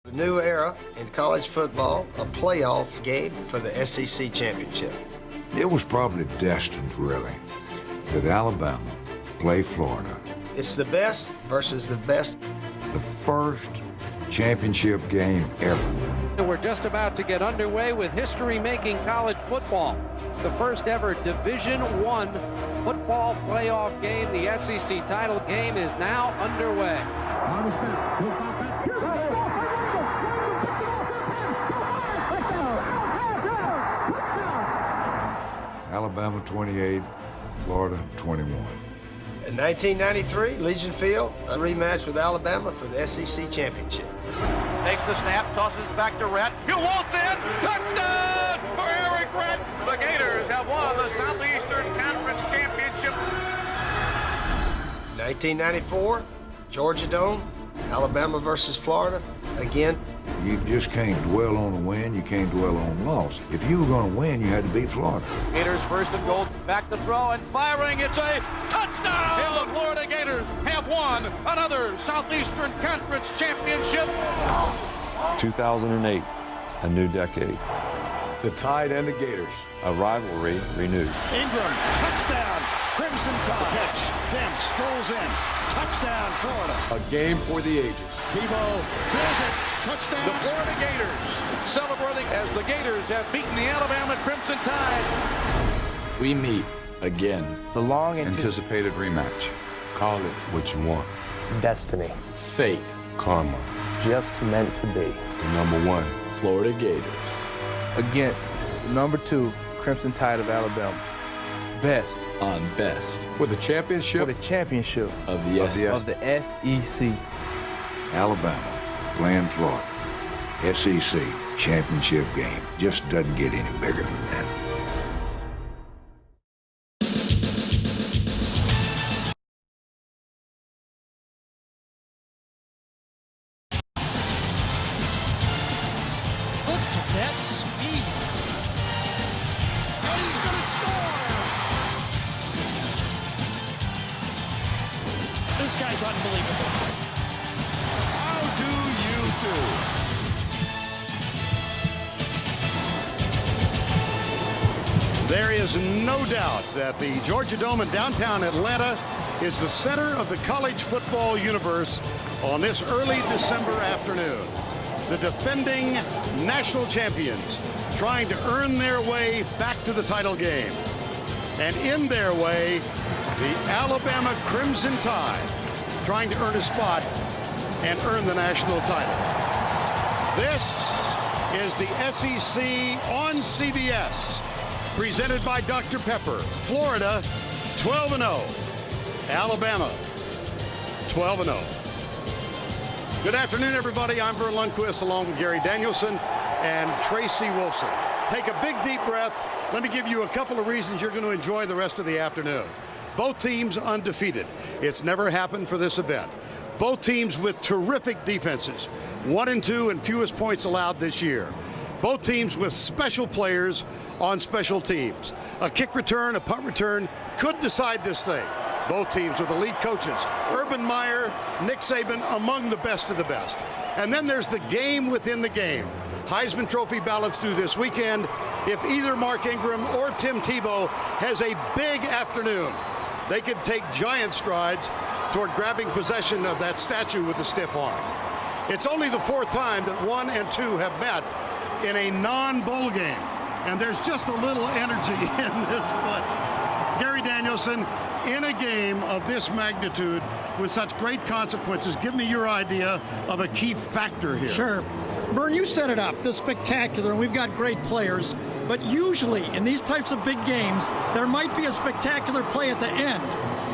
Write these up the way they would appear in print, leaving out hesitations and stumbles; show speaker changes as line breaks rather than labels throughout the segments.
A new era in college football, a playoff game for the SEC championship.
It was probably destined, really, that Alabama play Florida.
It's the best versus the best.
The first championship game ever.
We're just about to get underway with history-making college football. The first ever Division I football playoff game, the SEC title game, is now underway.
Alabama 28, Florida 21.
In 1993, Legion Field, a rematch with Alabama for the SEC championship.
Takes the snap, tosses back to Rhett. He wants in! Touchdown for Eric Rhett! The Gators have won the Southeastern Conference Championship.
1994, Georgia Dome, Alabama versus Florida. Again,
You just can't dwell on a win, you can't dwell on loss. If you were going to win, you had to beat Florida.
Gators first and goal, back to throw and firing. It's a touchdown! And the Florida Gators have won another Southeastern Conference Championship.
2008, a new decade.
The Tide and the Gators.
A rivalry renewed.
Ingram, touchdown, Crimson Tide. Pitch, Dent strolls in, touchdown, Florida.
A game for the ages.
Tebow throws it, touchdown.
The Florida Gators celebrating as the Gators have beaten the Alabama Crimson Tide.
We meet again.
The long anticipated rematch.
Call it what you want.
Destiny.
Fate. Karma.
Just meant to be.
The number one, Florida Gators.
Against the number 2 Crimson Tide of Alabama. Best.
On best. For the championship.
For the championship.
Of the
SEC.
Alabama playing Florida. SEC championship game. Just doesn't get any bigger than that.
That speed. And he's going to score. This guy's unbelievable. How do you do? There is no doubt that the Georgia Dome in downtown Atlanta is the center of the college football universe on this early December afternoon. The defending national champions trying to earn their way back to the title game. And in their way, the Alabama Crimson Tide trying to earn a spot and earn the national title. This is the SEC on CBS, presented by Dr. Pepper. Florida 12-0. Alabama 12-0. Good afternoon, everybody. I'm Vern Lundquist, along with Gary Danielson and Tracy Wilson. Take a big, deep breath. Let me give you a couple of reasons you're going to enjoy the rest of the afternoon. Both teams undefeated. It's never happened for this event. Both teams with terrific defenses, 1-2 and fewest points allowed this year. Both teams with special players on special teams. A kick return, a punt return could decide this thing. Both teams with elite coaches. Urban Meyer, Nick Saban, among the best of the best. And then there's the game within the game. Heisman Trophy ballots due this weekend. If either Mark Ingram or Tim Tebow has a big afternoon, they could take giant strides toward grabbing possession of that statue with the stiff arm. It's only the 4th time that 1 and 2 have met in a non-bowl game. And there's just a little energy in this place. Gary Danielson, in a game of this magnitude with such great consequences, give me your idea of a key factor here.
Sure. Vern, you set it up, the spectacular, and we've got great players. But usually in these types of big games, there might be a spectacular play at the end.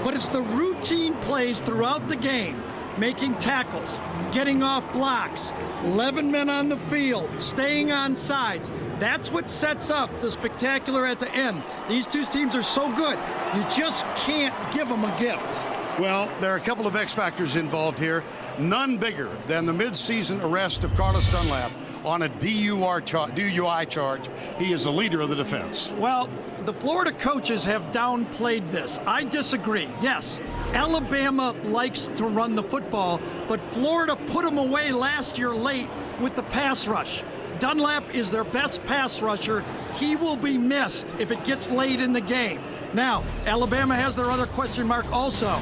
But it's the routine plays throughout the game, making tackles, getting off blocks, 11 men on the field, staying on sides. That's what sets up the spectacular at the end. These two teams are so good, you just can't give them a gift.
Well, there are a couple of X factors involved here. None bigger than the midseason arrest of Carlos Dunlap on a DUI charge. He is the leader of the defense.
Well, the Florida coaches have downplayed this. I disagree. Yes, Alabama likes to run the football, but Florida put them away last year late with the pass rush. Dunlap is their best pass rusher. He will be missed if it gets late in the game. Now, Alabama has their other question mark also.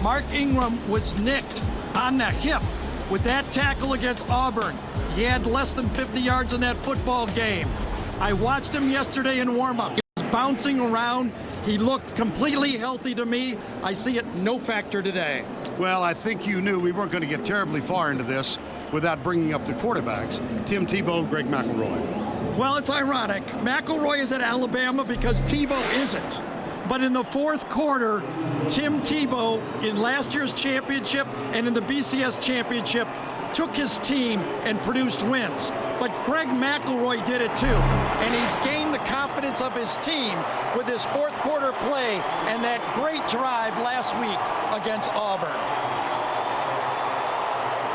Mark Ingram was nicked on the hip with that tackle against Auburn. He had less than 50 yards in that football game. I watched him yesterday in warm-up. He was bouncing around. He looked completely healthy to me. I see it no factor today.
Well, I think you knew we weren't going to get terribly far into this without bringing up the quarterbacks. Tim Tebow, Greg McElroy.
Well, it's ironic. McElroy is at Alabama because Tebow isn't. But in the fourth quarter, Tim Tebow, in last year's championship and in the BCS championship, took his team and produced wins. But Greg McElroy did it too. And he's gained the confidence of his team with his fourth quarter play and that great drive last week against Auburn.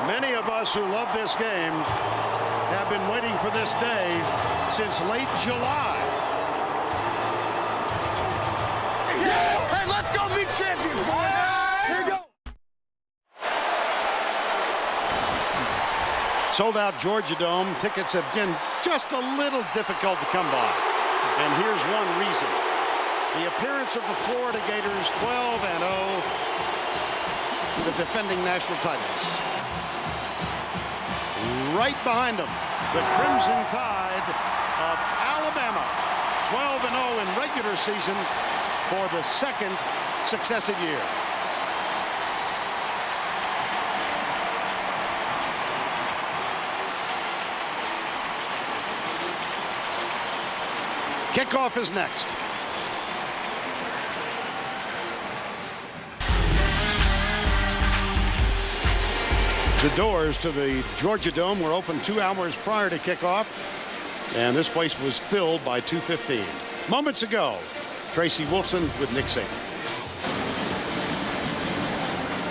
Many of us who love this game have been waiting for this day since late July.
Hey, let's go be champions, boy! Here we go!
Sold out Georgia Dome. Tickets have been just a little difficult to come by. And here's one reason. The appearance of the Florida Gators, 12-0, the defending national titles. Right behind them, the Crimson Tide of Alabama, 12-0 in regular season for the second successive year. Kickoff is next. The doors to the Georgia Dome were open 2 hours prior to kickoff, and this place was filled by 2:15. Moments ago, Tracy Wolfson with Nick Saban.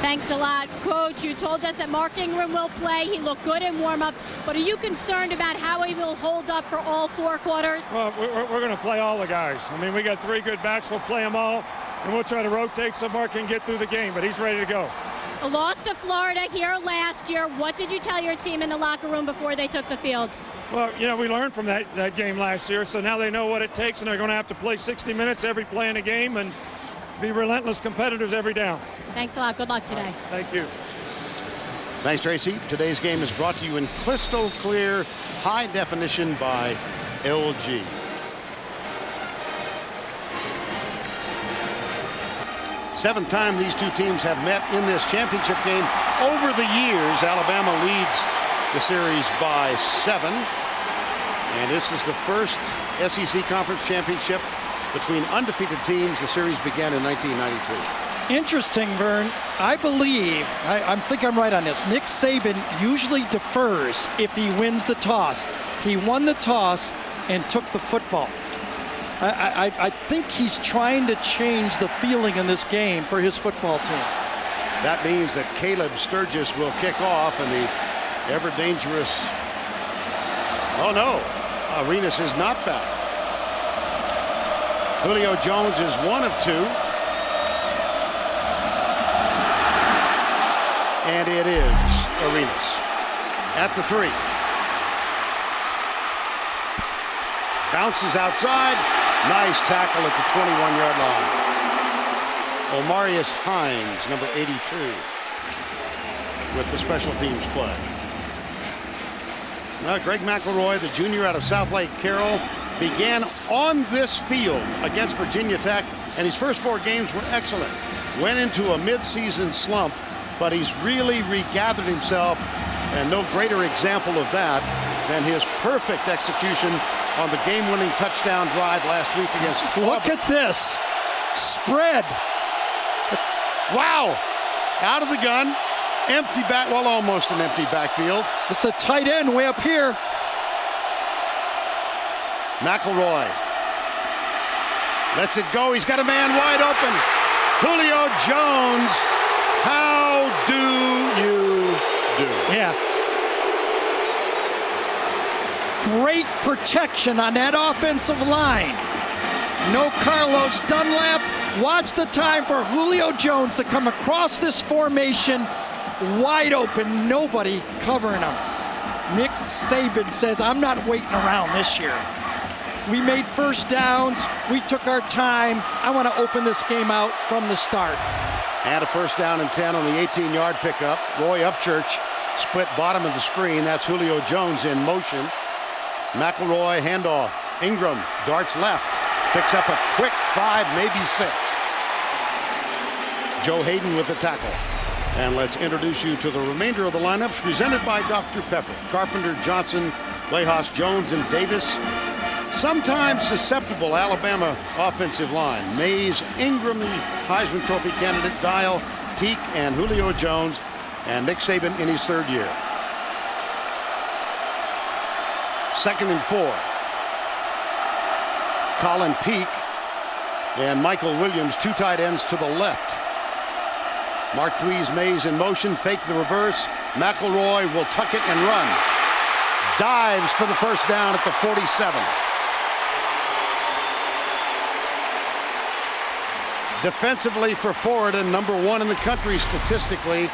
Thanks a lot, Coach. You told us that Mark Ingram will play. He looked good in warm-ups, but are you concerned about how he will hold up for all 4 quarters?
Well, we're going to play all the guys. I mean, we got 3 good backs. We'll play them all, and we'll try to rotate so Mark can get through the game, but he's ready to go.
A loss to Florida here last year. What did you tell your team in the locker room before they took the field?
Well, you know, we learned from that game last year, so now they know what it takes, and they're going to have to play 60 minutes every play in the game and be relentless competitors every down.
Thanks a lot. Good luck today.
Thank you.
Thanks, Tracy. Today's game is brought to you in crystal clear, high definition by LG. Seventh time these two teams have met in this championship game. Over the years, Alabama leads the series by 7. And this is the first SEC Conference Championship between undefeated teams. The series began in 1992.
Interesting, Vern. I believe, I think I'm right on this, Nick Saban usually defers if he wins the toss. He won the toss and took the football. I think he's trying to change the feeling in this game for his football team.
That means that Caleb Sturgis will kick off, and the ever-dangerous, oh no, Arenas is not back. Julio Jones is 1 of 2. And it is Arenas at the 3. Bounces outside. Nice tackle at the 21-yard line. Omarius Hines, number 82, with the special teams play. Now, Greg McElroy, the junior out of South Lake Carroll, began on this field against Virginia Tech, and his first 4 games were excellent. Went into a midseason slump, but he's really regathered himself, and no greater example of that than his perfect execution on the game-winning touchdown drive last week against Auburn.
Look at this. Spread.
Wow. Out of the gun. Empty back, well, almost an empty backfield.
It's a tight end way up here.
McElroy lets it go. He's got a man wide open. Julio Jones. How do you do?
Yeah. Great protection on that offensive line. No Carlos Dunlap. Watch the time for Julio Jones to come across this formation wide open. Nobody covering him. Nick Saban says, I'm not waiting around this year. We made first downs. We took our time. I want to open this game out from the start.
And a first down and 10 on the 18-yard pickup. Roy Upchurch split bottom of the screen. That's Julio Jones in motion. McElroy handoff. Ingram darts left. Picks up a quick 5, maybe 6. Joe Hayden with the tackle. And let's introduce you to the remainder of the lineups presented by Dr. Pepper. Carpenter, Johnson, Lehos, Jones, and Davis. Sometimes susceptible Alabama offensive line. Mays, Ingram, the Heisman Trophy candidate, Dial, Peak, and Julio Jones, and Nick Saban in his 3rd year. 2nd and 4. Colin Peak and Michael Williams, 2 tight ends to the left. Marquise Mays in motion, fake the reverse. McElroy will tuck it and run. Dives for the first down at the 47. Defensively for Florida, #1 in the country statistically.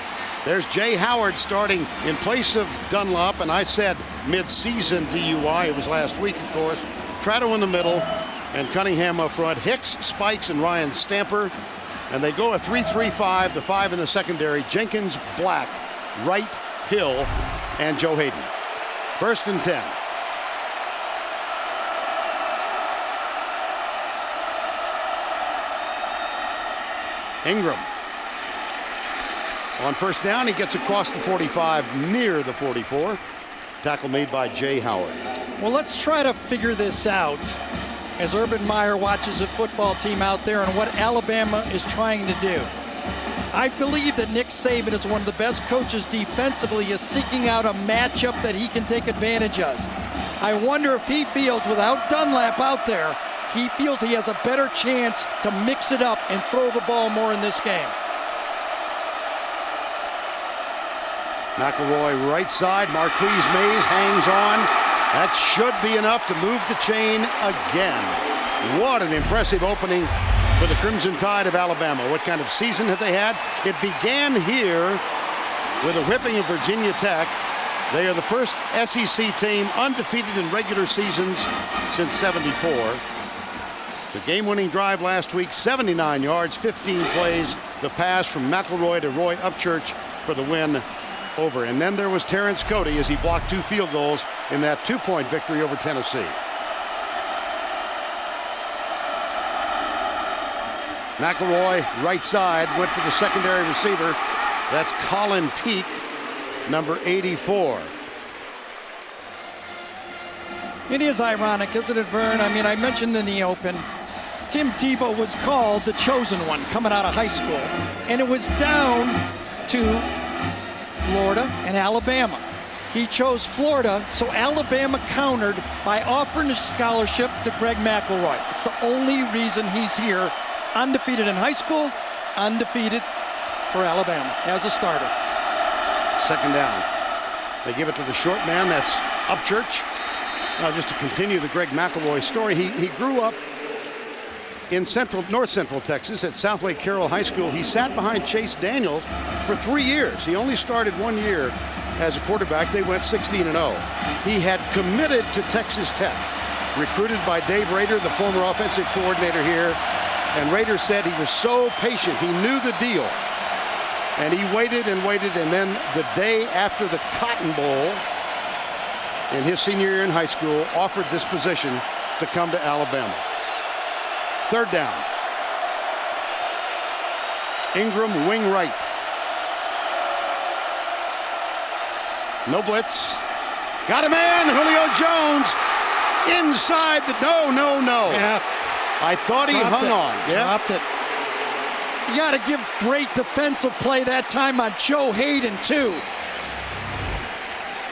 There's Jay Howard starting in place of Dunlop, and I said mid-season DUI. It was last week, of course. Trado in the middle, and Cunningham up front. Hicks, Spikes, and Ryan Stamper. And they go a 3-3-5, the 5 in the secondary. Jenkins, Black, Wright, Hill, and Joe Hayden. 1st and 10. Ingram. On first down, he gets across the 45, near the 44. Tackle made by Jay Howard.
Well, let's try to figure this out as Urban Meyer watches a football team out there and what Alabama is trying to do. I believe that Nick Saban is one of the best coaches defensively, is seeking out a matchup that he can take advantage of. I wonder if he feels, without Dunlap out there, he feels he has a better chance to mix it up and throw the ball more in this game.
McElroy right side. Marquise Mays hangs on. That should be enough to move the chain again. What an impressive opening for the Crimson Tide of Alabama. What kind of season have they had? It began here with a whipping of Virginia Tech. They are the first SEC team undefeated in regular seasons since '74. The game-winning drive last week, 79 yards, 15 plays. The pass from McElroy to Roy Upchurch for the win over. And then there was Terrence Cody as he blocked 2 field goals in that 2-point victory over Tennessee. McElroy, right side, went for the secondary receiver. That's Colin Peak, number 84.
It is ironic, isn't it, Vern? I mean, I mentioned in the open, Tim Tebow was called the chosen one coming out of high school. And it was down to Florida and Alabama. He chose Florida, so Alabama countered by offering a scholarship to Greg McElroy. It's the only reason he's here. Undefeated in high school, undefeated for Alabama as a starter.
2nd down. They give it to the short man. That's Upchurch. Now, just to continue the Greg McElroy story, he grew up in north central Texas at South Lake Carroll High School. He sat behind Chase Daniels for 3 years. He only started 1 year as a quarterback. They went 16-0. He had committed to Texas Tech, recruited by Dave Rader, the former offensive coordinator here. And Rader said he was so patient. He knew the deal. And he waited and waited. And then the day after the Cotton Bowl in his senior year in high school, offered this position to come to Alabama. 3rd down. Ingram, wing right. No blitz. Got a man. Julio Jones inside the. No.
Yeah.
I thought he hung on. Yeah.
Dropped it. You got to give great defensive play that time on Joe Hayden, too.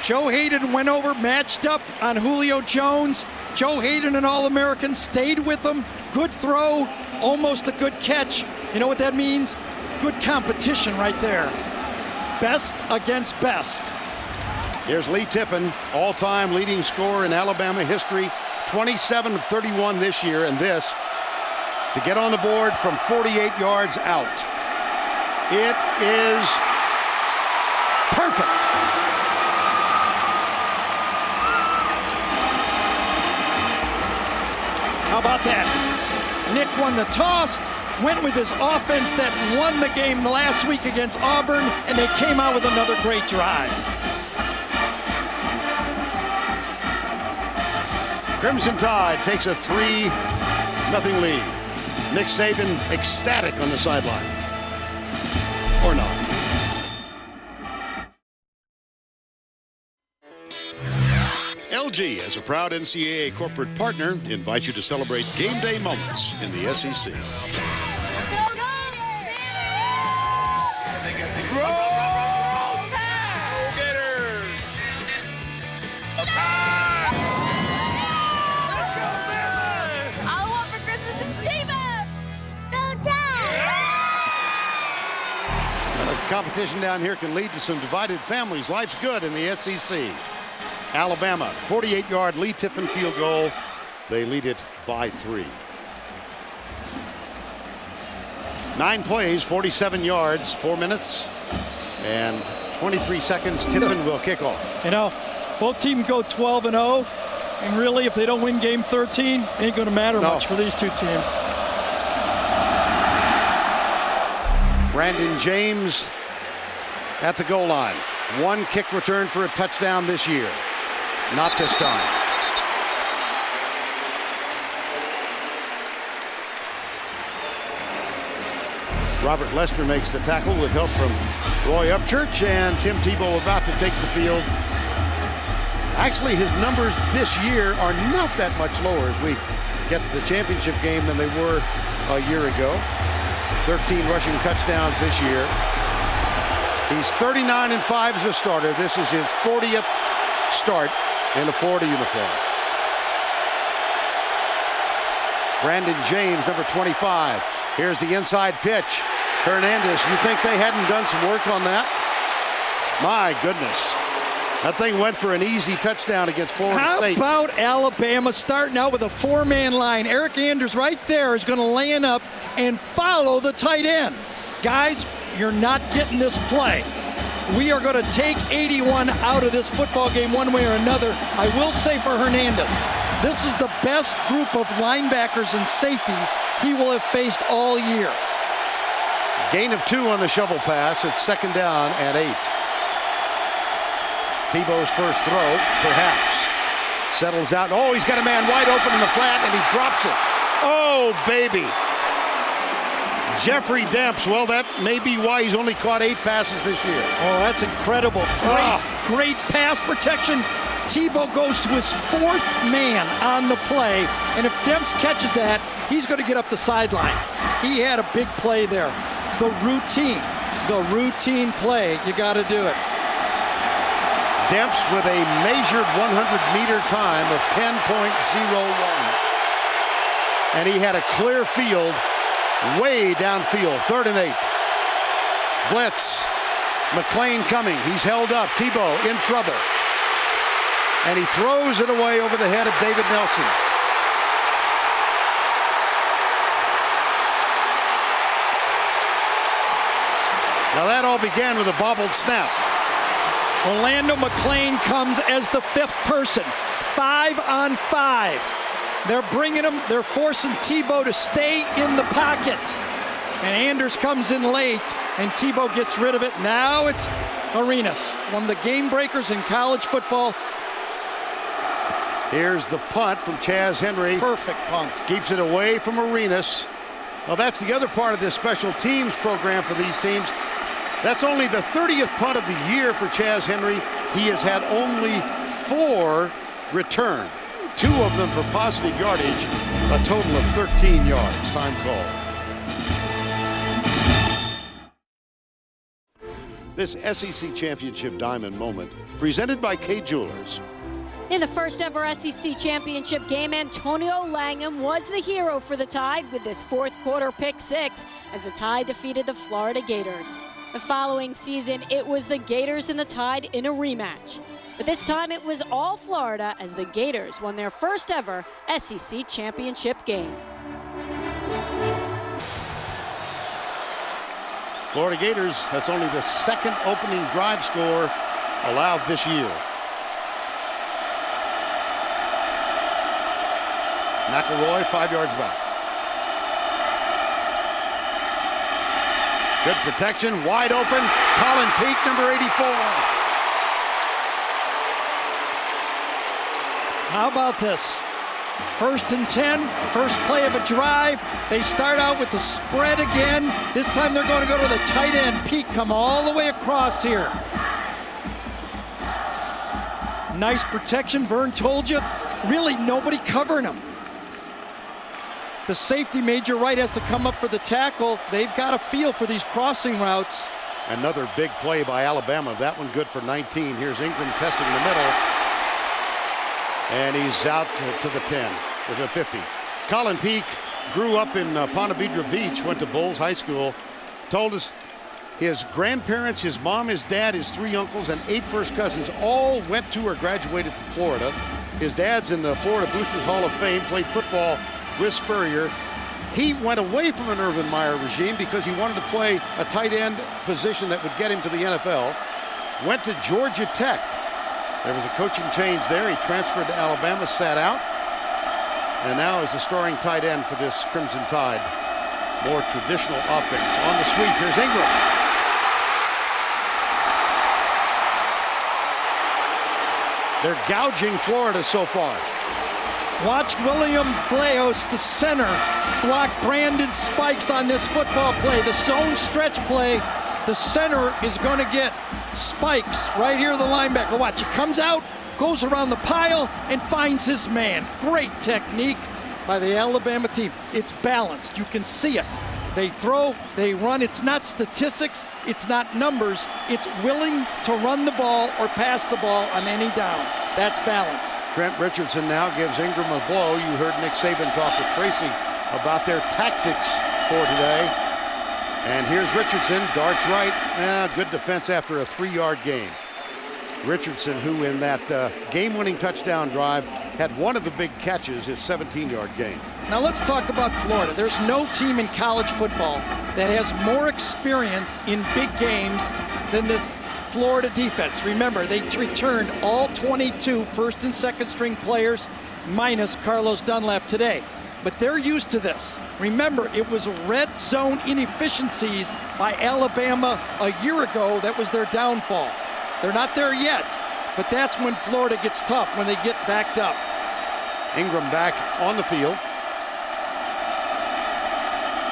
Joe Hayden went over, matched up on Julio Jones. Joe Hayden, an All-American, stayed with him. Good throw, almost a good catch. You know what that means? Good competition right there. Best against best.
Here's Lee Tiffin, all-time leading scorer in Alabama history. 27 of 31 this year, and this to get on the board from 48 yards out. It is perfect.
about that? Nick won the toss, went with his offense that won the game last week against Auburn, and they came out with another great drive.
Crimson Tide takes a 3-0 lead. Nick Saban ecstatic on the sideline. Or not. LG, as a proud NCAA corporate partner, invites you to celebrate game day moments in the SEC. Competition down here can lead to some divided families. Life's good in the SEC. Alabama, 48-yard Lee Tiffin field goal. They lead it by 3. 9 plays, 47 yards, 4 minutes, and 23 seconds. Tiffin will kick off.
You know, both teams go 12-0, and really, if they don't win game 13, it ain't going to matter much for these two teams.
Brandon James at the goal line. 1 kick return for a touchdown this year. Not this time. Robert Lester makes the tackle with help from Roy Upchurch, and Tim Tebow about to take the field. Actually, his numbers this year are not that much lower as we get to the championship game than they were a year ago. 13 rushing touchdowns this year. He's 39-5 as a starter. This is his 40th start in a Florida uniform. Brandon James, number 25. Here's the inside pitch. Hernandez, you think they hadn't done some work on that? My goodness. That thing went for an easy touchdown against Florida State.
How about Alabama starting out with a 4-man line? Eric Anders right there is going to land up and follow the tight end. Guys, you're not getting this play. We are going to take 81 out of this football game one way or another. I will say for Hernandez, this is the best group of linebackers and safeties he will have faced all year.
Gain of 2 on the shovel pass. It's 2nd down and 8. Tebow's first throw, perhaps. Settles out. Oh, he's got a man wide open in the flat, and he drops it. Oh, baby. Jeffrey Demps. Well, that may be why he's only caught 8 passes this year.
Oh, that's incredible. Great pass protection. Tebow goes to his 4th man on the play, and if Demps catches that, he's going to get up the sideline. He had a big play there. The routine play, you got to do it.
Demps with a measured 100-meter time of 10.01. And he had a clear field way downfield, 3rd and 8. Blitz. McClain coming. He's held up. Tebow in trouble. And he throws it away over the head of David Nelson. Now that all began with a bobbled snap.
Orlando McClain comes as the 5th person. 5 on 5. They're bringing him, they're forcing Tebow to stay in the pocket. And Anders comes in late, and Tebow gets rid of it. Now it's Arenas, one of the game breakers in college football.
Here's the punt from Chaz Henry.
Perfect punt.
Keeps it away from Arenas. Well, that's the other part of this special teams program for these teams. That's only the 30th punt of the year for Chaz Henry. He has had only 4 return, 2 of them for positive yardage, a total of 13 yards. Time call. This SEC Championship Diamond moment presented by Kay Jewelers.
In the first ever SEC championship game, Antonio Langham was the hero for the Tide with this 4th quarter pick 6 as the Tide defeated the Florida Gators. The following season, it was the Gators and the Tide in a rematch. But this time it was all Florida as the Gators won their first ever SEC championship game.
Florida Gators, that's only the 2nd opening drive score allowed this year. McElroy 5 yards back. Good protection, wide open. Colin Peak, number 84.
How about this? 1st and 10, first play of a drive. They start out with the spread again. This time they're going to go to the tight end. Peak come all the way across here. Nice protection, Vern told you. Really nobody covering him. The safety, Major Wright, has to come up for the tackle. They've got a feel for these crossing routes.
Another big play by Alabama. That one good for 19. Here's Ingram testing the middle. And he's out to the 10, to the 50. Colin Peak grew up in Ponte Vedra Beach, went to Bowles High School. Told us his grandparents, his mom, his dad, his 3 uncles, and 8 first cousins all went to or graduated from Florida. His dad's in the Florida Boosters Hall of Fame, played football with Spurrier. He went away from the Urban Meyer regime because he wanted to play a tight end position that would get him to the NFL. Went to Georgia Tech. There was a coaching change there. He transferred to Alabama, sat out, and now is the starting tight end for this Crimson Tide. More traditional offense. On the sweep, here's Ingram. They're gouging Florida so far.
Watch William Fleos, the center, block Brandon Spikes on this football play. The zone stretch play, the center is going to get Spikes right here, the linebacker. Watch, he comes out, goes around the pile, and finds his man. Great technique by the Alabama team. It's balanced. You can see it. They throw, they run. It's not statistics. It's not numbers. It's willing to run the ball or pass the ball on any down. That's balance.
Trent Richardson now gives Ingram a blow. You heard Nick Saban talk to Tracy about their tactics for today. And here's Richardson, darts right. Good defense after a 3-yard gain. Richardson, who in that game-winning touchdown drive had one of the big catches, his 17-yard gain.
Now let's talk about Florida. There's no team in college football that has more experience in big games than this Florida defense. Remember, they returned all 22 first and second string players minus Carlos Dunlap today. But they're used to this. Remember, it was red zone inefficiencies by Alabama a year ago that was their downfall. They're not there yet, but that's when Florida gets tough, when they get backed up.
Ingram back on the field.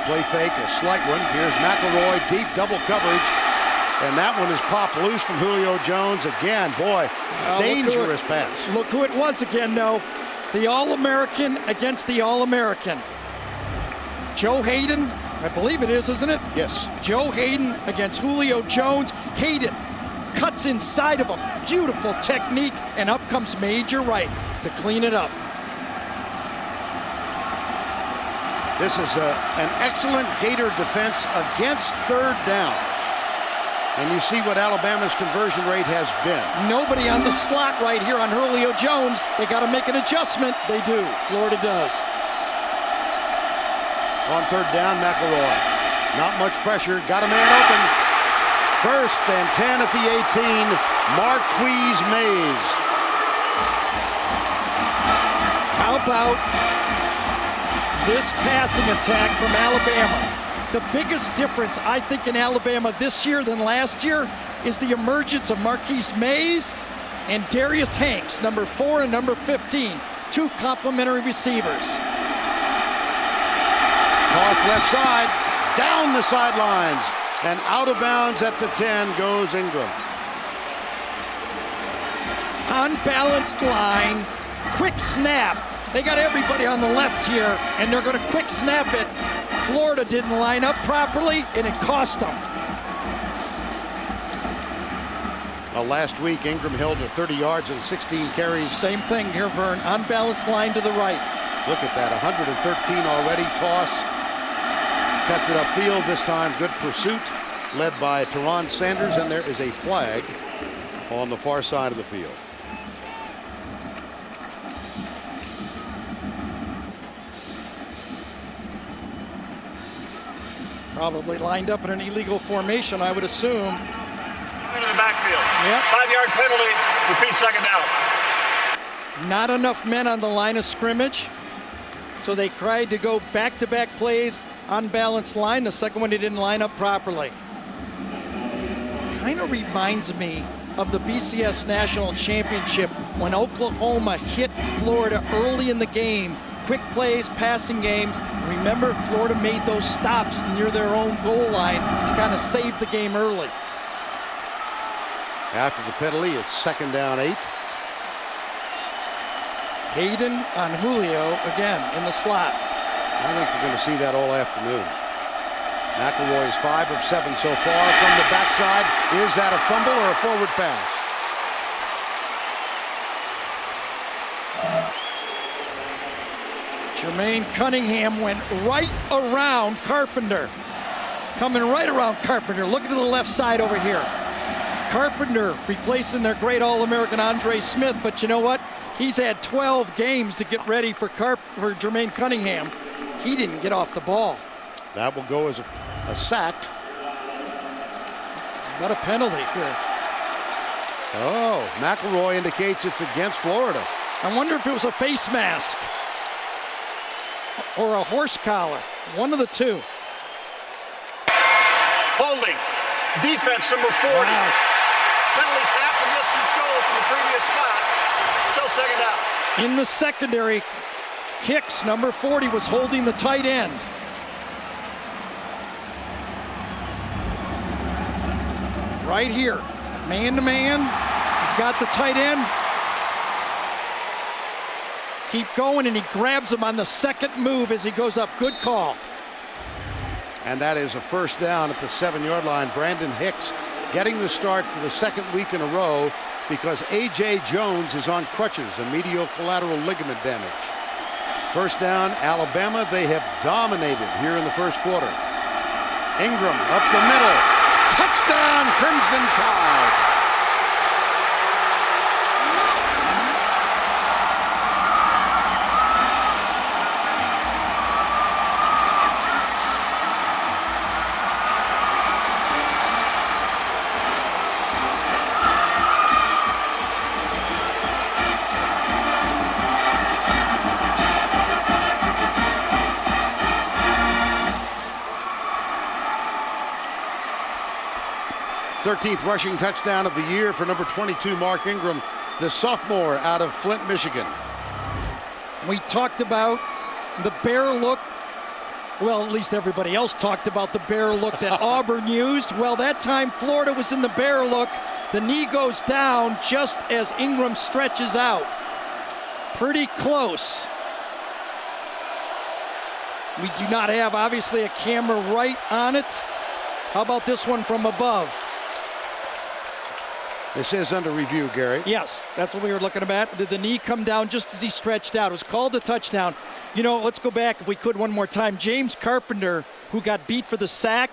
Play fake, a slight one. Here's McElroy, deep double coverage. And that one is popped loose from Julio Jones again. Boy, dangerous pass.
Look who it was again, though. The All-American against the All-American. Joe Hayden, I believe it is, isn't it?
Yes.
Joe Hayden against Julio Jones. Hayden cuts inside of him. Beautiful technique, and up comes Major Wright to clean it up.
This is an excellent Gator defense against third down. And you see what Alabama's conversion rate has been.
Nobody on the slot right here on Julio Jones. They got to make an adjustment. They do. Florida does.
On third down, McElroy. Not much pressure. Got a man open. 1st and 10 at the 18. Marquise Mays.
How about this passing attack from Alabama? The biggest difference, I think, in Alabama this year than last year is the emergence of Marquise Mays and Darius Hanks, number 4 and number 15, 2 complementary receivers.
Toss left side, down the sidelines, and out of bounds at the 10 goes Ingram.
Unbalanced line, quick snap. They got everybody on the left here, and they're going to quick snap it. Florida didn't line up properly, and it cost them.
Last week, Ingram held to 30 yards and 16 carries.
Same thing here, Vern. Unbalanced line to the right.
Look at that, 113 already. Toss, cuts it upfield. This time, good pursuit, led by Teron Sanders, and there is a flag on the far side of the field.
Probably lined up in an illegal formation, I would assume.
Into the backfield.
Yep.
5-yard penalty. Repeat second down.
Not enough men on the line of scrimmage. So they tried to go back-to-back plays, unbalanced line. The second one, they didn't line up properly. Kind of reminds me of the BCS National Championship when Oklahoma hit Florida early in the game. Quick plays, passing games. Remember, Florida made those stops near their own goal line to kind of save the game early.
After the penalty, it's 2nd down 8.
Hayden on Julio again in the slot.
I think we're going to see that all afternoon. McElroy is 5 of 7 so far from the backside. Is that a fumble or a forward pass?
Jermaine Cunningham went right around Carpenter. Coming right around Carpenter. Looking to the left side over here. Carpenter replacing their great All-American Andre Smith, but you know what? He's had 12 games to get ready for Jermaine Cunningham. He didn't get off the ball.
That will go as a sack.
Not a penalty here.
Oh, McElroy indicates it's against Florida.
I wonder if it was a face mask or a horse collar. One of the two.
Holding. Defense number 40.
Wow.
Penalties half the distance goal from the previous spot. Still 2nd down.
In the secondary, Hicks, number 40, was holding the tight end. Right here, man-to-man. He's got the tight end. Keep going, and he grabs him on the second move as he goes up. Good call.
And that is a 1st down at the 7-yard line. Brandon Hicks getting the start for the 2nd week in a row because A.J. Jones is on crutches, a medial collateral ligament damage. 1st down, Alabama. They have dominated here in the 1st quarter. Ingram up the middle. Touchdown, Crimson Tide. th rushing touchdown of the year for number 22, Mark Ingram, the sophomore out of Flint, Michigan.
We talked about the bear look. Well, at least everybody else talked about the bear look that Auburn used. Well, that time Florida was in the bear look. The knee goes down just as Ingram stretches out. Pretty close. We do not have, obviously, a camera right on it. How about this one from above?
This is under review, Gary.
Yes, that's what we were looking at. Did the knee come down just as he stretched out? It was called a touchdown. You know, let's go back, if we could, one more time. James Carpenter, who got beat for the sack,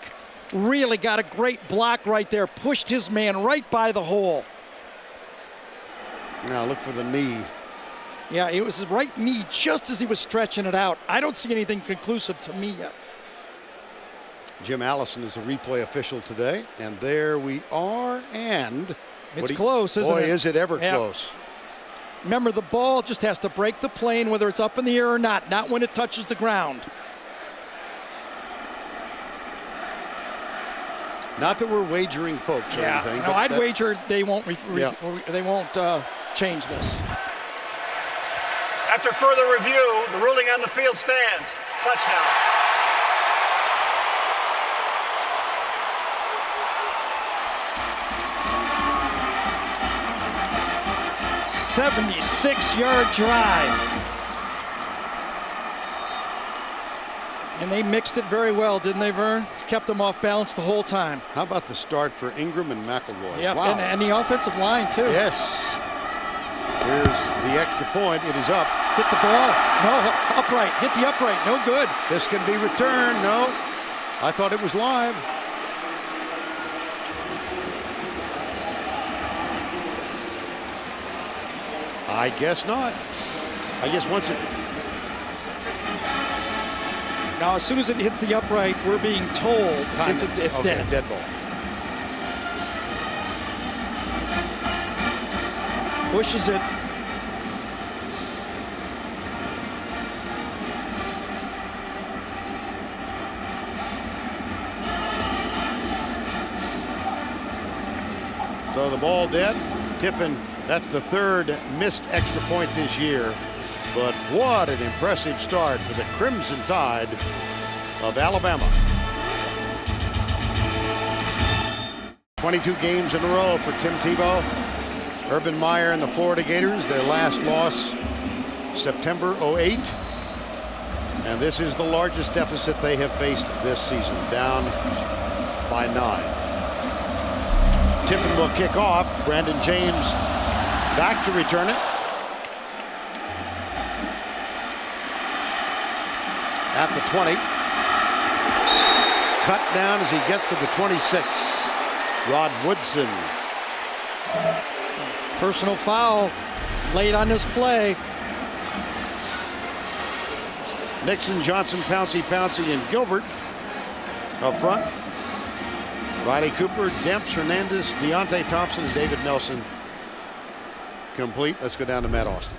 really got a great block right there, pushed his man right by the hole.
Now look for the knee.
Yeah, it was his right knee just as he was stretching it out. I don't see anything conclusive to me yet.
Jim Allison is the replay official today, and there we are, and...
It's close, isn't it?
Boy, is it ever close.
Remember, the ball just has to break the plane, whether it's up in the air or not when it touches the ground.
Not that we're wagering folks or anything.
No, I'd wager they won't change this.
After further review, the ruling on the field stands. Touchdown.
A 76-yard drive. And they mixed it very well, didn't they, Vern? Kept them off balance the whole time.
How about the start for Ingram and McElroy?
Yeah,
wow.
and the offensive line, too.
Yes. Here's the extra point. It is up.
Hit the ball. No, upright. Hit the upright. No good.
This can be returned. No. I thought it was live. I guess not. I guess once it...
Now, as soon as it hits the upright, we're being told it's dead.
Dead ball.
Pushes it.
So the ball dead. Tippin, that's the third missed extra point this year. But what an impressive start for the Crimson Tide of Alabama. 22 games in a row for Tim Tebow. Urban Meyer and the Florida Gators, their last loss September 08. And this is the largest deficit they have faced this season, down by 9. Tippin will kick off. Brandon James back to return it. At the 20. Cut down as he gets to the 26. Rod Woodson.
Personal foul late on this play.
Nixon, Johnson, Pouncey, and Gilbert up front. Riley Cooper, Demps, Hernandez, Deontay Thompson, and David Nelson complete. Let's go down to Matt Austin.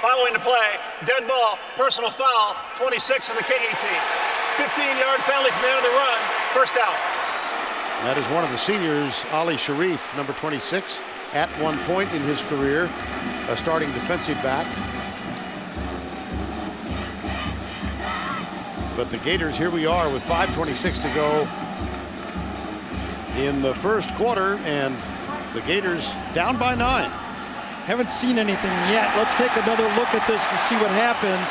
Following the play, dead ball, personal foul, 26 of the kicking team. 15-yard penalty from the end of the run, first down.
That is one of the seniors, Ali Sharif, number 26, at one point in his career, a starting defensive back. But the Gators, here we are with 5:26 to go in the first quarter, and the Gators down by 9.
Haven't seen anything yet. Let's take another look at this to see what happens.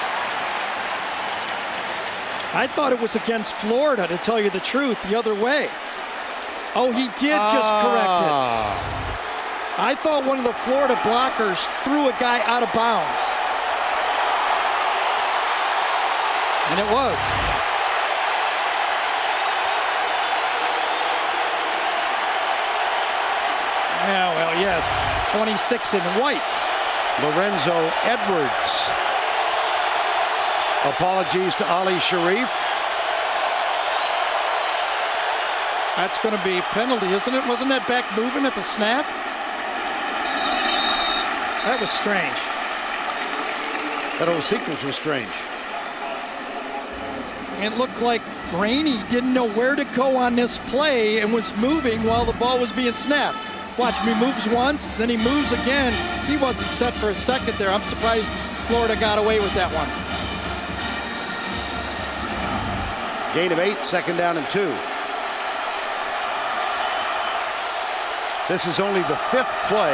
I thought it was against Florida, to tell you the truth, the other way. Oh, he did just correct it. I thought one of the Florida blockers threw a guy out of bounds. And it was. Yeah, well, yes. 26 in white.
Lorenzo Edwards. Apologies to Ali Sharif.
That's going to be a penalty, isn't it? Wasn't that back moving at the snap? That was strange.
That whole sequence was strange.
It looked like Rainey didn't know where to go on this play and was moving while the ball was being snapped. Watch him, he moves once, then he moves again. He wasn't set for a second there. I'm surprised Florida got away with that one.
Gain of 8, second down and 2. This is only the 5th play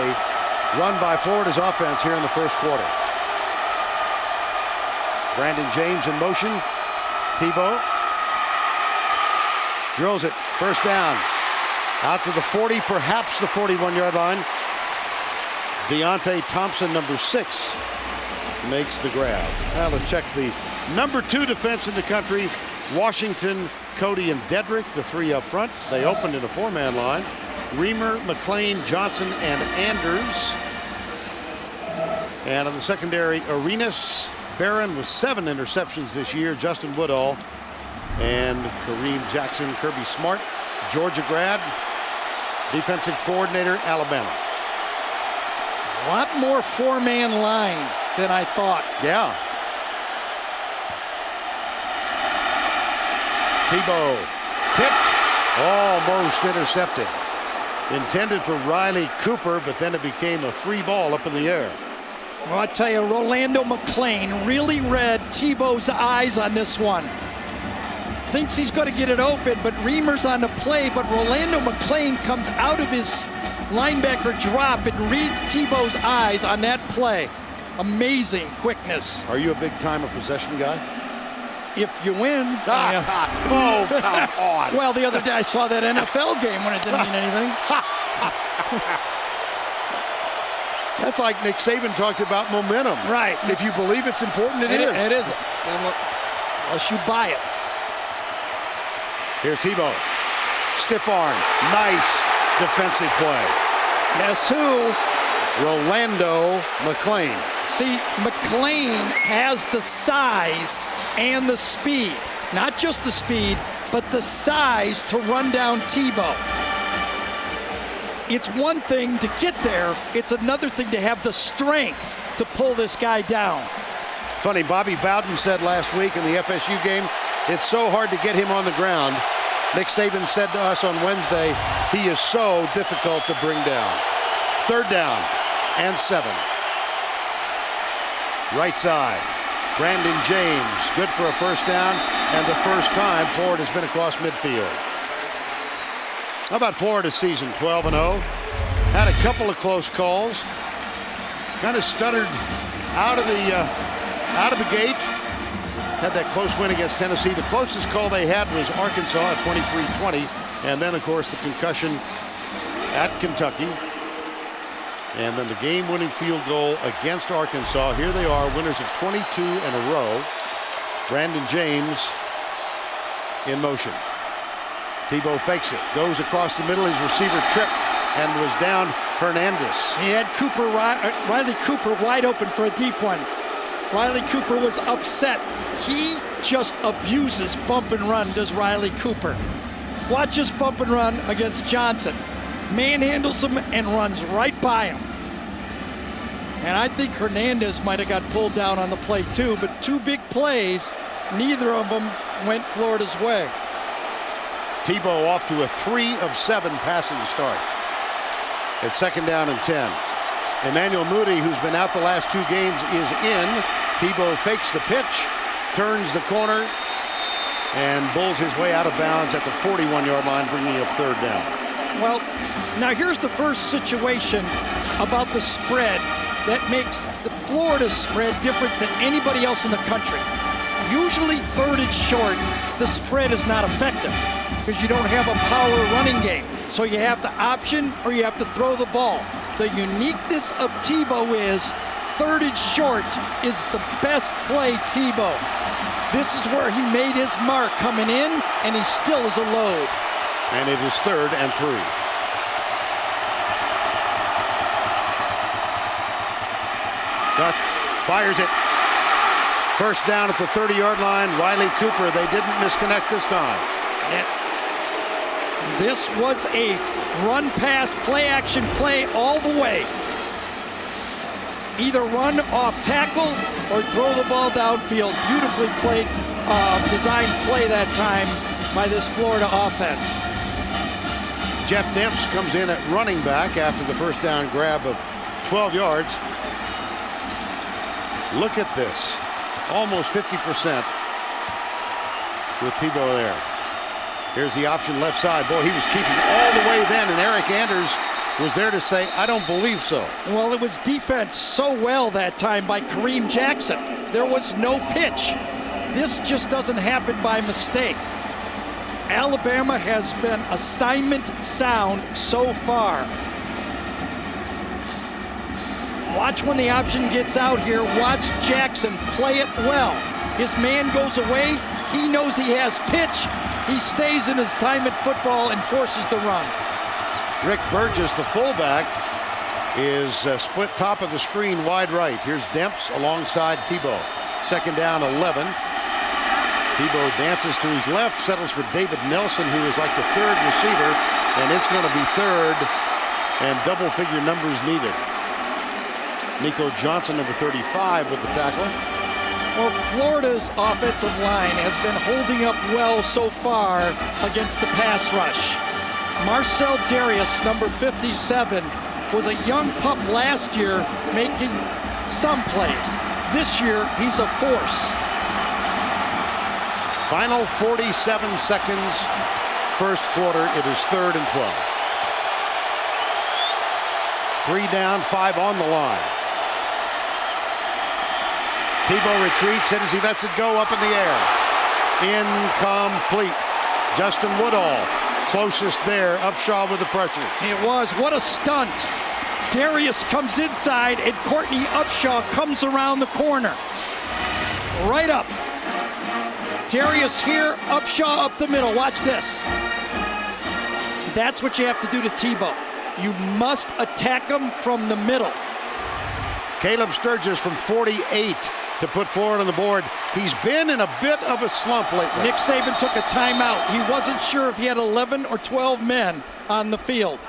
run by Florida's offense here in the first quarter. Brandon James in motion. Tebow drills it, first down. Out to the 40, perhaps the 41-yard line. Deontay Thompson, number 6, makes the grab. Now let's check the number 2 defense in the country. Washington, Cody, and Dedrick, the 3 up front. They opened in a 4-man line. Reamer, McLean, Johnson, and Anders. And on the secondary, Arenas, Barron with 7 interceptions this year. Justin Woodall and Kareem Jackson, Kirby Smart, Georgia grad, defensive coordinator, Alabama.
A lot more 4-man line than I thought.
Yeah. Tebow tipped, almost intercepted. Intended for Riley Cooper, but then it became a free ball up in the air.
Well, I tell you, Rolando McClain really read Tebow's eyes on this one. Thinks he's going to get it open, but Reamer's on the play, but Rolando McClain comes out of his linebacker drop and reads Tebow's eyes on that play. Amazing quickness.
Are you a big time of possession guy?
If you win.
Oh, come on.
Well, the other day I saw that NFL game when it didn't mean anything.
That's like Nick Saban talked about momentum.
Right.
If you believe it's important, it is.
It isn't. Unless you buy it.
Here's Tebow. Stiff arm. Nice defensive play.
Guess who?
Rolando McClain.
See, McClain has the size and the speed. Not just the speed, but the size to run down Tebow. It's one thing to get there. It's another thing to have the strength to pull this guy down.
Funny, Bobby Bowden said last week in the FSU game, It's so hard to get him on the ground. Nick Saban said to us on Wednesday, he is so difficult to bring down. 3rd down and 7. Right side. Brandon James, good for a first down, and the first time Florida's been across midfield. How about Florida's season? 12-0. Had a couple of close calls. Kind of stuttered out of the gate. Had that close win against Tennessee. The closest call they had was Arkansas at 23-20, and then of course the concussion at Kentucky. And then the game-winning field goal against Arkansas. Here they are, winners of 22 in a row. Brandon James in motion. Tebow fakes it, goes across the middle. His receiver tripped and was down Hernandez.
He had Riley Cooper wide open for a deep one. Riley Cooper was upset. He just abuses bump and run, does Riley Cooper. Watch this bump and run against Johnson. Manhandles him and runs right by him. And I think Hernandez might have got pulled down on the play too, but 2 big plays, neither of them went Florida's way.
Tebow off to a 3 of 7 passing start. It's 2nd down and 10. Emmanuel Moody, who's been out the last 2 games, is in. Tebow fakes the pitch, turns the corner, and bulls his way out of bounds at the 41-yard line, bringing up 3rd down.
Well, now here's the first situation about the spread that makes the Florida spread different than anybody else in the country. Usually 3rd and short, the spread is not effective because you don't have a power running game. So you have to option or you have to throw the ball. The uniqueness of Tebow is 3rd and short is the best play Tebow. This is where he made his mark coming in, and he still is a load.
And it is 3rd and 3. Duck fires it. First down at the 30-yard line. Riley Cooper, they didn't misconnect this time.
This was a run pass play action play all the way. Either run off tackle or throw the ball downfield. Beautifully played, designed play that time by this Florida offense.
Jeff Demps comes in at running back after the first down grab of 12 yards. Look at this. Almost 50% with Tebow there. Here's the option left side. Boy, he was keeping all the way then, and Eric Anders was there to say, I don't believe so.
Well, it was defense so well that time by Kareem Jackson. There was no pitch. This just doesn't happen by mistake. Alabama has been assignment sound so far. Watch when the option gets out here. Watch Jackson play it well. His man goes away. He knows he has pitch. He stays in assignment football and forces the run.
Rick Burgess, the fullback, is split top of the screen wide right. Here's Demps alongside Tebow. 2nd down, 11. Tebow dances to his left, settles for David Nelson, who is like the 3rd receiver, and it's going to be 3rd and double-figure numbers needed. Nico Johnson, number 35, with the tackle.
Well, Florida's offensive line has been holding up well so far against the pass rush. Marcel Darius, number 57, was a young pup last year making some plays. This year, he's a force.
Final 47 seconds, first quarter. It is 3rd and 12. 3 down, 5 on the line. Tebow retreats, and as he lets it go up in the air. Incomplete. Justin Woodall, closest there. Upshaw with the pressure.
It was. What a stunt. Darius comes inside, and Courtney Upshaw comes around the corner. Right up. Darius here, Upshaw up the middle. Watch this. That's what you have to do to Tebow. You must attack him from the middle.
Caleb Sturgis from 48 to put Florida on the board. He's been in a bit of a slump lately.
Nick Saban took a timeout. He wasn't sure if he had 11 or 12 men on the field.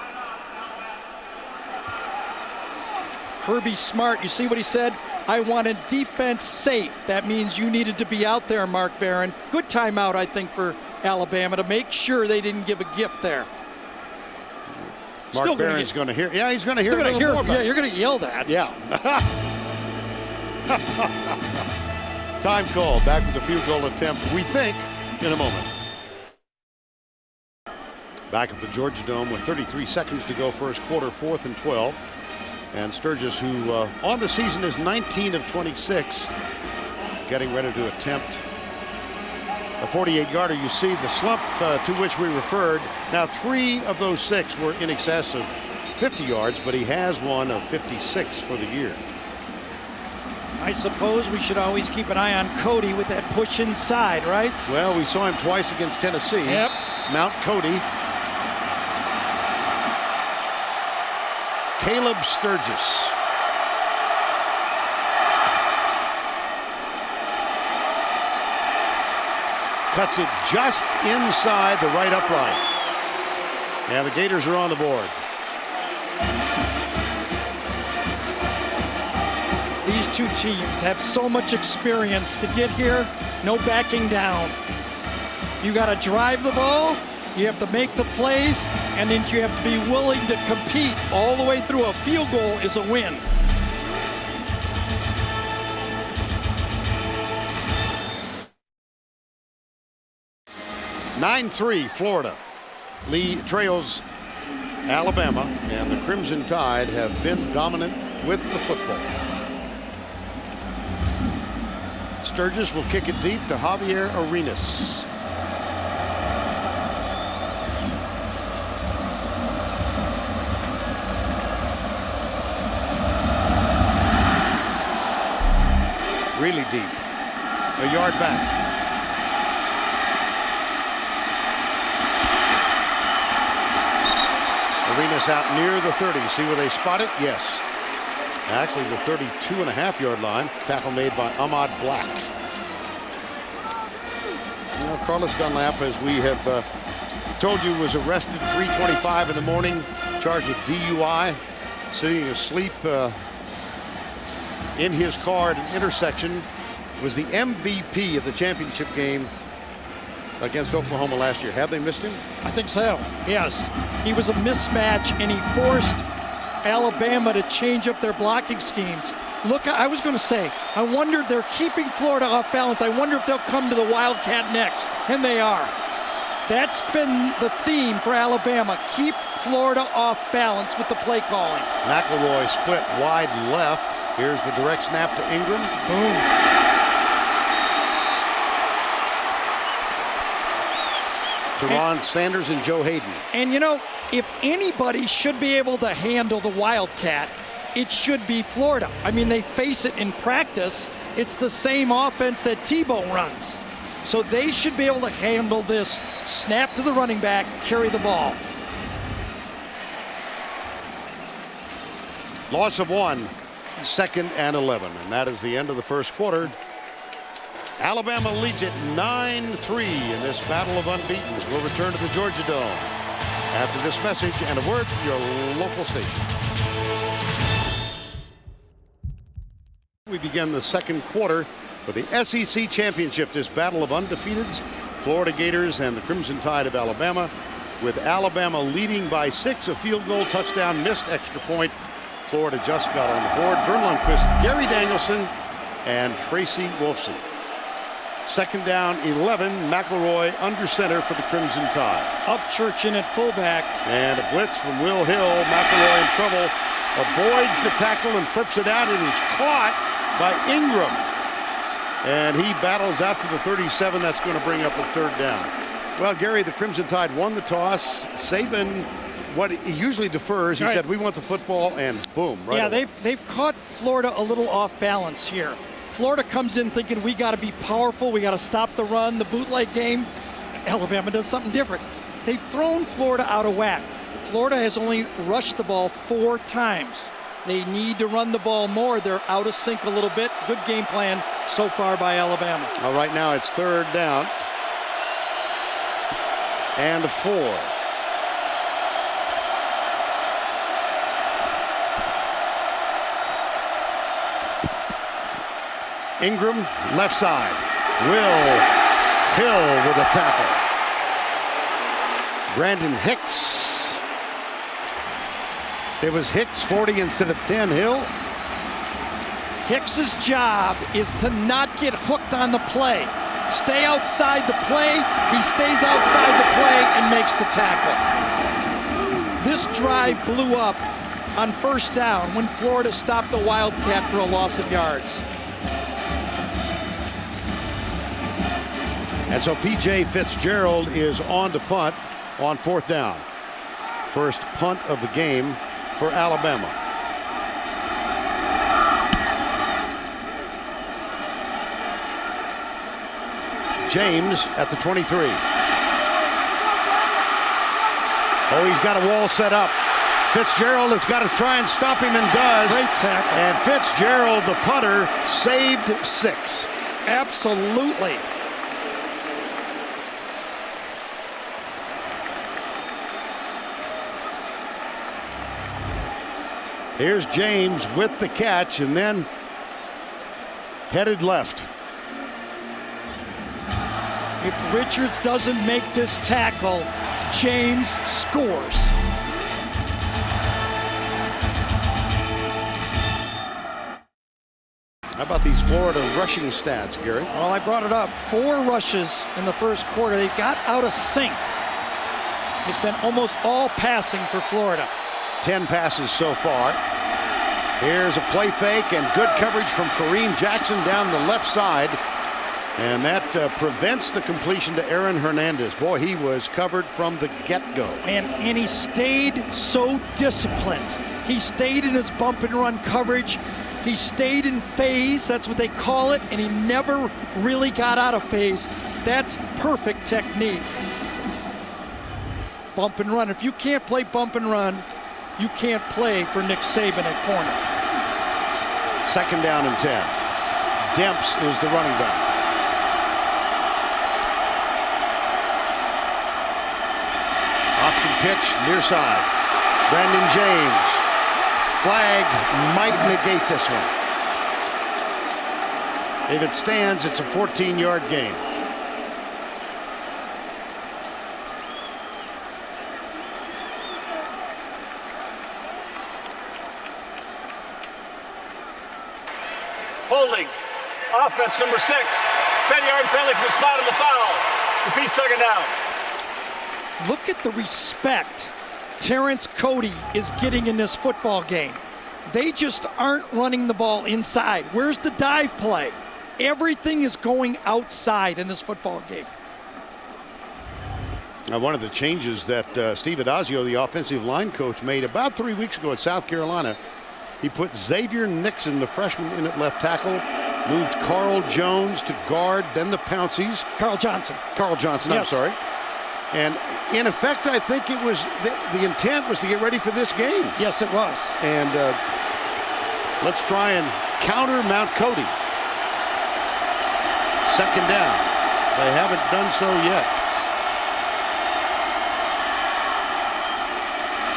Kirby Smart, you see what he said? I wanted defense safe. That means you needed to be out there, Mark Barron. Good timeout, I think, for Alabama to make sure they didn't give a gift there.
Mark Barron's going to hear. Yeah, he's going to hear.
Still going to hear. Yeah, you're going to yell that.
Yeah. Time call. Back with the field goal attempt, we think, in a moment. Back at the Georgia Dome with 33 seconds to go, first quarter, 4th and 12. And Sturgis, who on the season is 19 of 26, getting ready to attempt a 48-yarder. You see the slump to which we referred. Now, 3 of those 6 were in excess of 50 yards, but he has one of 56 for the year.
I suppose we should always keep an eye on Cody with that push inside, right?
Well, we saw him twice against Tennessee.
Yep.
Mount Cody. Caleb Sturgis. Cuts it just inside the right upright. And the Gators are on the board.
These two teams have so much experience to get here. No backing down. You got to drive the ball. You have to make the plays, and then you have to be willing to compete all the way through. A field goal is a win. (9-3) Florida. Lee trails Alabama, and the Crimson Tide have been dominant with the football. Sturgis will kick it deep to Javier Arenas. Really deep. A yard back. Arenas out near the 30. See where they spot it? Yes. Actually, the 32.5-yard line. Tackle made by Ahmad Black. You know, Carlos Dunlap, as we have told you, was arrested 3:25 in the morning, charged with DUI, sitting asleep in his car at an intersection. Was the MVP of the championship game against Oklahoma last year. Have they missed him? I think so, yes. He was a mismatch, and he forced Alabama to change up their blocking schemes. Look, I was going to say, I wonder if they're keeping Florida off balance. I wonder if they'll come to the Wildcat next, and they are. That's been the theme for Alabama. Keep Florida off balance with the play calling.
McElroy split wide left. Here's the direct snap to Ingram.
Boom.
Deron Sanders and Joe Hayden.
And you know, if anybody should be able to handle the Wildcat, it should be Florida. I mean, they face it in practice. It's the same offense that Tebow runs. So they should be able to handle this. Snap to the running back, carry the ball.
Loss of 1, 2nd and 11. And that is the end of the first quarter. Alabama leads it 9-3 in this battle of unbeatens. We'll return to the Georgia Dome after this message and a word from your local station. We begin the second quarter for the SEC Championship, this battle of undefeateds, Florida Gators and the Crimson Tide of Alabama, with Alabama leading by 6, a field goal, touchdown, missed extra point. Florida just got on the board. Vern Lundquist, Gary Danielson, and Tracy Wolfson. 2nd down, 11. McElroy under center for the Crimson Tide.
Upchurch in at fullback.
And a blitz from Will Hill. McElroy in trouble. Avoids the tackle and flips it out. It is caught by Ingram. And he battles out to the 37. That's going to bring up a 3rd down. Well, Gary, the Crimson Tide won the toss. Saban, what he usually defers, he said, we want the football, and boom, right away.
they've caught Florida a little off balance here. Florida comes in thinking we got to be powerful, we got to stop the run, the bootleg game. Alabama does something different. They've thrown Florida out of whack. Florida has only rushed the ball 4 times. They need to run the ball more. They're out of sync a little bit. Good game plan so far by Alabama.
Well, right now it's 3rd down and 4. Ingram, left side. Will Hill with a tackle. Brandon Hicks. It was Hicks 40 instead of 10. Hill.
Hicks's job is to not get hooked on the play. Stay outside the play. He stays outside the play and makes the tackle. This drive blew up on first down when Florida stopped the Wildcat for a loss of yards.
And so P.J. Fitzgerald is on to punt on fourth down. First punt of the game for Alabama. James at the 23. Oh, he's got a wall set up. Fitzgerald has got to try and stop him and does.
Great tackle.
And Fitzgerald, the punter, saved 6.
Absolutely.
Here's James with the catch and then headed left.
If Richards doesn't make this tackle, James scores.
How about these Florida rushing stats, Gary?
Well, I brought it up. 4 rushes in the first quarter. They got out of sync. It's been almost all passing for Florida.
10 passes so far. Here's a play fake and good coverage from Kareem Jackson down the left side. And that prevents the completion to Aaron Hernandez. Boy, he was covered from the get-go.
And he stayed so disciplined. He stayed in his bump and run coverage. He stayed in phase, that's what they call it, and he never really got out of phase. That's perfect technique. Bump and run. If you can't play bump and run, you can't play for Nick Saban at corner.
Second down and 10. Demps is the running back. Option pitch, near side. Brandon James. Flag might negate this one. If it stands, it's a 14-yard gain.
Holding. Offense number 6. 10-yard penalty for the spot of the foul. Repeat second down.
Look at the respect Terrence Cody is getting in this football game. They just aren't running the ball inside. Where's the dive play? Everything is going outside in this football game.
Now, one of the changes that Steve Adazio, the offensive line coach, made about 3 weeks ago at South Carolina, he put Xavier Nixon, the freshman, in at left tackle, moved Carl Jones to guard, then the Pounceys.
Carl Johnson,
yes. I'm sorry. And in effect, I think it was the intent was to get ready for this game.
Yes, it was.
And let's try and counter Mount Cody. Second down. They haven't done so yet.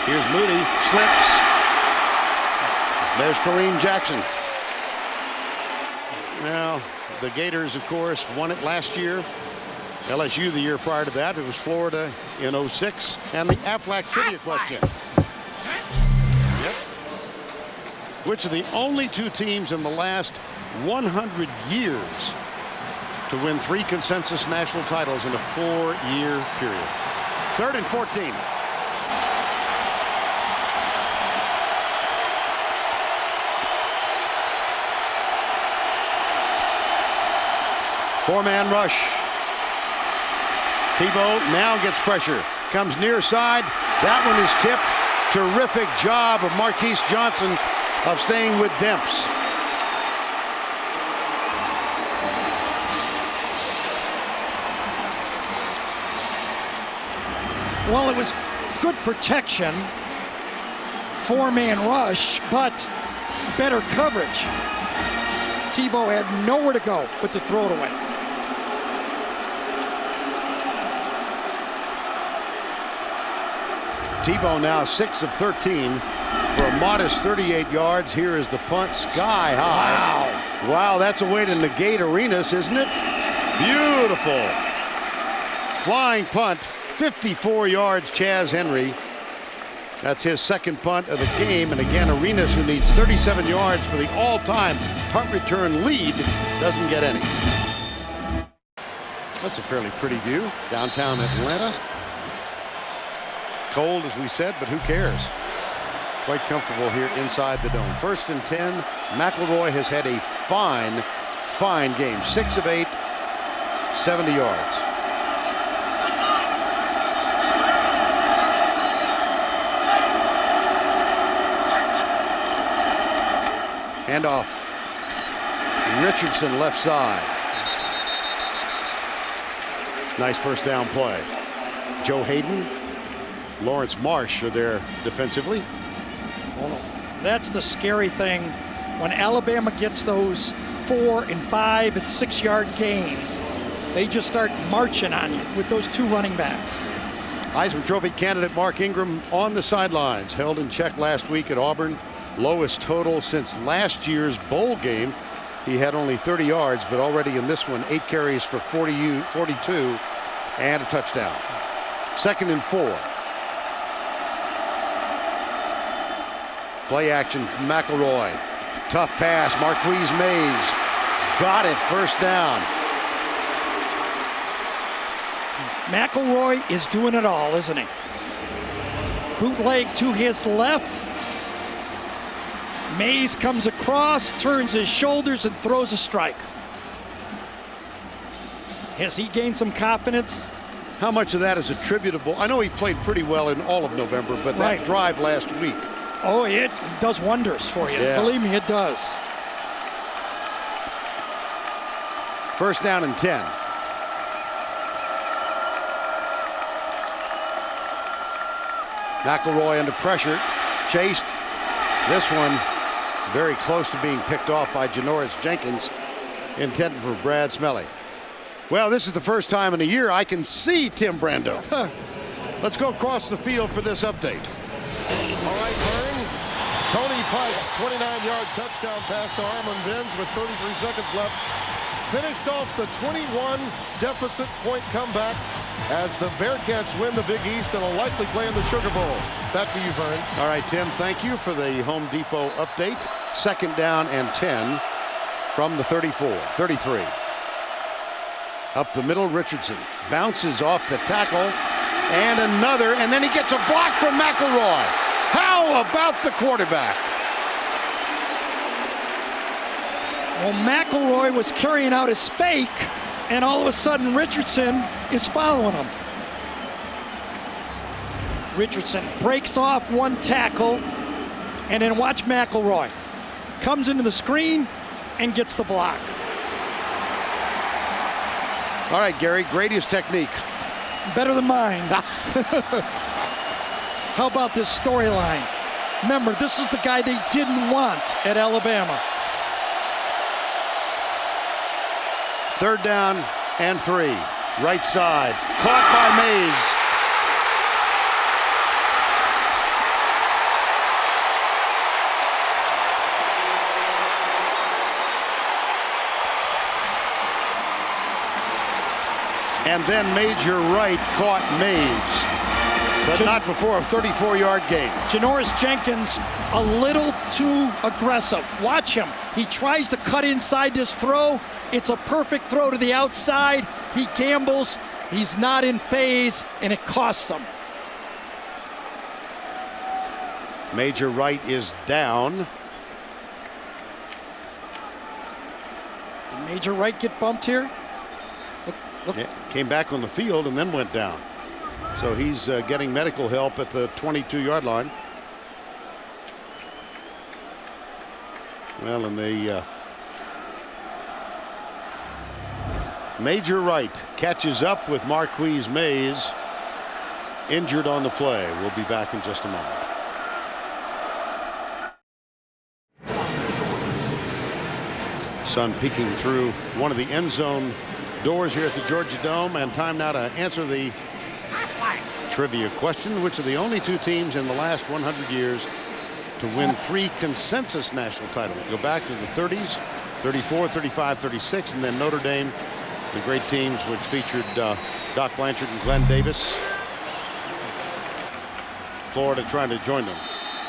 Here's Moody, slips. There's Kareem Jackson. Now, the Gators, of course, won it last year. LSU the year prior to that. It was Florida in 06. And the Aflac trivia question. Yep. Which are the only 2 teams in the last 100 years to win 3 consensus national titles in a 4-year period? 3rd and 14. Four-man rush. Tebow now gets pressure. Comes near side. That one is tipped. Terrific job of Marquise Johnson of staying with Demps.
Well, it was good protection. 4-man rush, but better coverage. Tebow had nowhere to go but to throw it away.
Tebow now 6 of 13 for a modest 38 yards. Here is the punt, sky high. Wow, that's a way to negate Arenas, isn't it? Beautiful. Flying punt, 54 yards, Chaz Henry. That's his second punt of the game. And again, Arenas, who needs 37 yards for the all-time punt return lead, doesn't get any. That's a fairly pretty view. Downtown Atlanta. Cold, as we said, but who cares? Quite comfortable here inside the dome. 1st and 10. McElroy has had a fine game. 6 of 8, 70 yards. Hand off. Richardson left side. Nice first down play. Joe Hayden, Lawrence Marsh are there defensively.
Well, that's the scary thing. When Alabama gets those 4 and 5 and 6 yard gains, they just start marching on you with those 2 running backs.
Heisman Trophy candidate Mark Ingram on the sidelines, held in check last week at Auburn. Lowest total since last year's bowl game. He had only 30 yards, but already in this one, 8 carries for 42 and a touchdown. 2nd and 4. Play action from McElroy. Tough pass, Marquise Mays. Got it, first down.
McElroy is doing it all, isn't he? Bootleg to his left. Mays comes across, turns his shoulders, and throws a strike. Has he gained some confidence?
How much of that is attributable? I know he played pretty well in all of November, but that drive last week.
Oh, it does wonders for you.
Yeah.
Believe me, it does.
1st down and 10. McElroy under pressure, chased. This one very close to being picked off by Janoris Jenkins, intended for Brad Smelly. Well, this is the first time in a year I can see Tim Brando. Let's go across the field for this update.
All right, Vern. Tony Pike's 29-yard touchdown pass to Armand Benz with 33 seconds left finished off the 21 deficit point comeback as the Bearcats win the Big East and will likely play in the Sugar Bowl. Back to you, Vern.
All right, Tim, thank you for the Home Depot update. 2nd down and 10 from the 33. Up the middle, Richardson bounces off the tackle and another, and then he gets a block from McElroy. How about the quarterback?
Well, McElroy was carrying out his fake, and all of a sudden Richardson is following him. Richardson breaks off one tackle, and then watch McElroy. Comes into the screen and gets the block.
All right, Gary, Grady's technique.
Better than mine. How about this storyline? Remember, this is the guy they didn't want at Alabama.
3rd down and 3. Right side. Caught by Mays. And then Major Wright caught Mays, but not before a 34-yard gain.
Janoris Jenkins a little too aggressive. Watch him. He tries to cut inside this throw. It's a perfect throw to the outside. He gambles. He's not in phase, and it costs him.
Major Wright is down.
Did Major Wright get bumped here? Look.
Yeah, came back on the field and then went down. So he's getting medical help at the 22-yard line. Well, and the Major Wright catches up with Marquise Mays, injured on the play. We'll be back in just a moment. Sun peeking through one of the end zone doors here at the Georgia Dome, and time now to answer the trivia question. Which are the only 2 teams in the last 100 years to win 3 consensus national titles. Go back to the 30s, 34, 35, 36, and then Notre Dame, the great teams which featured Doc Blanchard and Glenn Davis. Florida trying to join them.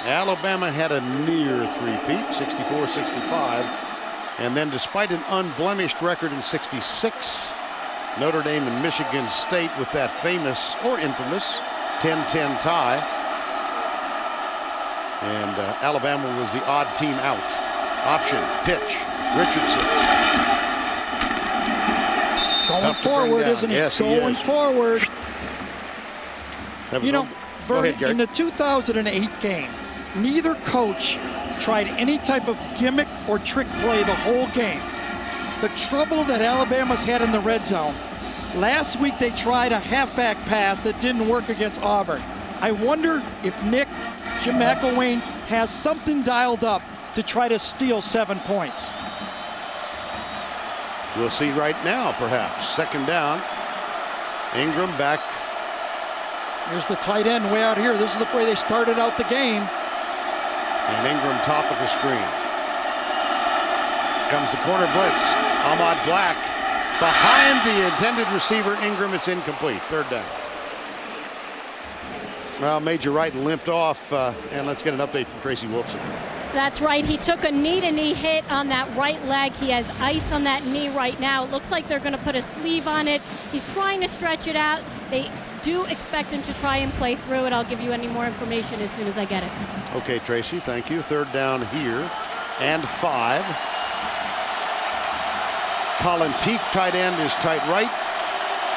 Alabama had a near three-peat, 64-65. And then despite an unblemished record in 66, Notre Dame and Michigan State with that famous or infamous 10-10 tie. And Alabama was the odd team out. Option, pitch, Richardson.
Going forward, isn't he?
Yes,
going forward. You know,
ahead,
in the 2008 game, neither coach tried any type of gimmick or trick play the whole game. The trouble that Alabama's had in the red zone, last week they tried a halfback pass that didn't work against Auburn. I wonder if Jim McElwain has something dialed up to try to steal 7 points.
We'll see right now, perhaps. Second down. Ingram back.
Here's the tight end way out here. This is the way they started out the game.
And Ingram top of the screen. Comes the corner blitz. Ahmad Black behind the intended receiver. Ingram, it's incomplete. Third down. Well, Major Wright limped off. And let's get an update from Tracy Wolfson.
That's right. He took a knee-to-knee hit on that right leg. He has ice on that knee right now. It looks like they're going to put a sleeve on it. He's trying to stretch it out. They do expect him to try and play through it. I'll give you any more information as soon as I get it.
Okay, Tracy, thank you. Third down here and 5. Colin Peak, tight end, is tight right.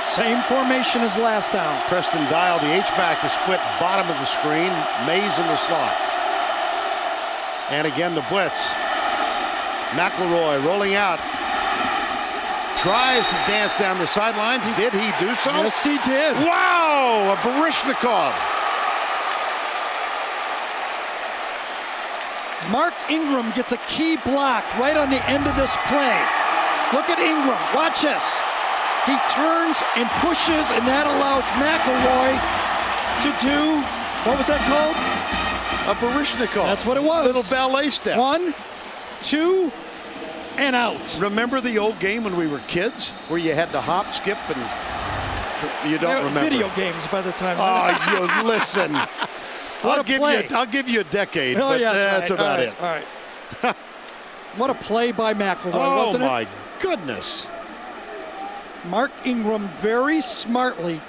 Same formation as last down.
Preston Dial, the H-back, is split bottom of the screen. Mays in the slot. And again, the blitz. McElroy rolling out. Tries to dance down the sidelines. Did he do so?
Yes, he did.
Wow! A Baryshnikov.
Mark Ingram gets a key block right on the end of this play. Look at Ingram. Watch this. He turns and pushes, and that allows McElroy to do, what was that called?
A Baryshnikov.
That's what it was.
Little ballet step.
1, 2, and out.
Remember the old game when we were kids, where you had to hop, skip, and you don't remember?
Video games by the time.
Oh, you listen.
What a play.
I'll give you a decade,
oh,
but
yeah,
that's
right.
about it.
All right. What a play by McElroy, wasn't it?
Oh, my goodness.
Mark Ingram very smartly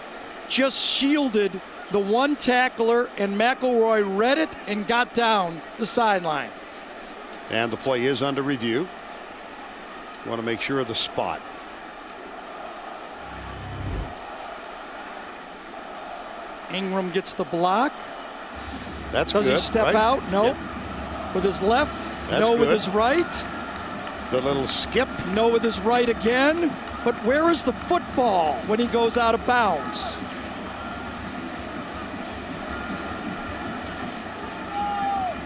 just shielded the one tackler, and McElroy read it and got down the sideline.
And the play is under review. Want to make sure of the spot.
Ingram gets the block.
That's good.
Does he step
right?
out? Nope.
Yep.
With his left?
That's
no,
good.
with his right.
The little skip.
No, with his right again. But where is the football when he goes out of bounds?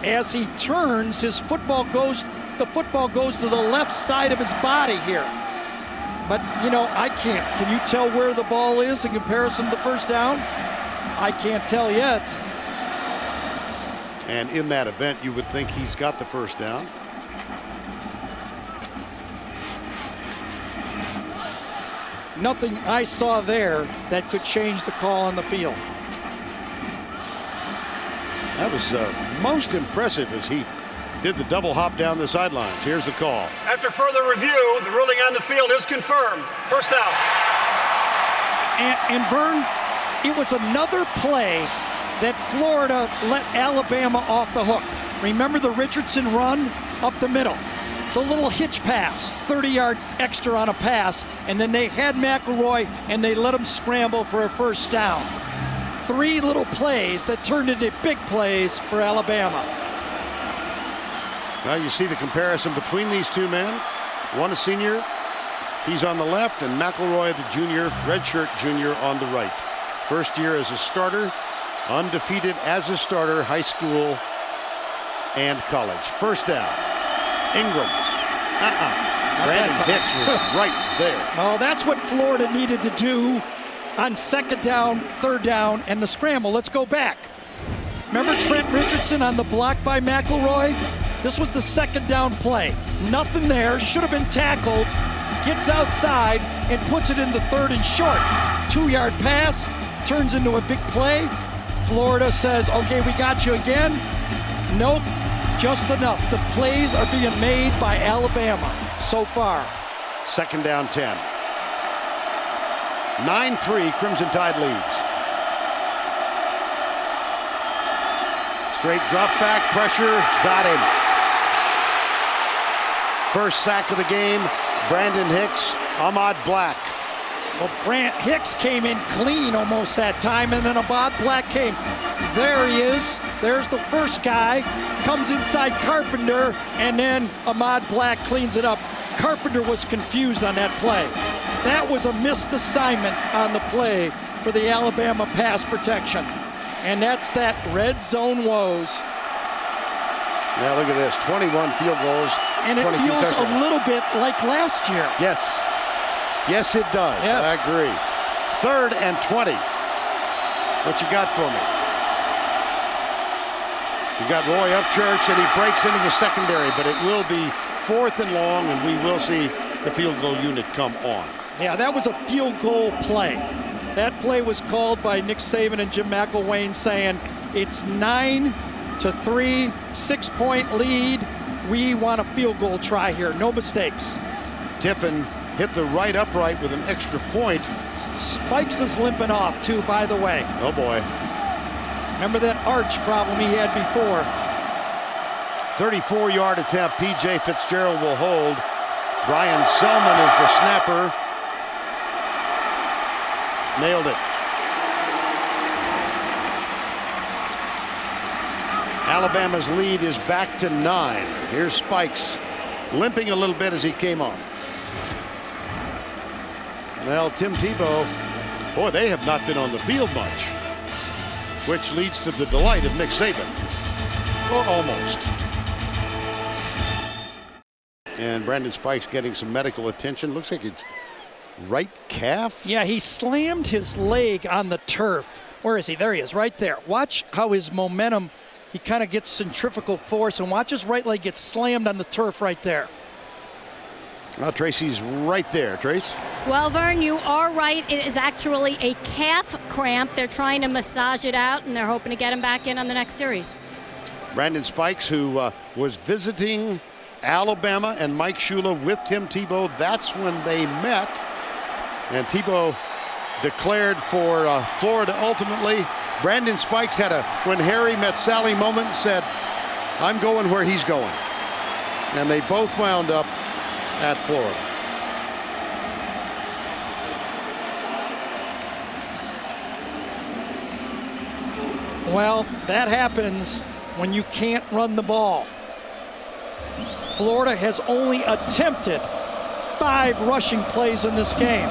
As he turns, the football goes to the left side of his body here. But, you know, I can't. Can you tell where the ball is in comparison to the first down? I can't tell yet.
And in that event, you would think he's got the first down.
Nothing I saw there that could change the call on the field.
That was most impressive as he did the double hop down the sidelines. Here's the call.
After further review, the ruling on the field is confirmed. First out.
And Vern, it was another play that Florida let Alabama off the hook. Remember the Richardson run up the middle? The little hitch pass, 30-yard extra on a pass, and then they had McElroy and they let him scramble for a first down. 3 little plays that turned into big plays for Alabama.
Now you see the comparison between these two men. One a senior, he's on the left, and McElroy, the junior, redshirt junior, on the right. First year as a starter, undefeated as a starter, high school and college. First down, Ingram. Brandon Hicks was right there.
Oh, that's what Florida needed to do on second down, third down, and the scramble. Let's go back. Remember Trent Richardson on the block by McElroy? This was the second down play. Nothing there, should have been tackled, gets outside and puts it in the third and short. 2-yard pass, turns into a big play. Florida says, okay, we got you again. Nope, just enough. The plays are being made by Alabama so far.
Second down 10. 9-3, Crimson Tide leads. Straight drop back, pressure, got him. First sack of the game, Brandon Hicks, Ahmad Black.
Well, Brant Hicks came in clean almost that time, and then Ahmad Black came. There he is. There's the first guy. Comes inside Carpenter, and then Ahmad Black cleans it up. Carpenter was confused on that play. That was a missed assignment on the play for the Alabama pass protection. And that's that red zone woes.
Now look at this, 21 field goals.
And it feels
touchdowns.
a little bit like last year.
Yes. Yes, it does.
Yes.
I agree. 3rd and 20. What you got for me? You got Roy Upchurch, and he breaks into the secondary, but it will be 4th and long, and we will see the field goal unit come on.
Yeah, that was a field goal play. That play was called by Nick Saban and Jim McElwain, saying it's 9-3, 6-point lead. We want a field goal try here, no mistakes.
Tiffin hit the right upright with an extra point.
Spikes is limping off too, by the way.
Oh boy.
Remember that arch problem he had before.
34-yard attempt, P.J. Fitzgerald will hold. Brian Selman is the snapper. Nailed it. Alabama's lead is back to 9. Here's Spikes, limping a little bit as he came on. Well, Tim Tebow, boy, they have not been on the field much, which leads to the delight of Nick Saban. Or almost. And Brandon Spikes getting some medical attention. Looks like it's right calf.
Yeah, he slammed his leg on the turf. Where is he? There he is, right there. Watch how his momentum, he kind of gets centrifugal force, and watch his right leg get slammed on the turf right there.
Well, Tracy's right there. Trace?
Well, Vern, you are right. It is actually a calf cramp. They're trying to massage it out, and they're hoping to get him back in on the next series.
Brandon Spikes, who was visiting Alabama and Mike Shula with Tim Tebow. That's when they met. And Tebow declared for Florida ultimately. Brandon Spikes had a when Harry met Sally moment and said, I'm going where he's going. And they both wound up at Florida.
Well, that happens when you can't run the ball. Florida has only attempted 5 rushing plays in this game.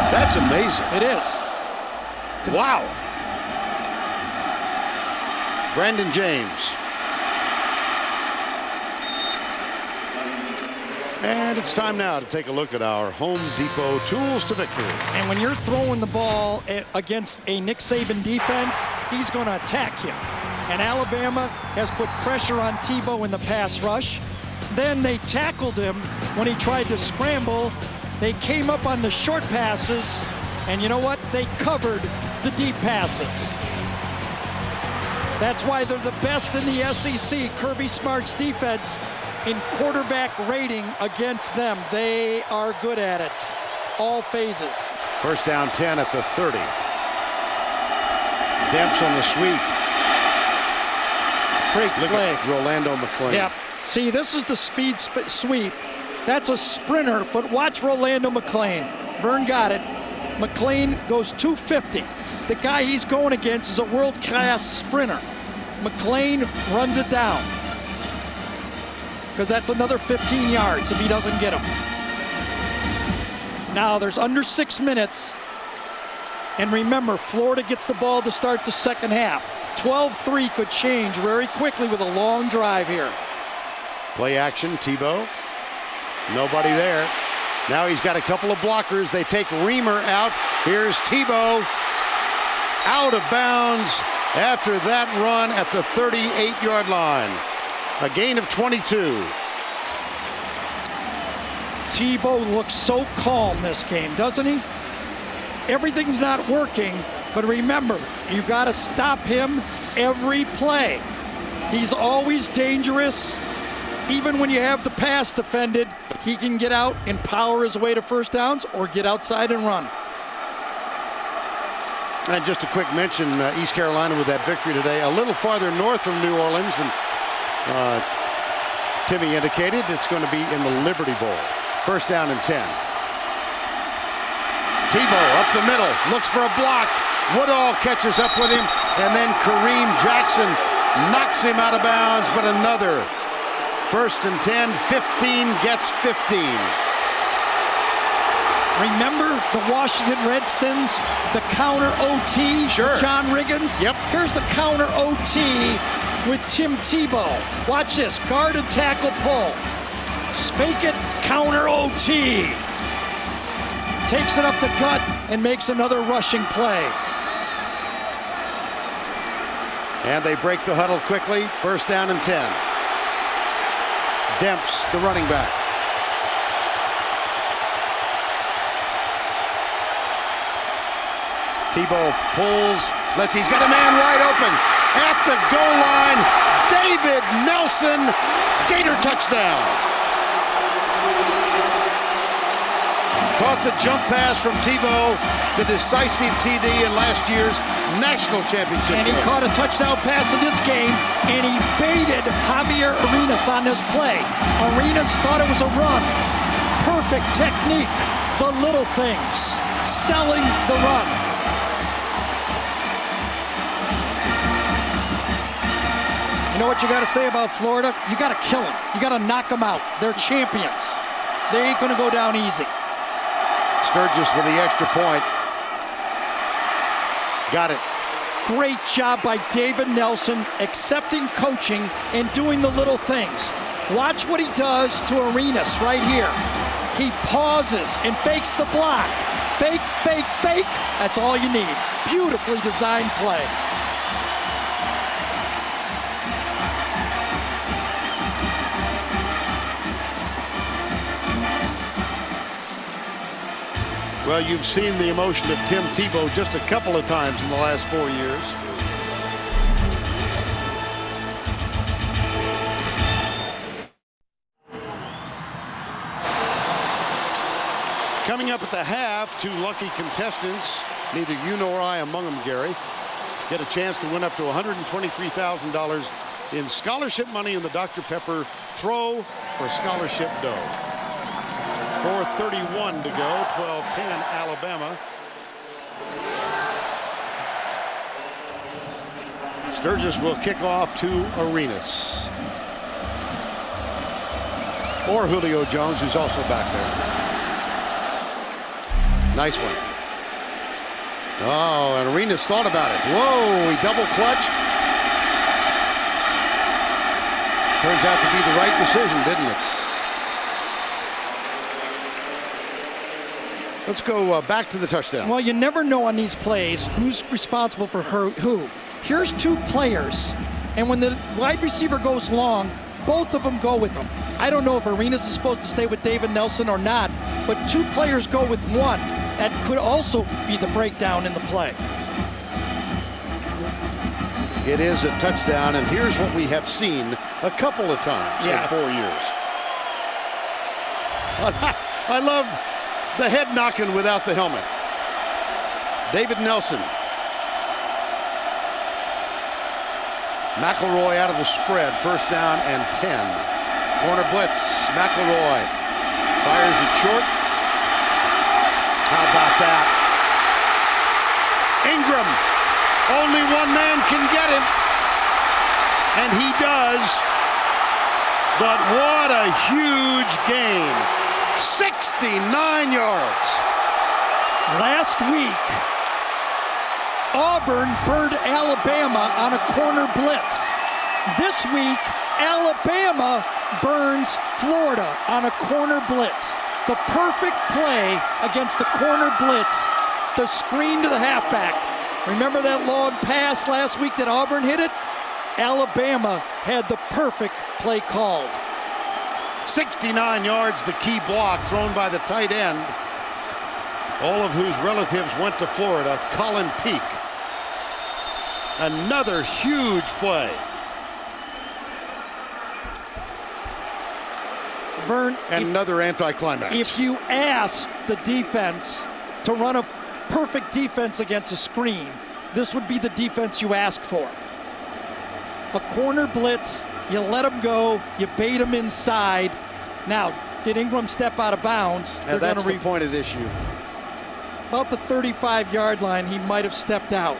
That's amazing.
It is.
Wow. Brandon James. And it's time now to take a look at our Home Depot tools to victory.
And when you're throwing the ball against a Nick Saban defense, he's going to attack you. And Alabama has put pressure on Tebow in the pass rush. Then they tackled him when he tried to scramble. They came up on the short passes, and you know what? They covered the deep passes. That's why they're the best in the SEC. Kirby Smart's defense in quarterback rating against them. They are good at it, all phases.
First down 10 at the 30. Demps on the sweep.
Great
Look
play.
at Rolando McClain.
Yeah. See, this is the speed sweep. That's a sprinter, but watch Rolando McClain. Vern got it. McClain goes 250. The guy he's going against is a world-class sprinter. McClain runs it down, because that's another 15 yards if he doesn't get him. Now there's under 6 minutes. And remember, Florida gets the ball to start the second half. 12-3 could change very quickly with a long drive here.
Play action, Tebow. Nobody there. Now he's got a couple of blockers. They take Reamer out. Here's Tebow. Out of bounds after that run at the 38-yard line. A gain of 22.
Tebow looks so calm this game, doesn't he? Everything's not working, but remember, you've got to stop him every play. He's always dangerous. Even when you have the pass defended, he can get out and power his way to first downs or get outside and run.
And just a quick mention, East Carolina with that victory today, a little farther north from New Orleans, and Timmy indicated it's going to be in the Liberty Bowl. First down and 10. Tebow up the middle, looks for a block. Woodall catches up with him, and then Kareem Jackson knocks him out of bounds, but another. First and 10, 15 gets 15.
Remember the Washington Redskins, the counter OT,
sure.
John Riggins?
Yep.
Here's the counter OT with Tim Tebow. Watch this, guard and tackle pull. Fake it, counter OT. Takes it up the gut and makes another rushing play.
And they break the huddle quickly. First down and 10. Demps, the running back. Tebow pulls, he's got a man wide open. At the goal line, David Nelson, Gator touchdown. Caught the jump pass from Tebow, the decisive TD in last year's national championship.
And he caught a touchdown pass in this game, and he baited Javier Arenas on this play. Arenas thought it was a run. Perfect technique. The little things. Selling the run. You know what you got to say about Florida? You got to kill them. You got to knock them out. They're champions. They ain't going to go down easy.
Sturgis with the extra point. Got it.
Great job by David Nelson accepting coaching and doing the little things. Watch what he does to Arenas right here. He pauses and fakes the block. Fake, fake, fake. That's all you need. Beautifully designed play.
Well, you've seen the emotion of Tim Tebow just a couple of times in the last 4 years. Coming up at the half, two lucky contestants, neither you nor I among them, Gary, get a chance to win up to $123,000 in scholarship money in the Dr. Pepper Throw for Scholarship Dough. 4:31 to go, 12-10 Alabama. Sturgis will kick off to Arenas. Or Julio Jones, who's also back there. Nice one. Oh, and Arenas thought about it. Whoa, he double clutched. Turns out to be the right decision, didn't it? Let's go back to the touchdown.
Well, you never know on these plays who's responsible for who. Here's two players, and when the wide receiver goes long, both of them go with him. I don't know if Arenas is supposed to stay with David Nelson or not, but two players go with one. That could also be the breakdown in the play.
It is a touchdown, and here's what we have seen a couple of times in 4 years. I love the head knocking without the helmet. David Nelson. McElroy out of the spread. First down and 10. Corner blitz. McElroy fires it short. How about that? Ingram. Only one man can get him. And he does. But what a huge gain. 69 yards.
Last week, Auburn burned Alabama on a corner blitz. This week, Alabama burns Florida on a corner blitz. The perfect play against the corner blitz, the screen to the halfback. Remember that long pass last week that Auburn hit it? Alabama had the perfect play called.
69 yards, the key block thrown by the tight end, all of whose relatives went to Florida, Colin Peak. Another huge play.
Vern,
and another anticlimax.
If you asked the defense to run a perfect defense against a screen, this would be the defense you ask for. A corner blitz, you let them go, you bait them inside. Now, did Ingram step out of bounds?
And that's the point of this issue.
About the 35-yard line, he might have stepped out.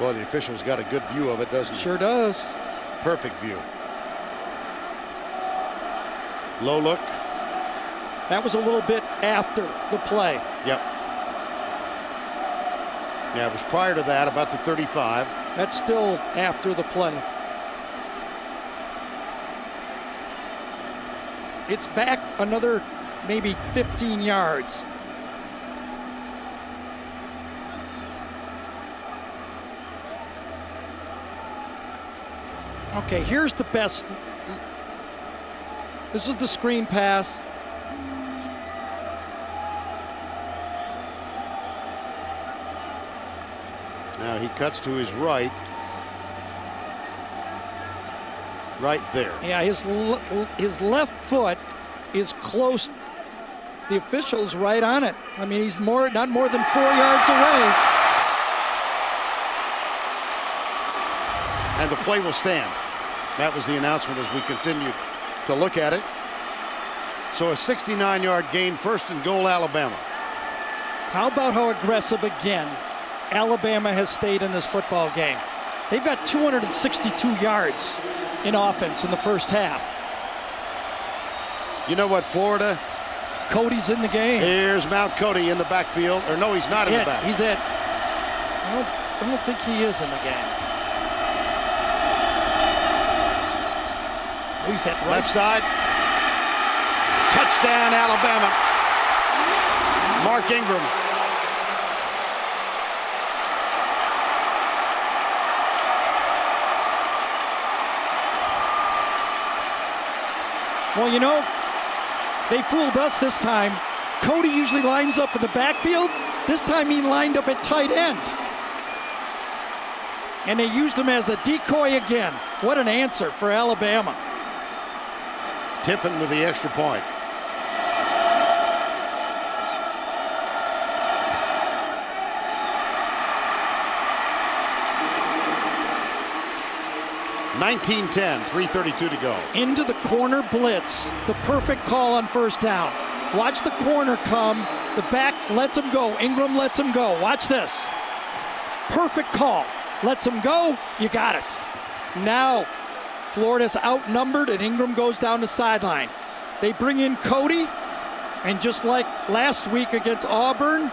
Well, the official's got a good view of it, doesn't he?
Sure does.
Perfect view. Low look.
That was a little bit after the play.
Yep. Yeah, it was prior to that, about the 35.
That's still after the play. It's back another maybe 15 yards. Okay, here's the best. This is the screen pass.
Now he cuts to his right. Right there.
Yeah, his left foot is close. The official's right on it. I mean, he's not more than 4 yards away.
And the play will stand. That was the announcement as we continued to look at it. So a 69-yard gain, 1st and goal, Alabama.
How about how aggressive again Alabama has stayed in this football game? They've got 262 yards in offense in the first half.
You know what, Florida?
Cody's in the game.
Here's Mount Cody in the backfield. Or no, he's not in the back.
He's in. I don't think he is in the game. Oh, he's at right.
Left side. Touchdown, Alabama. Mark Ingram.
Well, you know, they fooled us this time. Cody usually lines up in the backfield. This time he lined up at tight end. And they used him as a decoy again. What an answer for Alabama.
Tiffin with the extra point. (19-10), 3:32 to go.
Into the corner blitz. The perfect call on first down. Watch the corner come. The back lets him go. Ingram lets him go. Watch this. Perfect call. Lets him go. You got it. Now, Florida's outnumbered and Ingram goes down the sideline. They bring in Cody, and just like last week against Auburn,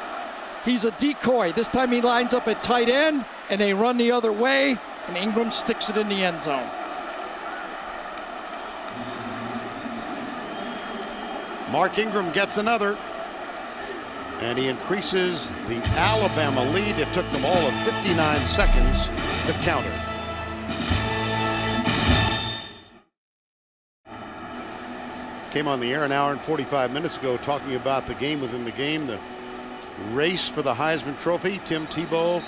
he's a decoy. This time he lines up at tight end, and they run the other way, and Ingram sticks it in the end zone.
Mark Ingram gets another, and he increases the Alabama lead. It took them all of 59 seconds to counter. Came on the air an hour and 45 minutes ago talking about the game within the game, the race for the Heisman Trophy. Tim Tebow,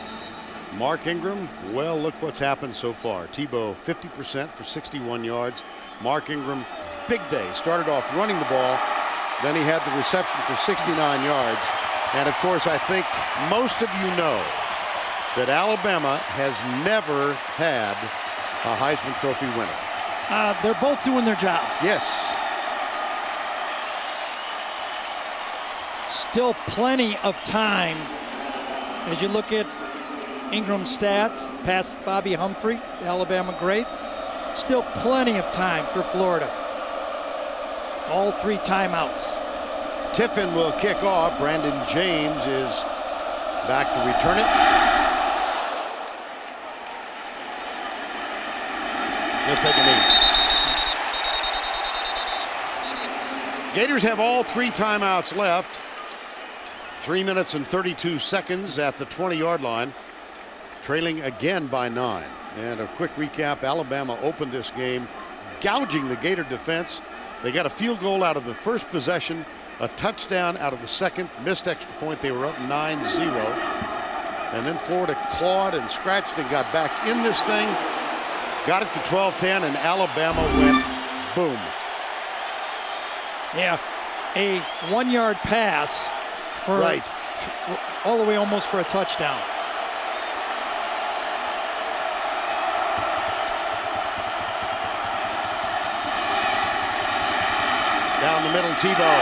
Mark Ingram. Well, look what's happened so far. Tebow 50% for 61 yards. Mark Ingram, big day. Started off running the ball. Then he had the reception for 69 yards. And of course, I think most of you know that Alabama has never had a Heisman Trophy winner.
They're both doing their job.
Yes.
Still plenty of time as you look at Ingram's stats past Bobby Humphrey, Alabama great. Still plenty of time for Florida. All 3 timeouts.
Tiffin will kick off. Brandon James is back to return it. He'll take a knee. Gators have all 3 timeouts left. 3 minutes and 32 seconds at the 20-yard line. Trailing again by 9. And a quick recap, Alabama opened this game gouging the Gator defense. They got a field goal out of the first possession, a touchdown out of the second, missed extra point. They were up 9-0. And then Florida clawed and scratched and got back in this thing. Got it to 12-10, and Alabama went boom.
Yeah, a 1-yard pass for all the way almost for a touchdown.
Down the middle, Tebow.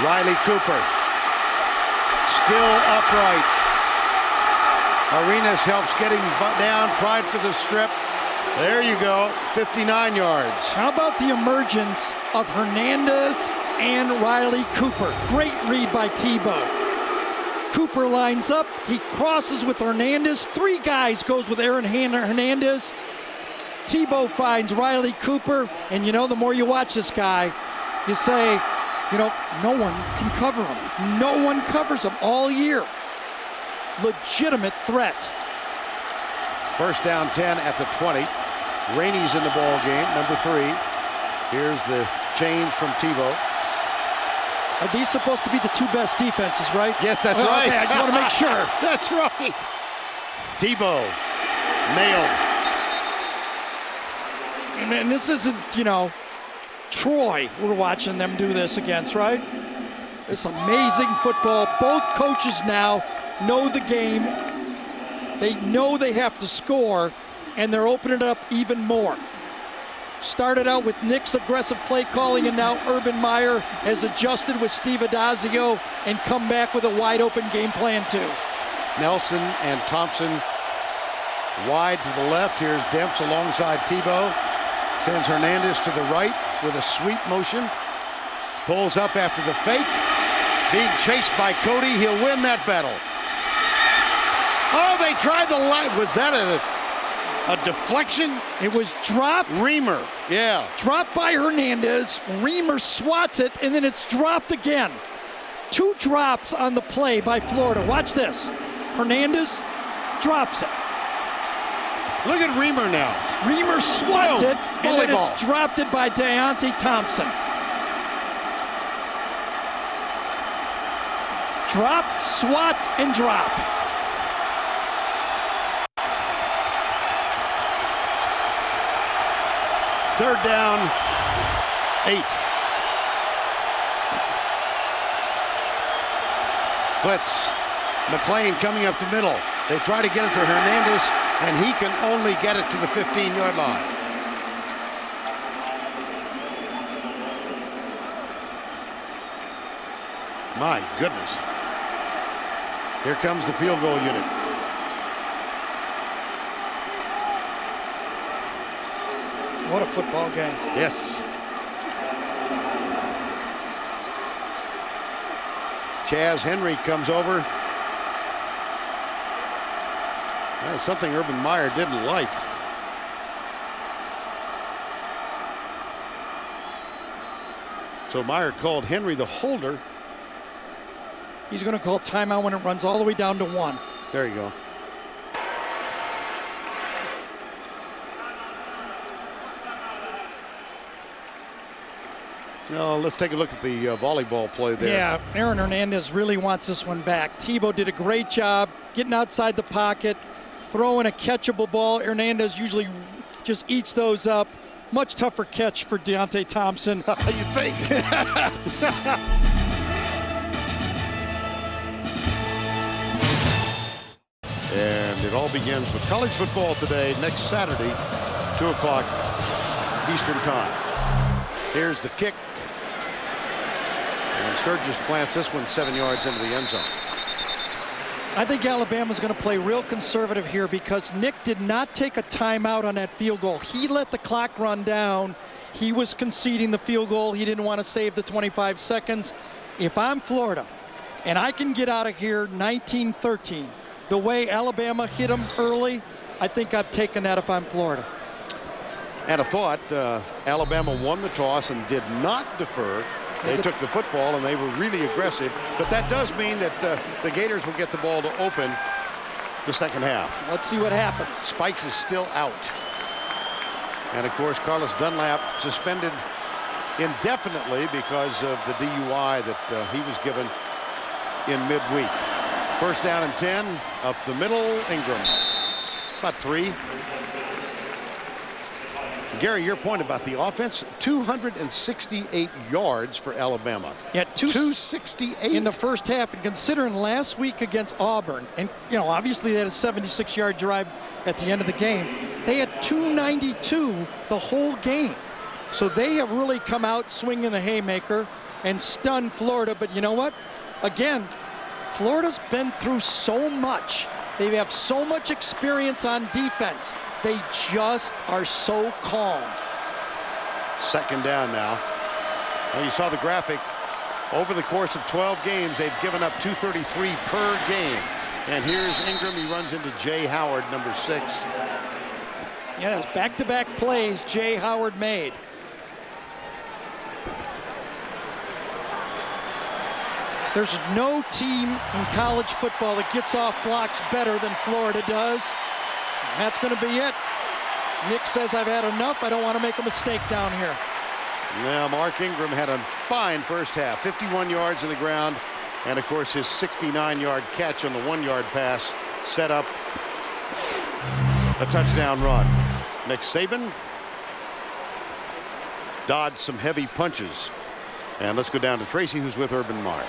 Riley Cooper. Still upright. Arenas helps get him down, tried for the strip. There you go, 59 yards.
How about the emergence of Hernandez and Riley Cooper? Great read by Tebow. Cooper lines up, he crosses with Hernandez. 3 guys goes with Aaron Hernandez. Tebow finds Riley Cooper, and you know, the more you watch this guy, you say, you know, no one can cover him. No one covers him all year. Legitimate threat.
First down 10 at the 20. Rainey's in the ball game, number 3. Here's the change from Tebow.
Are these supposed to be the 2 best defenses, right?
Yes, that's right.
Okay, I just want to make sure.
That's right. Tebow nailed.
And this isn't, you know, Troy we're watching them do this against, right? It's amazing football. Both coaches now know the game. They know they have to score, and they're opening it up even more. Started out with Nick's aggressive play calling, and now Urban Meyer has adjusted with Steve Adazio and come back with a wide open game plan too.
Nelson and Thompson wide to the left. Here's Demps alongside Tebow. Sends Hernandez to the right with a sweep motion. Pulls up after the fake. Being chased by Cody. He'll win that battle. Oh, they tried the line. Was that a deflection?
It was dropped.
Reamer, yeah.
Dropped by Hernandez. Reamer swats it, and then it's dropped again. 2 drops on the play by Florida. Watch this. Hernandez drops it.
Look at Reamer now.
Reamer swats it, and then it's dropped it by Deontay Thompson. Drop, swat, and drop.
Third down, 8. Blitz. McLean coming up the middle. They try to get it to Hernandez, and he can only get it to the 15-yard line. My goodness. Here comes the field goal unit.
What a football game.
Yes. Chaz Henry comes over. That's something Urban Meyer didn't like. So Meyer called Henry the holder.
He's going to call timeout when it runs all the way down to 1.
There you go. Now let's take a look at the volleyball play there.
Yeah, Aaron Hernandez really wants this one back. Tebow did a great job getting outside the pocket, throwing a catchable ball. Hernandez usually just eats those up. Much tougher catch for Deontay Thompson.
You think? And it all begins with college football today, next Saturday, 2 o'clock Eastern time. Here's the kick. And Sturgis plants this one 7 yards into the end zone.
I think Alabama's going to play real conservative here because Nick did not take a timeout on that field goal. He let the clock run down. He was conceding the field goal. He didn't want to save the 25 seconds. If I'm Florida and I can get out of here 19-13, the way Alabama hit them early, I think I've taken that if I'm Florida.
And a thought, Alabama won the toss and did not defer. They took the football and they were really aggressive. But that does mean that the Gators will get the ball to open the second half.
Let's see what happens.
Spikes is still out. And of course, Carlos Dunlap suspended indefinitely because of the DUI that he was given in midweek. First down and 10, up the middle, Ingram. About 3. Gary, your point about the offense, 268 yards for Alabama.
Yeah,
268
in the first half. And considering last week against Auburn, and obviously they had a 76-yard drive at the end of the game, they had 292 the whole game. So they have really come out swinging the haymaker and stunned Florida. But you know what? Again, Florida's been through so much. They have so much experience on defense. They just are so calm.
Second down now. Well, you saw the graphic. Over the course of 12 games, they've given up 233 per game. And here's Ingram. He runs into Jay Howard, number 6.
Yeah, those back-to-back plays Jay Howard made. There's no team in college football that gets off blocks better than Florida does. And that's going to be it. Nick says, I've had enough. I don't want to make a mistake down here.
Well, Mark Ingram had a fine first half. 51 yards on the ground. And, of course, his 69-yard catch on the 1-yard pass set up a touchdown run. Nick Saban dodged some heavy punches. And let's go down to Tracy, who's with Urban Meyer.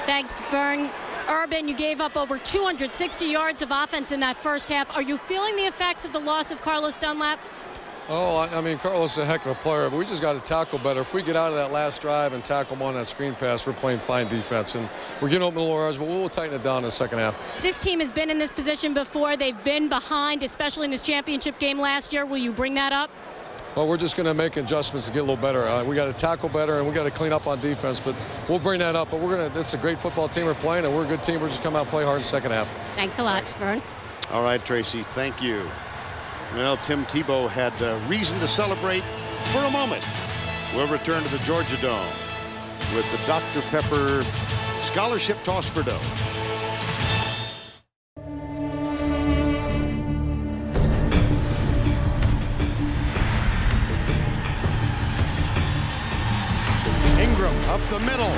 Thanks, Vern. Urban, you gave up over 260 yards of offense in that first half. Are you feeling the effects of the loss of Carlos Dunlap?
Oh, I mean, Carlos is a heck of a player, but we just got to tackle better. If we get out of that last drive and tackle him on that screen pass, we're playing fine defense. And we're getting open a little yards, but we'll tighten it down in the second half.
This team has been in this position before. They've been behind, especially in this championship game last year. Will you bring that up?
Well, we're just going to make adjustments to get a little better. We got to tackle better, and we got to clean up on defense. But we'll bring that up. But it's a great football team we're playing, and we're a good team. We're just come out and play hard in the second half.
Thanks a lot, Vern.
All right, Tracy, thank you. Well, Tim Tebow had reason to celebrate for a moment. We'll return to the Georgia Dome with the Dr. Pepper Scholarship Toss for Dough. Ingram up the middle.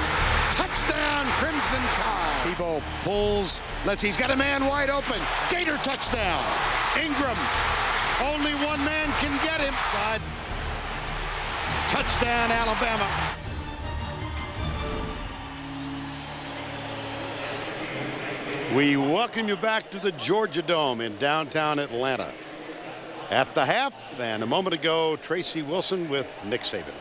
Touchdown, Crimson Tide. Tebow pulls. He's got a man wide open. Gator touchdown. Ingram. Only one man can get him. Touchdown, Alabama. We welcome you back to the Georgia Dome in downtown Atlanta. At the half, and a moment ago, Tracy Wilson with Nick Saban.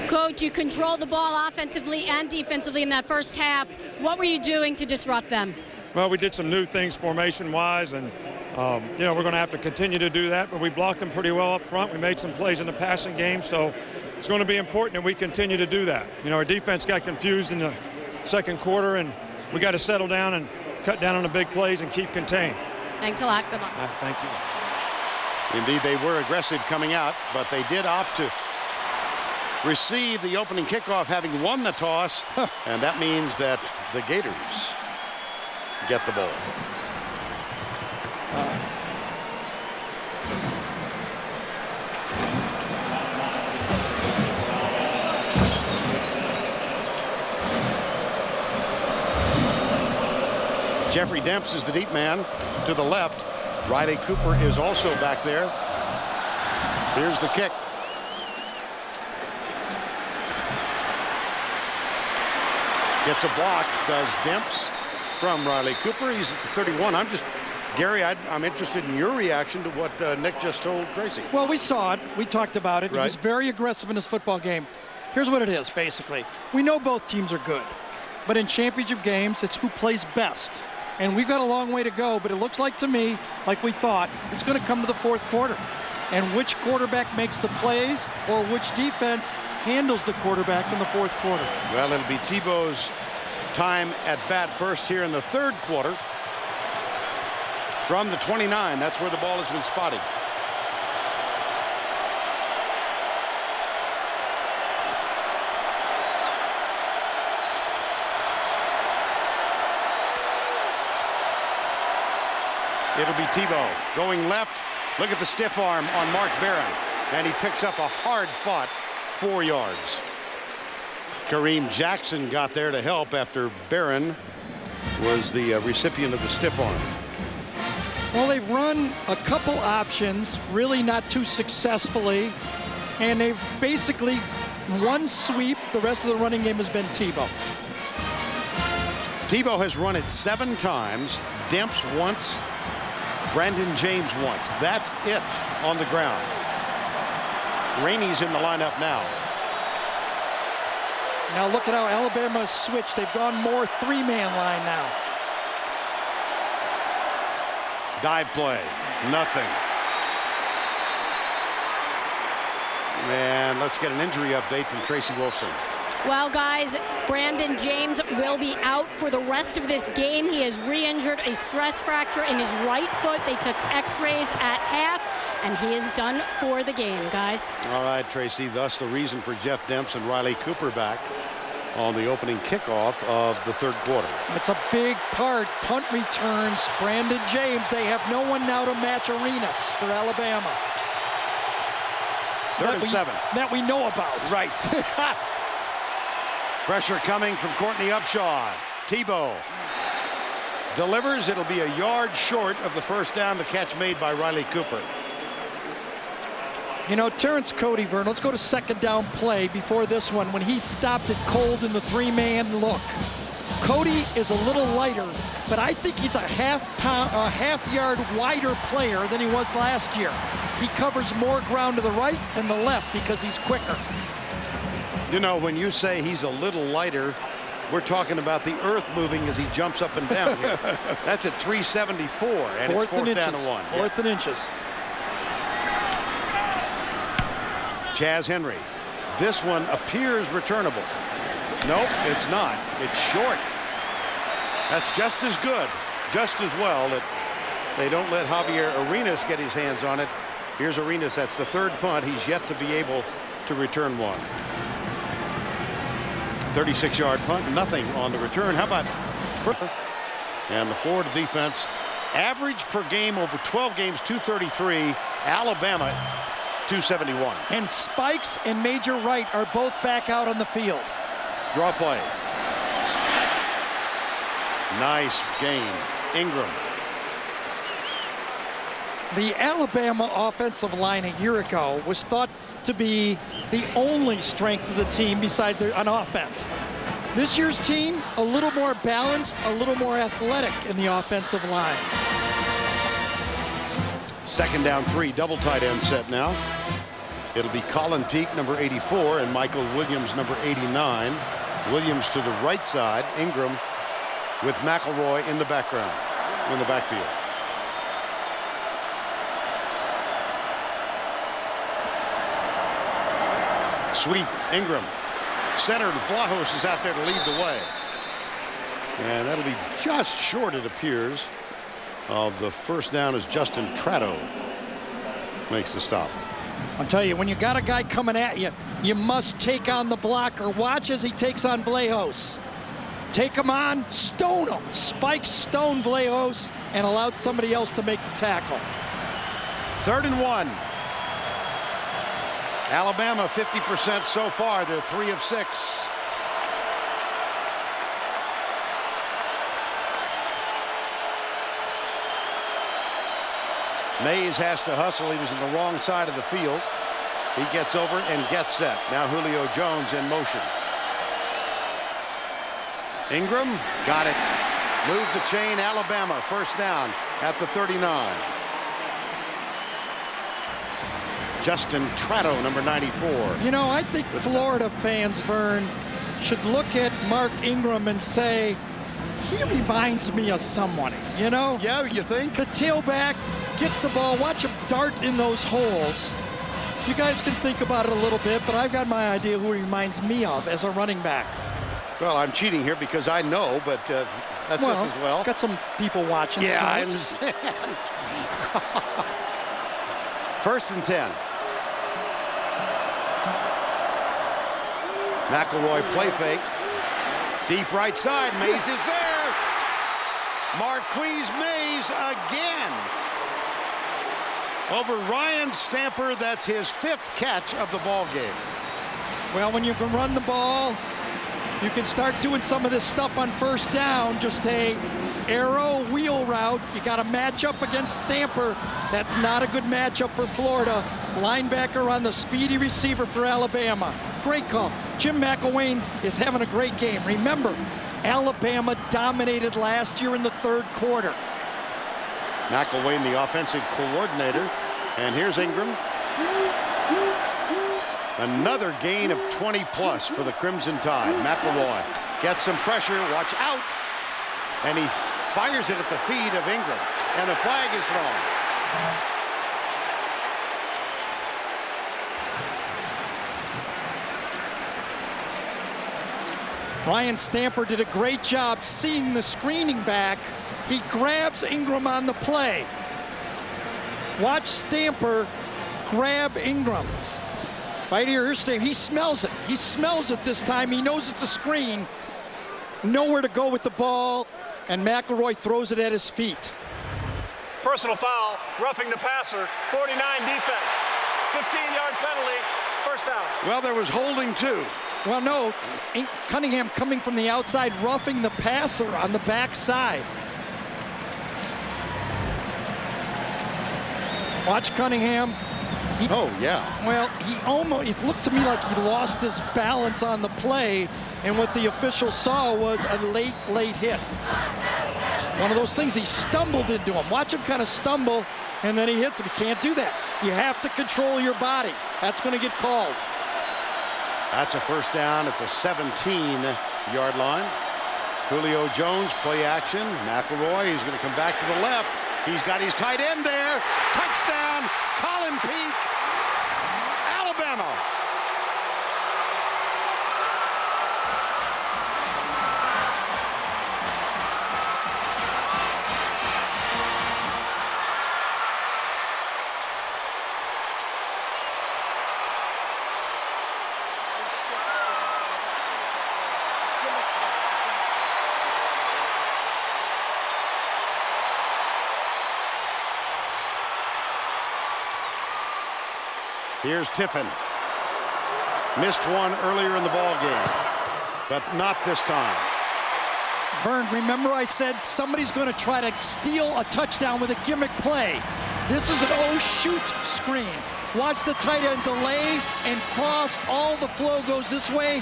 Coach, you controlled the ball offensively and defensively in that first half. What were you doing to disrupt them?
Well, we did some new things formation-wise, and we're going to have to continue to do that, but we blocked them pretty well up front. We made some plays in the passing game, so it's going to be important that we continue to do that. Our defense got confused in the second quarter, and we got to settle down and cut down on the big plays and keep contained.
Thanks a lot. Good luck.
Thank you.
Indeed, they were aggressive coming out, but they did opt to receive the opening kickoff having won the toss, and that means that the Gators get the ball. Jeffrey Demps is the deep man to the left. Riley Cooper is also back there. Here's the kick. Gets a block, does Demps from Riley Cooper. He's at the 31. Gary, I'm interested in your reaction to what Nick just told Tracy.
Well, we saw it. We talked about it.
Right.
He was very aggressive in his football game. Here's what it is, basically. We know both teams are good. But in championship games, it's who plays best. And we've got a long way to go, but it looks like to me, like we thought, it's going to come to the fourth quarter. And which quarterback makes the plays or which defense handles the quarterback in the fourth quarter.
Well, it'll be Tebow's time at bat first here in the third quarter. From the 29, that's where the ball has been spotted. It'll be Tebow going left. Look at the stiff arm on Mark Barron. And he picks up a hard-fought 4 yards. Kareem Jackson got there to help after Barron was the recipient of the stiff arm.
Well, they've run a couple options, really not too successfully. And they've basically one sweep. The rest of the running game has been Tebow.
Tebow has run it 7 times. Demps once. Brandon James once. That's it on the ground. Rainey's in the lineup now.
Now look at how Alabama switched. They've gone more 3-man line now.
Dive play. Nothing. And let's get an injury update from Tracy Wolfson.
Well, guys, Brandon James will be out for the rest of this game. He has re-injured a stress fracture in his right foot. They took x-rays at half, and he is done for the game, guys.
All right, Tracy, thus the reason for Jeff Demps and Riley Cooper back on the opening kickoff of the 3rd quarter.
It's a big part. Punt returns. Brandon James. They have no one now to match Arenas for Alabama.
3rd and 7.
That we know about.
Right. Pressure coming from Courtney Upshaw. Tebow delivers. It'll be a yard short of the first down. The catch made by Riley Cooper.
You know, Terrence Cody, Vern, let's go to 2nd down play before this one when he stopped it cold in the 3-man look. Cody is a little lighter, but I think he's a half yard wider player than he was last year. He covers more ground to the right and the left because he's quicker.
You know, when you say he's a little lighter, we're talking about the earth moving as he jumps up and down here. That's at 374, and it's 4th down and 1.
4th and inches.
Chaz Henry. This one appears returnable. Nope, it's not. It's short. That's just as good, just as well that they don't let Javier Arenas get his hands on it. Here's Arenas. That's the 3rd punt. He's yet to be able to return one. 36-yard punt, nothing on the return. How about and the Florida defense, average per game over 12 games, 233. Alabama, 271.
And Spikes and Major Wright are both back out on the field.
Draw play. Nice gain. Ingram.
The Alabama offensive line a year ago was thought to be the only strength of the team besides an offense. This year's team, a little more balanced, a little more athletic in the offensive line.
2nd down 3, double tight end set now. It'll be Colin Peak, number 84, and Michael Williams, number 89. Williams to the right side. Ingram with McElroy in the background, in the backfield. Sweep, Ingram. Center, Vlahos is out there to lead the way. And that'll be just short, it appears, of the first down as Justin Tratto makes the stop.
I'll tell you, when you got a guy coming at you, you must take on the blocker. Watch as he takes on Vlahos. Take him on, stone him. Spike stoned Vlahos and allowed somebody else to make the tackle.
3rd and 1. Alabama 50% so far. They're 3 of 6. Mays has to hustle. He was in the wrong side of the field. He gets over and gets set. Now Julio Jones in motion. Ingram got it. Move the chain. Alabama first down at the 39. Justin Tratto, number 94.
You know, I think Florida fans, Vern, should look at Mark Ingram and say, he reminds me of someone, you know?
Yeah, you think?
The tailback gets the ball. Watch him dart in those holes. You guys can think about it a little bit, but I've got my idea who he reminds me of as a running back.
Well, I'm cheating here because I know, but that's just as well.
Got some people watching.
Yeah, I understand. 1st and 10. McElroy play fake. Deep right side. Mays is there. Marquise Mays again. Over Ryan Stamper, that's his 5th catch of the ball game.
Well, when you can run the ball, you can start doing some of this stuff on first down. Just a arrow wheel route. You got to match up against Stamper. That's not a good matchup for Florida. Linebacker on the speedy receiver for Alabama. Great call. Jim McElwain is having a great game. Remember, Alabama dominated last year in the 3rd quarter.
McElwain, the offensive coordinator. And here's Ingram. Another gain of 20+ for the Crimson Tide. McElroy gets some pressure. Watch out. And he fires it at the feet of Ingram. And the flag is thrown.
Ryan Stamper did a great job seeing the screening back. He grabs Ingram on the play. Watch Stamper grab Ingram. Right here, here's Stamper. He smells it. He smells it this time. He knows it's a screen. Nowhere to go with the ball, and McElroy throws it at his feet.
Personal foul, roughing the passer, 49 defense. 15-yard penalty, first down.
Well, there was holding too.
Well, no, Cunningham coming from the outside, roughing the passer on the backside. Watch Cunningham.
Oh, yeah.
Well, it looked to me like he lost his balance on the play, and what the official saw was a late hit. One of those things, he stumbled into him. Watch him kind of stumble, and then he hits him. You can't do that. You have to control your body. That's going to get called.
That's a first down at the 17-yard line. Julio Jones, play action. McElroy, he's going to come back to the left. He's got his tight end there. Touchdown, Colin Peak, Alabama. Here's Tiffin. Missed one earlier in the ball game, but not this time.
Vern, remember I said somebody's going to try to steal a touchdown with a gimmick play. This is an shoot screen. Watch the tight end delay and cross. All the flow goes this way.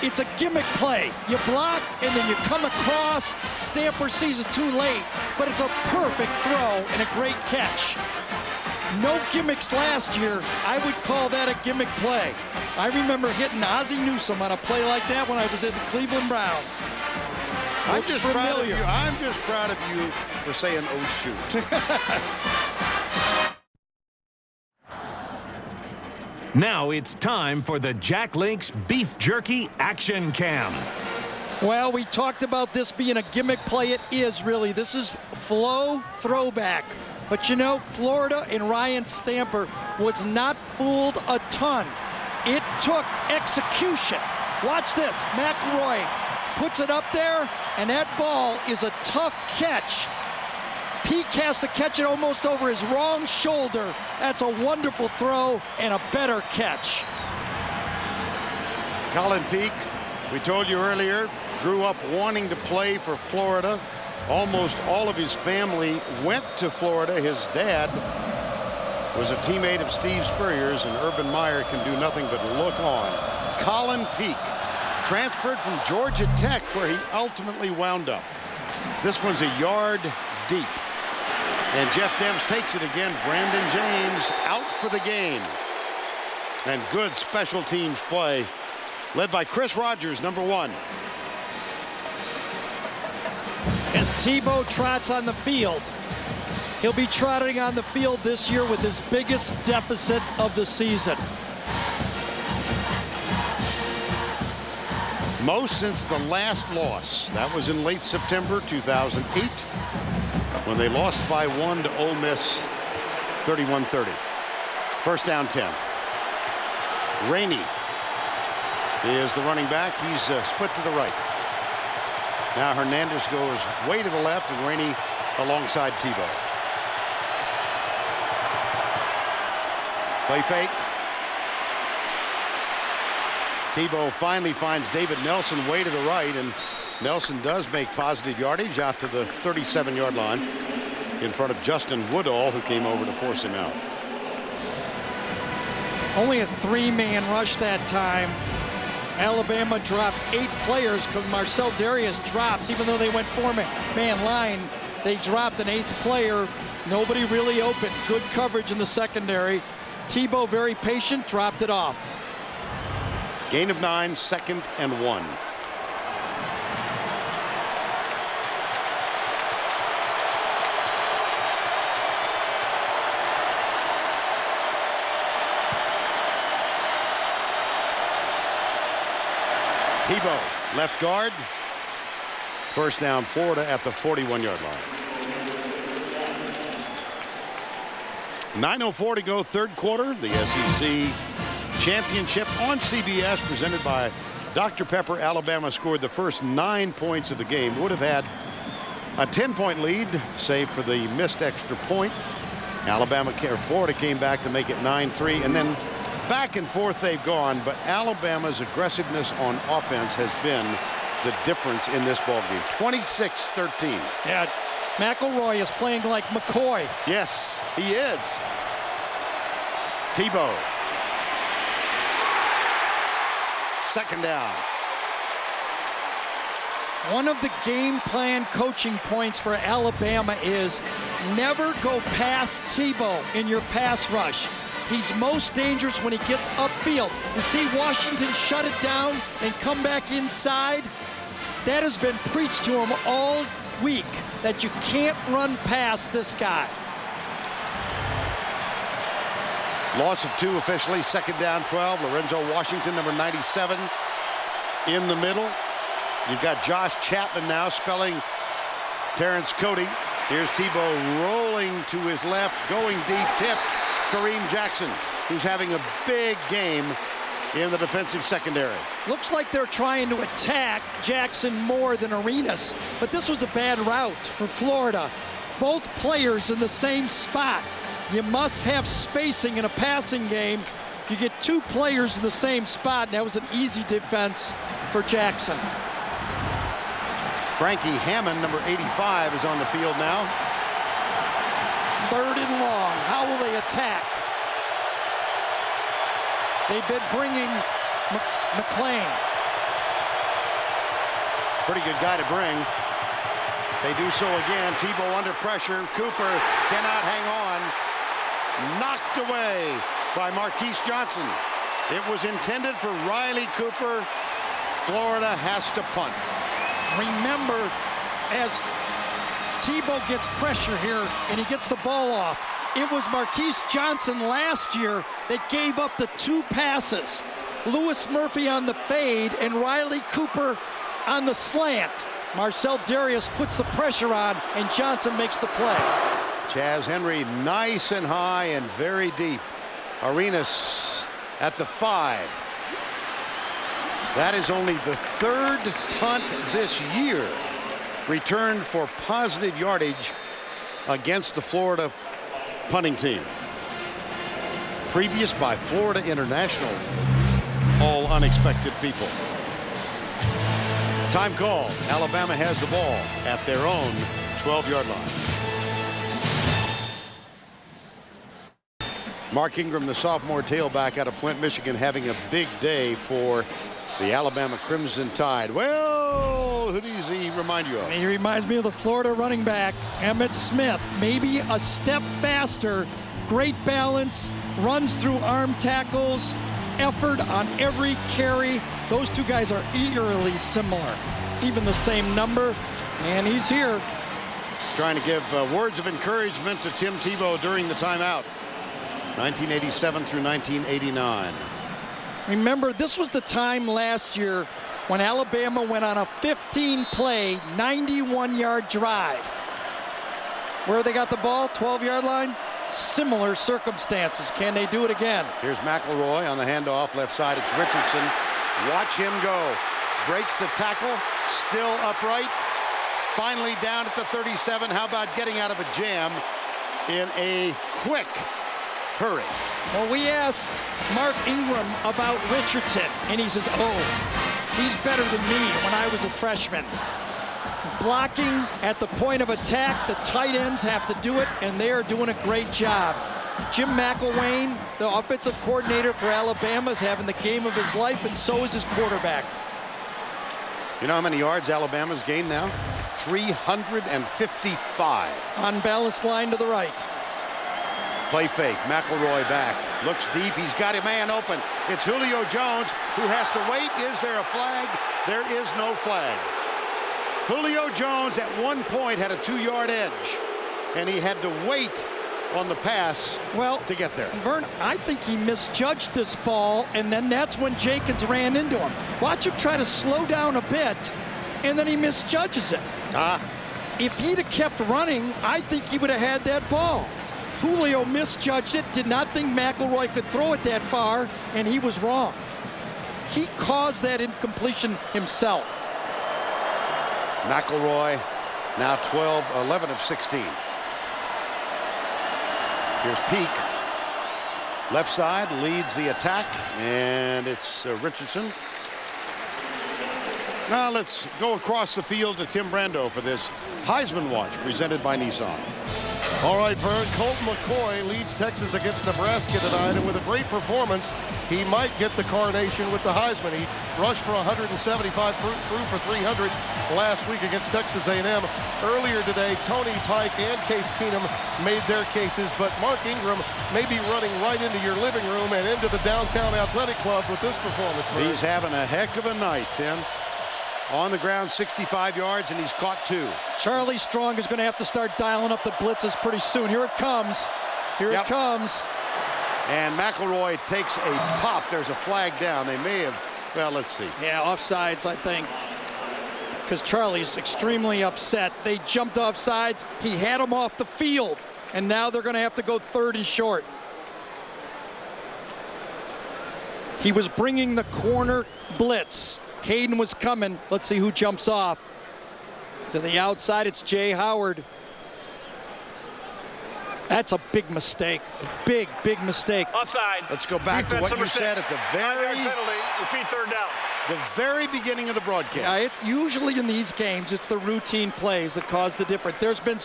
It's a gimmick play. You block and then you come across. Stamper sees it too late, but it's a perfect throw and a great catch. No gimmicks last year. I would call that a gimmick play. I remember hitting Ozzie Newsome on a play like that when I was in the Cleveland Browns.
I'm just proud of you. I'm just proud of you for saying, oh, shoot.
Now it's time for the Jack Link's Beef Jerky Action Cam.
Well, we talked about this being a gimmick play. It is really. This is flow throwback. But you know, Florida and Ryan Stamper was not fooled a ton. It took execution. Watch this. McElroy puts it up there, and that ball is a tough catch. Peak has to catch it almost over his wrong shoulder. That's a wonderful throw and a better catch.
Colin Peak, we told you earlier, grew up wanting to play for Florida. Almost all of his family went to Florida. His dad was a teammate of Steve Spurrier's, and Urban Meyer can do nothing but look on. Colin Peak, transferred from Georgia Tech, where he ultimately wound up. This one's a yard deep. And Jeff Demps takes it again. Brandon James out for the game. And good special teams play, led by Chris Rogers, number 1.
As Tebow trots on the field, he'll be trotting on the field this year with his biggest deficit of the season.
Most since the last loss. That was in late September 2008 when they lost by 1 to Ole Miss, 31-30. First down 10. Rainey is the running back. He's split to the right. Now Hernandez goes way to the left and Rainey alongside Tebow. Play fake. Tebow finally finds David Nelson way to the right, and Nelson does make positive yardage out to the 37-yard line in front of Justin Woodall, who came over to force him out.
Only a 3-man rush that time. Alabama drops 8 players because Marcel Darius drops. Even though they went 4-man line, they dropped an 8th player. Nobody really open. Good coverage in the secondary. Tebow, very patient, dropped it off.
Gain of 9, 2nd and 1. Tebow, left guard. First down, Florida at the 41-yard line. 9:04 to go, third quarter. The SEC Championship on CBS, presented by Dr. Pepper. Alabama scored the first 9 points of the game. Would have had a 10-point lead, save for the missed extra point. Florida came back to make it 9-3, and then back and forth they've gone, but Alabama's aggressiveness on offense has been the difference in this ballgame. 26-13.
Yeah, McElroy is playing like McCoy.
Yes, he is. Tebow. Second down.
One of the game plan coaching points for Alabama is never go past Tebow in your pass rush. He's most dangerous when he gets upfield. You see Washington shut it down and come back inside. That has been preached to him all week, that you can't run past this guy.
Loss of 2 officially. Second down, 12. Lorenzo Washington, number 97, in the middle. You've got Josh Chapman now spelling Terrence Cody. Here's Tebow rolling to his left, going deep, tipped. Kareem Jackson, who's having a big game in the defensive secondary.
Looks like they're trying to attack Jackson more than Arenas, but this was a bad route for Florida. Both players in the same spot. You must have spacing in a passing game. You get 2 players in the same spot, and that was an easy defense for Jackson.
Frankie Hammond, number 85, is on the field now.
3rd and long. How will they attack? They've been bringing McClain.
Pretty good guy to bring. They do so again. Tebow under pressure. Cooper cannot hang on. Knocked away by Marquise Johnson. It was intended for Riley Cooper. Florida has to punt.
Remember, as Tebow gets pressure here and he gets the ball off, it was Marquise Johnson last year that gave up the 2 passes. Lewis Murphy on the fade and Riley Cooper on the slant. Marcel Darius puts the pressure on and Johnson makes the play.
Chaz Henry nice and high and very deep. Arenas at the 5. That is only the 3rd punt this year returned for positive yardage against the Florida punting team. Previous by Florida International. All unexpected people. Time call. Alabama has the ball at their own 12-yard line. Mark Ingram, the sophomore tailback out of Flint, Michigan, having a big day for the Alabama Crimson Tide. Well, who does he remind you of?
He reminds me of the Florida running back, Emmitt Smith. Maybe a step faster, great balance, runs through arm tackles, effort on every carry. Those 2 guys are eerily similar. Even the same number, and he's here.
Trying to give words of encouragement to Tim Tebow during the timeout. 1987 through 1989.
Remember, this was the time last year when Alabama went on a 15-play, 91-yard drive. Where they got the ball, 12-yard line? Similar circumstances. Can they do it again?
Here's McElroy on the handoff, left side. It's Richardson. Watch him go. breaks the tackle, still upright. Finally down at the 37. How about getting out of a jam in a quick hurry?
Well, we asked Mark Ingram about Richardson, and he says, oh, he's better than me when I was a freshman. Blocking at the point of attack, the tight ends have to do it, and they are doing a great job. Jim McElwain, the offensive coordinator for Alabama, is having the game of his life, and so is his quarterback.
You know how many yards Alabama's gained now? 355.
Unbalanced line to the right.
Play fake. McElroy back. Looks deep. He's got a man open. It's Julio Jones who has to wait. Is there a flag? There is no flag. Julio Jones at one point had a 2-yard edge, and he had to wait on the pass to get there.
Vern, I think he misjudged this ball, and then that's when Jenkins ran into him. Watch him try to slow down a bit, and then he misjudges it. If he'd have kept running, I think he would have had that ball. Julio misjudged it, did not think McElroy could throw it that far, and he was wrong. He caused that incompletion himself.
McElroy now 11 of 16. Here's Peak. Left side leads the attack, and it's Richardson. Now let's go across the field to Tim Brando for this Heisman Watch presented by Nissan.
All right, Vern, Colton McCoy leads Texas against Nebraska tonight, and with a great performance, he might get the coronation with the Heisman. He rushed for 175, threw for 300 last week against Texas A&M. Earlier today, Tony Pike and Case Keenum made their cases, but Mark Ingram may be running right into your living room and into the downtown athletic club with this performance, Vern.
He's having a heck of a night, Tim. On the ground, 65 yards, and he's caught 2.
Charlie Strong is going to have to start dialing up the blitzes pretty soon. Here it comes. Here it comes.
And McElroy takes a pop. There's a flag down. They may have, well, let's see.
Yeah, offsides, I think. Because Charlie's extremely upset. They jumped offsides. He had him off the field. And now they're going to have to go 3rd and short. He was bringing the corner blitz. Hayden was coming. Let's see who jumps off. To the outside, it's Jay Howard. That's a big mistake. Big mistake.
Offside.
Let's go back to what you said at the very
penalty. Repeat 3rd down.
The very beginning of the broadcast.
Yeah, it's usually in these games, it's the routine plays that cause the difference. There's been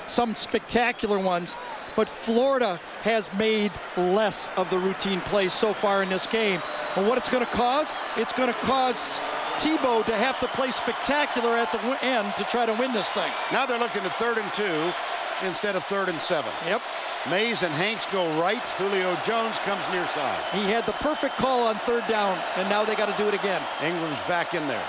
some spectacular ones, but Florida has made less of the routine plays so far in this game. And what it's going to cause? It's going to cause Tebow to have to play spectacular at the end to try to win this thing.
Now they're looking at 3rd and 2 instead of 3rd and 7.
Yep.
Mays and Hanks go right. Julio Jones comes near side.
He had the perfect call on 3rd down, and now they got to do it again.
Ingram's back in there.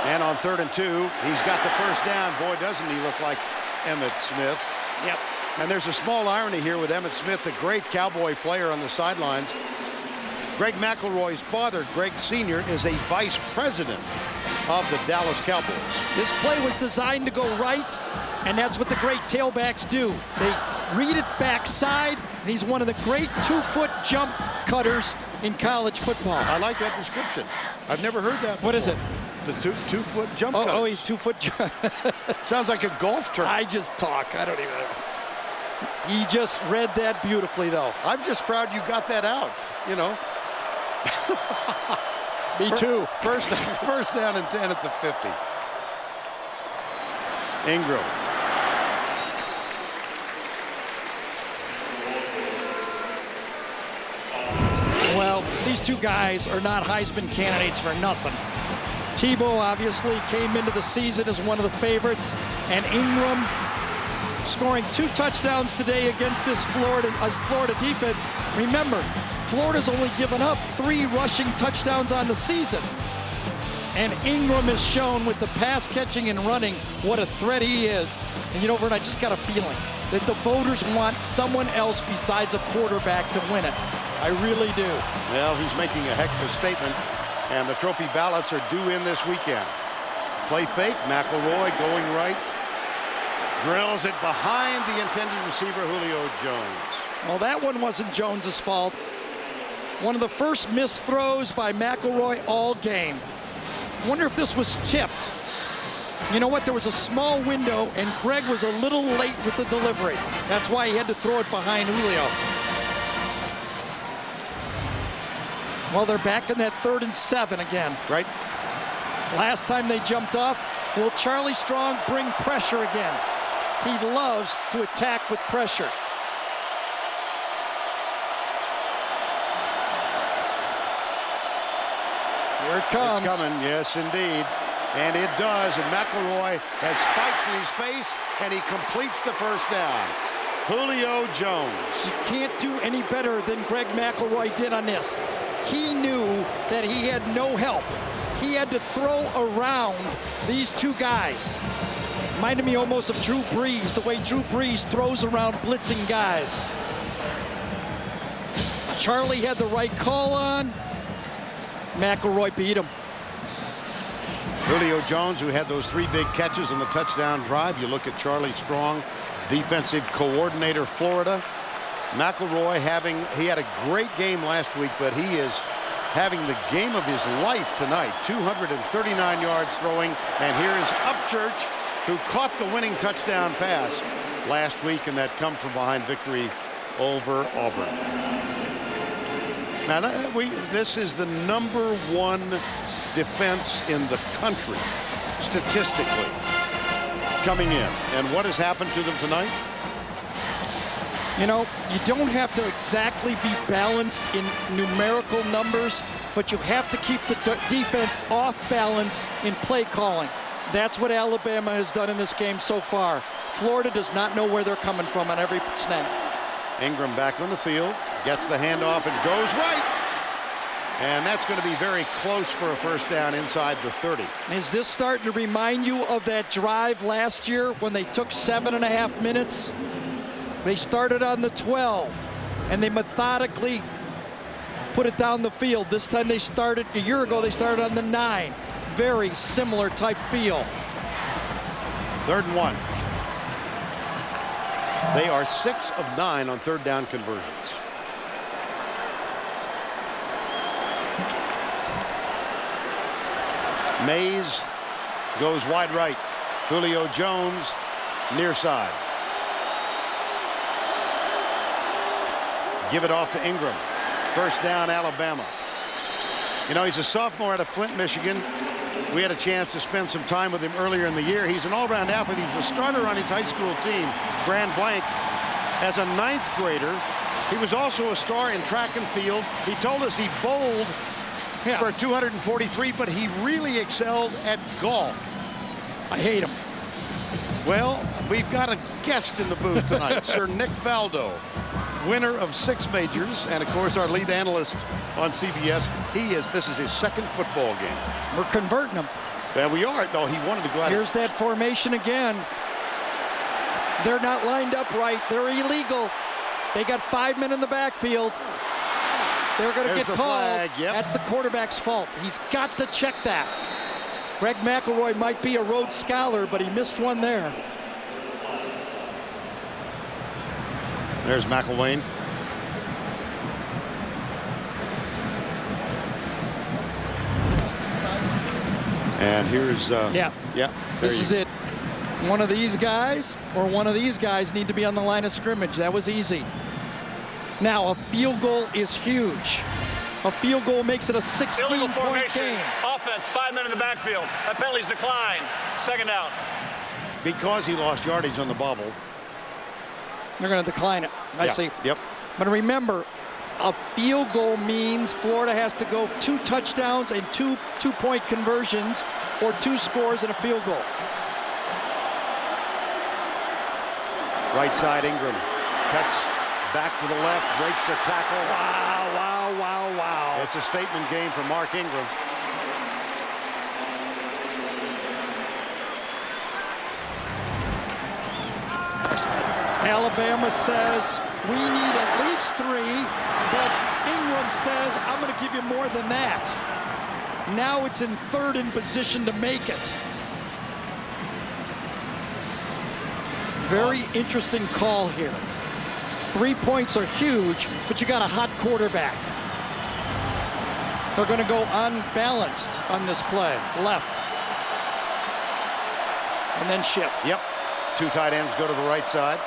And on 3rd and 2, he's got the first down. Boy, doesn't he look like Emmitt Smith.
Yep.
And there's a small irony here with Emmitt Smith, the great Cowboy player on the sidelines. Greg McElroy's father, Greg Sr., is a vice president of the Dallas Cowboys.
This play was designed to go right, and that's what the great tailbacks do. They read it backside, and he's one of the great 2-foot jump cutters in college football.
I like that description. I've never heard that before.
What is it?
The two-foot jump cutters.
Oh, he's 2-foot jump.
Sounds like a golf term.
I just talk. I don't even know. He just read that beautifully, though.
I'm just proud you got that out, you know.
Me too.
First down and 10 at the 50. Ingram.
Well, these two guys are not Heisman candidates for nothing. Tebow obviously came into the season as one of the favorites, and Ingram scoring 2 touchdowns today against this Florida defense. Remember, Florida's only given up 3 rushing touchdowns on the season. And Ingram has shown with the pass catching and running what a threat he is. And you know, Vern, I just got a feeling that the voters want someone else besides a quarterback to win it. I really do.
Well, he's making a heck of a statement, and the trophy ballots are due in this weekend. Play fake, McElroy going right. Drills it behind the intended receiver, Julio Jones.
Well, that one wasn't Jones's fault. One of the first missed throws by McElroy all game. Wonder if this was tipped. You know what? There was a small window, and Greg was a little late with the delivery. That's why he had to throw it behind Julio. Well, they're back in that 3rd and 7 again.
Right.
Last time they jumped off. Will Charlie Strong bring pressure again? He loves to attack with pressure. Here it comes.
It's coming, yes, indeed. And it does, and McElroy has spikes in his face, and he completes the first down. Julio Jones.
You can't do any better than Greg McElroy did on this. He knew that he had no help. He had to throw around these two guys. Reminded me almost of Drew Brees, the way Drew Brees throws around blitzing guys. Charlie had the right call on. McElroy beat him.
Julio Jones, who had those 3 big catches on the touchdown drive. You look at Charlie Strong, defensive coordinator, Florida. McElroy he had a great game last week, but he is having the game of his life tonight. 239 yards throwing, and here's Upchurch, who caught the winning touchdown pass last week in that come-from-behind victory over Auburn. Now, this is the #1 defense in the country, statistically, coming in. And what has happened to them tonight?
You know, you don't have to exactly be balanced in numerical numbers, but you have to keep the defense off balance in play calling. That's what Alabama has done in this game so far. Florida does not know where they're coming from on every snap.
Ingram back on the field, gets the handoff and goes right. And that's going to be very close for a first down inside the 30.
Is this starting to remind you of that drive last year when they took 7.5 minutes? They started on the 12, and they methodically put it down the field. This time they started, a year ago, they started on the 9. Very similar type feel.
3rd and 1. They are 6 of 9 on 3rd down conversions. Mays goes wide right. Julio Jones near side. Give it off to Ingram. First down, Alabama. You know, he's a sophomore out of Flint, Michigan. We had a chance to spend some time with him earlier in the year. He's an all-round athlete. He was a starter on his high school team, Grand Blanc. As a 9th grader, he was also a star in track and field. He told us he bowled for 243, but he really excelled at golf.
I hate him.
Well, we've got a guest in the booth tonight, Sir Nick Faldo, winner of 6 majors, and of course our lead analyst on CBS. This is his 2nd football game.
We're converting him.
There we are. No, he wanted to go out.
Here's that formation again. They're not lined up right. They're illegal. They got 5 men in the backfield. They're going to get called.
Flag. Yep.
That's the quarterback's fault. He's got to check that. Greg McElroy might be a Rhodes Scholar, but he missed one there.
There's McElwain. And here's
This is it. One of these guys or one of these guys need to be on the line of scrimmage. That was easy. Now a field goal is huge. A field goal makes it a 16-point game.
Offense, 5 men in the backfield. That penalty's declined. 2nd down.
Because he lost yardage on the bubble.
They're going to decline it. I see.
Yep.
But remember, a field goal means Florida has to go 2 touchdowns and 2 two-point conversions or 2 scores and a field goal.
Right side, Ingram cuts back to the left, breaks a tackle.
Wow, wow, wow, wow.
It's a statement game for Mark Ingram.
Alabama says we need at least 3, but Ingram says I'm going to give you more than that. Now it's in 3rd in position to make it. Very interesting call here. 3 points are huge, but you got a hot quarterback. They're going to go unbalanced on this play. Left. And then shift.
Yep. Two tight ends go to the right side.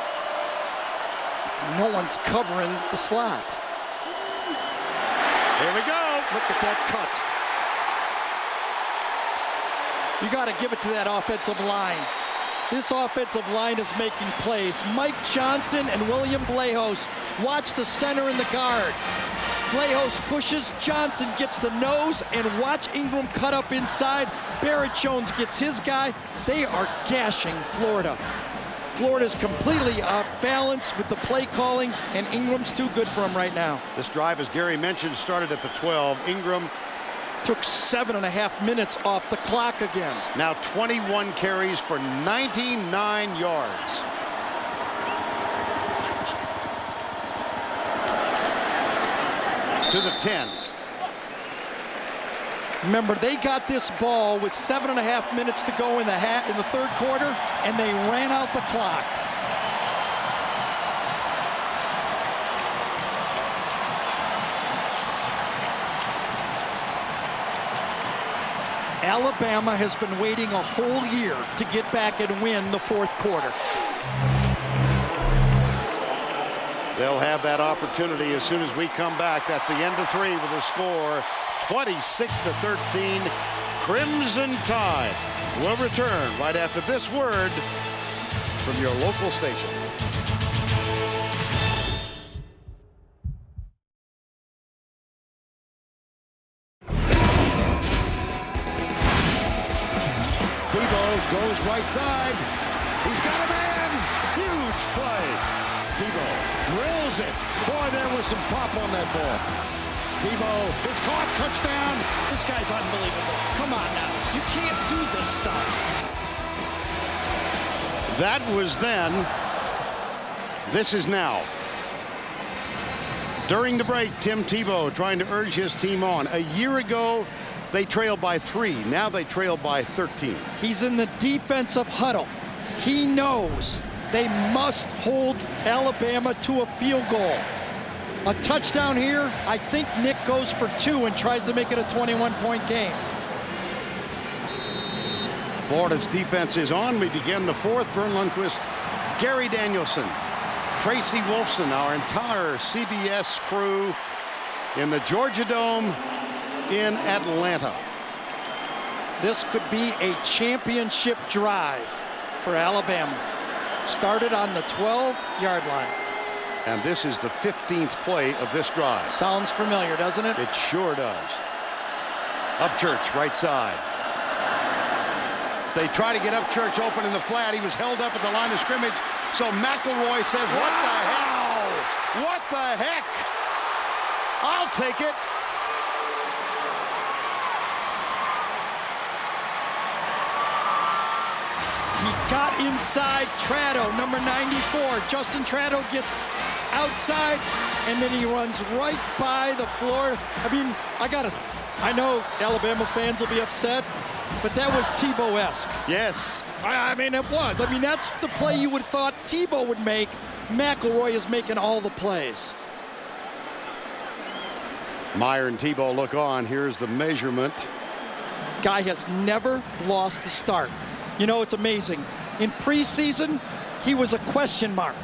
No one's covering the slot.
Here we go.
Look at that cut. You got to give it to that offensive line. This offensive line is making plays. Mike Johnson and William Blahos watch the center and the guard. Blahos pushes, Johnson gets the nose, and watch Ingram cut up inside. Barrett Jones gets his guy. They are gashing Florida. Florida's completely off balance with the play calling, and Ingram's too good for him right now.
This drive, as Gary mentioned, started at the 12. Ingram
took 7.5 minutes off the clock again.
Now 21 carries for 99 yards. To the 10.
Remember, they got this ball with 7.5 minutes to go in the third quarter, and they ran out the clock. Alabama has been waiting a whole year to get back and win the fourth quarter.
They'll have that opportunity as soon as we come back. That's the end of 3 with a score 26-13. Crimson Tide will return right after this word from your local station. Tebow goes right side. He's got a man. Huge play. Tebow drills it. Boy, there was some pop on that ball. Tebow is caught. Touchdown.
This guy's unbelievable. Come on now. You can't do this stuff.
That was then. This is now. During the break, Tim Tebow trying to urge his team on. A year ago, they trailed by 3. Now they trail by 13.
He's in the defensive huddle. He knows they must hold Alabama to a field goal. A touchdown here, I think Nick goes for 2 and tries to make it a 21-point game.
Florida's defense is on. We begin the fourth. Vern Lundquist, Gary Danielson, Tracy Wolfson, our entire CBS crew in the Georgia Dome in Atlanta.
This could be a championship drive for Alabama. Started on the 12-yard line.
And this is the 15th play of this drive.
Sounds familiar, doesn't it?
It sure does. Upchurch, right side. They try to get Upchurch open in the flat. He was held up at the line of scrimmage. So McElroy says, what the heck? What the heck? I'll take it.
He got inside Trado, number 94. Justin Trado gets outside, and then he runs right by the floor. I mean, I know Alabama fans will be upset, but that was Tebow-esque.
Yes.
I mean, it was. I mean, that's the play you would have thought Tebow would make. McElroy is making all the plays.
Meyer and Tebow look on. Here's the measurement.
Guy has never lost the start. You know, it's amazing. In preseason, he was a question mark.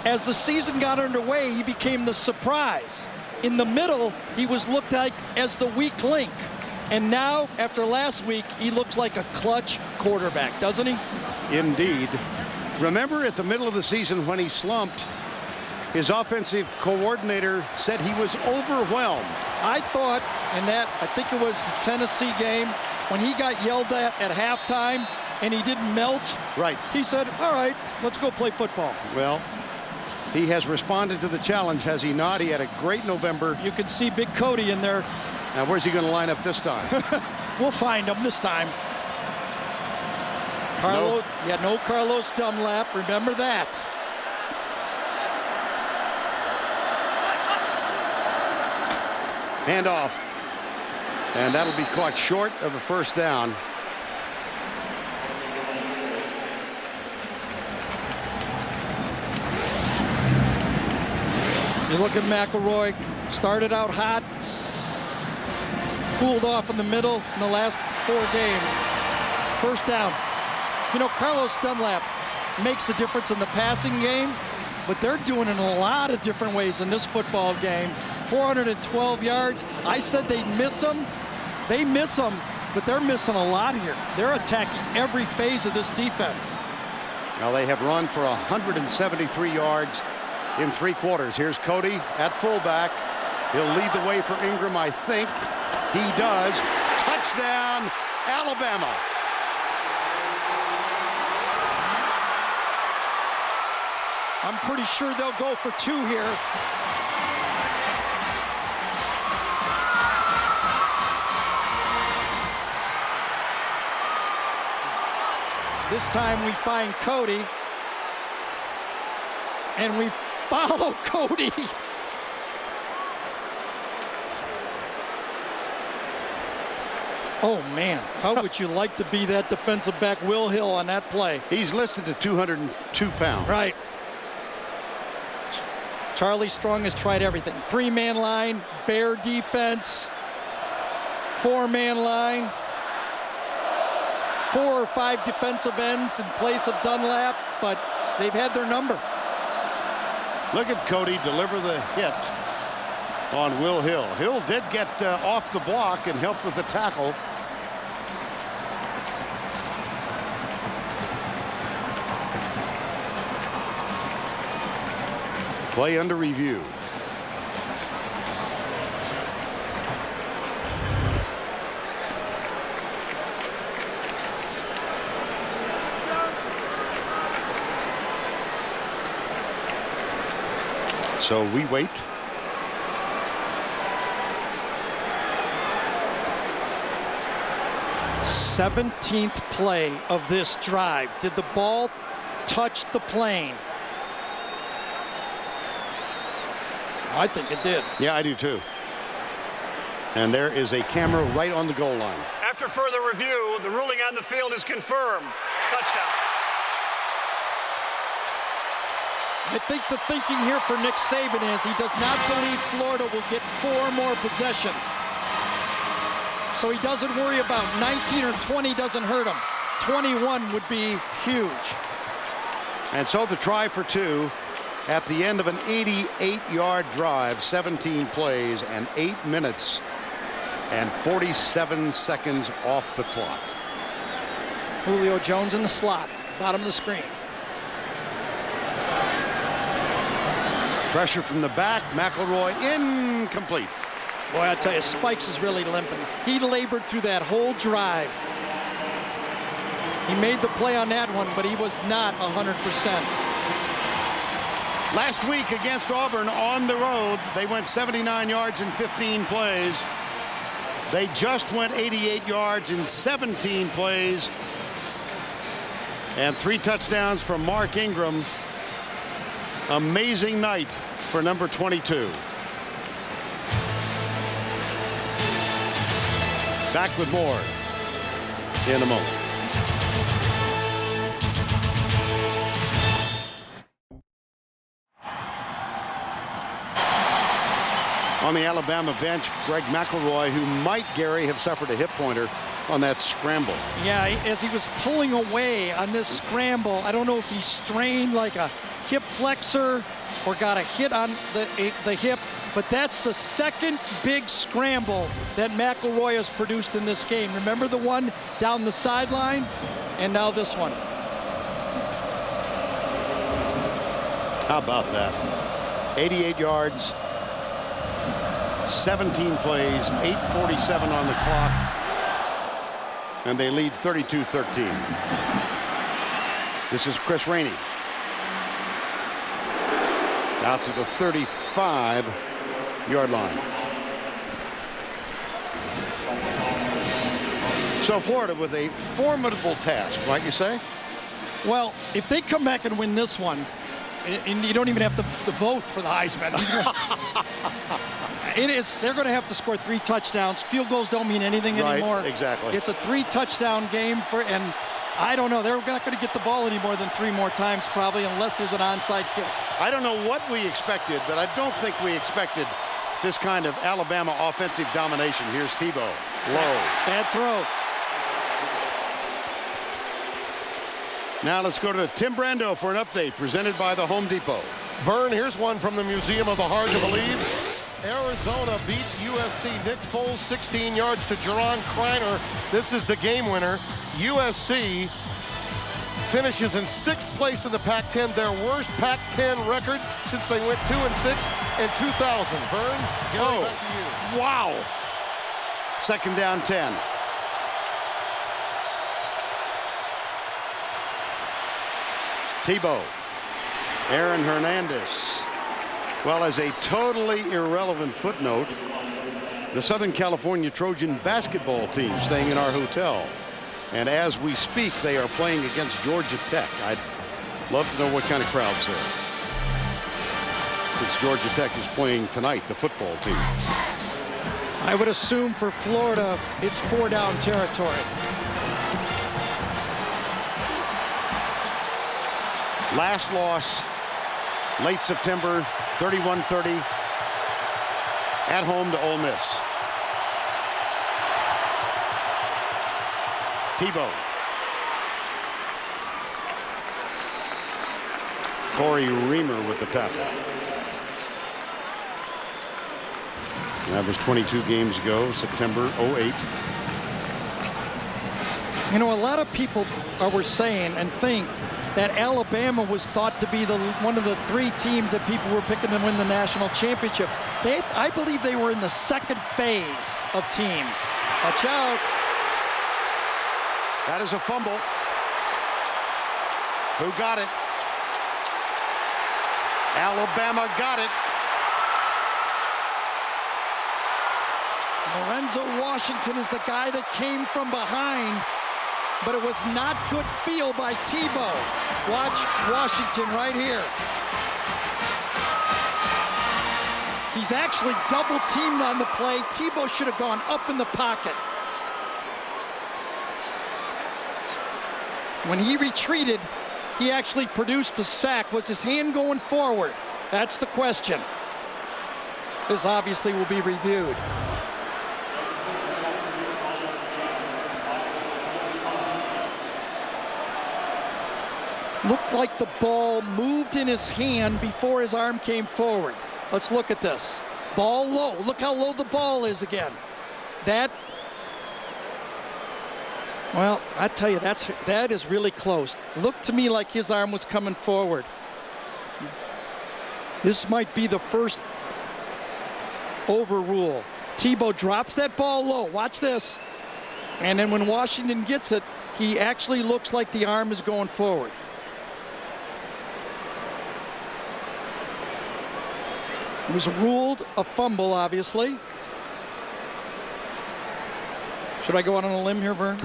As the season got underway, he became the surprise. In the middle, he was looked like as the weak link. And now, after last week, he looks like a clutch quarterback, doesn't he?
Indeed. Remember at the middle of the season when he slumped, his offensive coordinator said he was overwhelmed.
I thought, and that, I think it was the Tennessee game, when he got yelled at halftime and he didn't melt.
Right.
He said, all right, let's go play football.
Well, he has responded to the challenge, has he not? He had a great November.
You can see Big Cody in there.
Now, where's he going to line up this time?
We'll find him this time. Carlos, yeah, no Carlos Dunlap. Remember that.
Hand off. And that'll be caught short of the first down.
You look at McElroy, started out hot. cooled off in the middle in the last 4 games. First down. You know, Carlos Dunlap makes a difference in the passing game, but they're doing it in a lot of different ways in this football game. 412 yards. I said they'd miss them. They miss them, but they're missing a lot here. They're attacking every phase of this defense.
Now they have run for 173 yards in 3 quarters. Here's Cody at fullback. He'll lead the way for Ingram, I think. He does. Touchdown, Alabama.
I'm pretty sure they'll go for 2 here. This time we find Cody, and we follow Cody. Oh, man, how would you like to be that defensive back, Will Hill, on that play?
He's listed at 202 pounds.
Right. Charlie Strong has tried everything. 3-man line, bear defense, 4-man line, 4 or 5 defensive ends in place of Dunlap, but they've had their number.
Look at Cody deliver the hit on Will Hill. Hill did get off the block and helped with the tackle. Play under review. So we wait.
th play of this drive. Did the ball touch the plane? I think it did.
Yeah, I do too. And there is a camera right on the goal line.
After further review, the ruling on the field is confirmed. Touchdown.
I think the thinking here for Nick Saban is he does not believe Florida will get 4 more possessions. So he doesn't worry about 19 or 20 doesn't hurt him. 21 would be huge.
And so the try for 2 at the end of an 88-yard drive, 17 plays and 8 minutes and 47 seconds off the clock.
Julio Jones in the slot, bottom of the screen.
Pressure from the back, McElroy incomplete.
Boy, I tell you, Spikes is really limping. He labored through that whole drive. He made the play on that one, but he was not 100%.
Last week against Auburn on the road, they went 79 yards in 15 plays. They just went 88 yards in 17 plays. And 3 touchdowns from Mark Ingram. Amazing night for number 22. Back with more in a moment. On the Alabama bench, Greg McElroy, who might, Gary, have suffered a hip pointer on that scramble.
Yeah, as he was pulling away on this scramble, I don't know if he strained like a hip flexor or got a hit on the hip, but that's the second big scramble that McElroy has produced in this game. Remember the one down the sideline? And now this one.
How about that? 88 yards, 17 plays, 8:47 on the clock, and they lead 32-13. This is Chris Rainey. Out to the 35-yard line. So Florida with a formidable task, might you say?
Well, if they come back and win this one, and you don't even have to vote for the Heisman. They're going to have to score 3 touchdowns. Field goals don't mean anything anymore.
Exactly.
It's a 3-touchdown game and I don't know. They're not going to get the ball any more than 3 more times probably unless there's an onside kick.
I don't know what we expected, but I don't think we expected this kind of Alabama offensive domination. Here's Tebow. Low.
Bad throw.
Now let's go to Tim Brando for an update presented by the Home Depot.
Vern, here's one from the Museum of the Hard to Believe. Arizona beats USC. Nick Foles 16 yards to Jerron Kreiner. This is the game winner. USC finishes in 6th place in the Pac-10, their worst Pac-10 record since they went 2-6 in 2000. Vern, Gary, back to you.
Wow. 2nd down 10. Tebow. Aaron Hernandez. Well, as a totally irrelevant footnote, the Southern California Trojan basketball team staying in our hotel. And as we speak, they are playing against Georgia Tech. I'd love to know what kind of crowd's there, since Georgia Tech is playing tonight, the football team.
I would assume for Florida, it's 4-down territory.
Last loss, late September, 31-30, at home to Ole Miss. Tebow. Corey Reamer with the tackle. That was 22 games ago, September 08.
You know, a lot of people were saying and think that Alabama was thought to be one of the 3 teams that people were picking to win the national championship. I believe they were in the 2nd phase of teams. Watch out.
That is a fumble. Who got it? Alabama got it.
Lorenzo Washington is the guy that came from behind, but it was not good feel by Tebow. Watch Washington right here. He's actually double teamed on the play. Tebow should have gone up in the pocket. When he retreated, he actually produced the sack. Was his hand going forward? That's the question. This obviously will be reviewed. Looked like the ball moved in his hand before his arm came forward. Let's look at this. Ball low. Look how low the ball is again. Well, I tell you, that is really close. Looked to me like his arm was coming forward. This might be the first overrule. Tebow drops that ball low. Watch this. And then when Washington gets it, he actually looks like the arm is going forward. It was ruled a fumble, obviously. Should I go out on a limb here, Vern?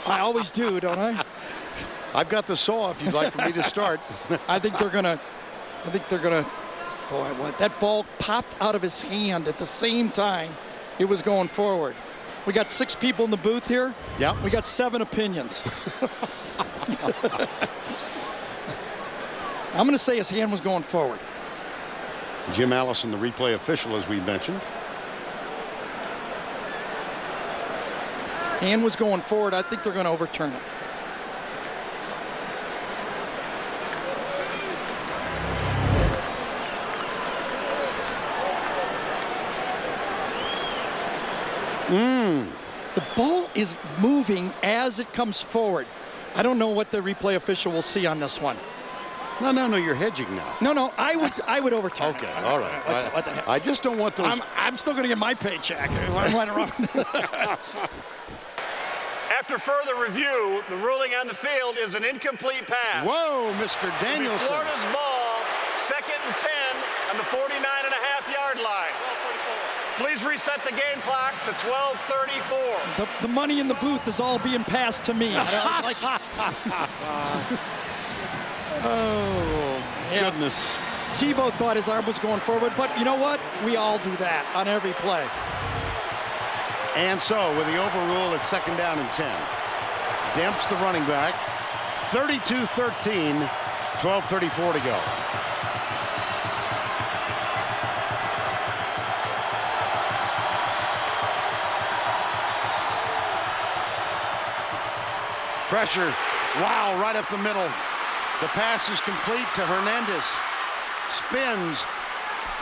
I always do, don't I?
I've got the saw if you'd like for me to start.
I think they're gonna, boy, what? That ball popped out of his hand at the same time it was going forward. We got 6 people in the booth here.
Yeah.
We got 7 opinions. I'm gonna say his hand was going forward.
Jim Allison, the replay official, as we mentioned.
Hand was going forward. I think they're going to overturn it. The ball is moving as it comes forward. I don't know what the replay official will see on this one.
No, you're hedging now.
No, I would overturn it.
Okay, all right.
What the heck?
I just don't want those.
I'm still going to get my paycheck.
After further review, the ruling on the field is an incomplete pass.
Whoa, Mr. Danielson.
Florida's ball, 2nd and 10 on the 49.5-yard line. Please reset the game clock to 12:34.
The money in the booth is all being passed to me.
Oh, goodness.
Tebow thought his arm was going forward, but you know what? We all do that on every play.
And so, with the overrule at 2nd down and 10. Demps the running back. 32-13, 12:34 to go. Pressure. Wow, right up the middle. The pass is complete to Hernandez. Spins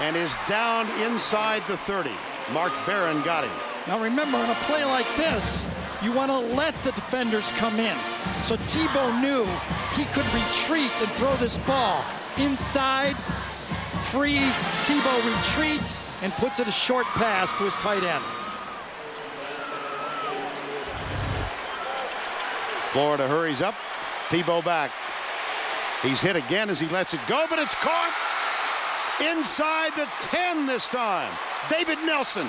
and is down inside the 30. Mark Barron got him.
Now remember, on a play like this, you want to let the defenders come in. So Tebow knew he could retreat and throw this ball inside, free. Tebow retreats and puts it a short pass to his tight end.
Florida hurries up. Tebow back. He's hit again as he lets it go, but it's caught inside the 10 this time. David Nelson.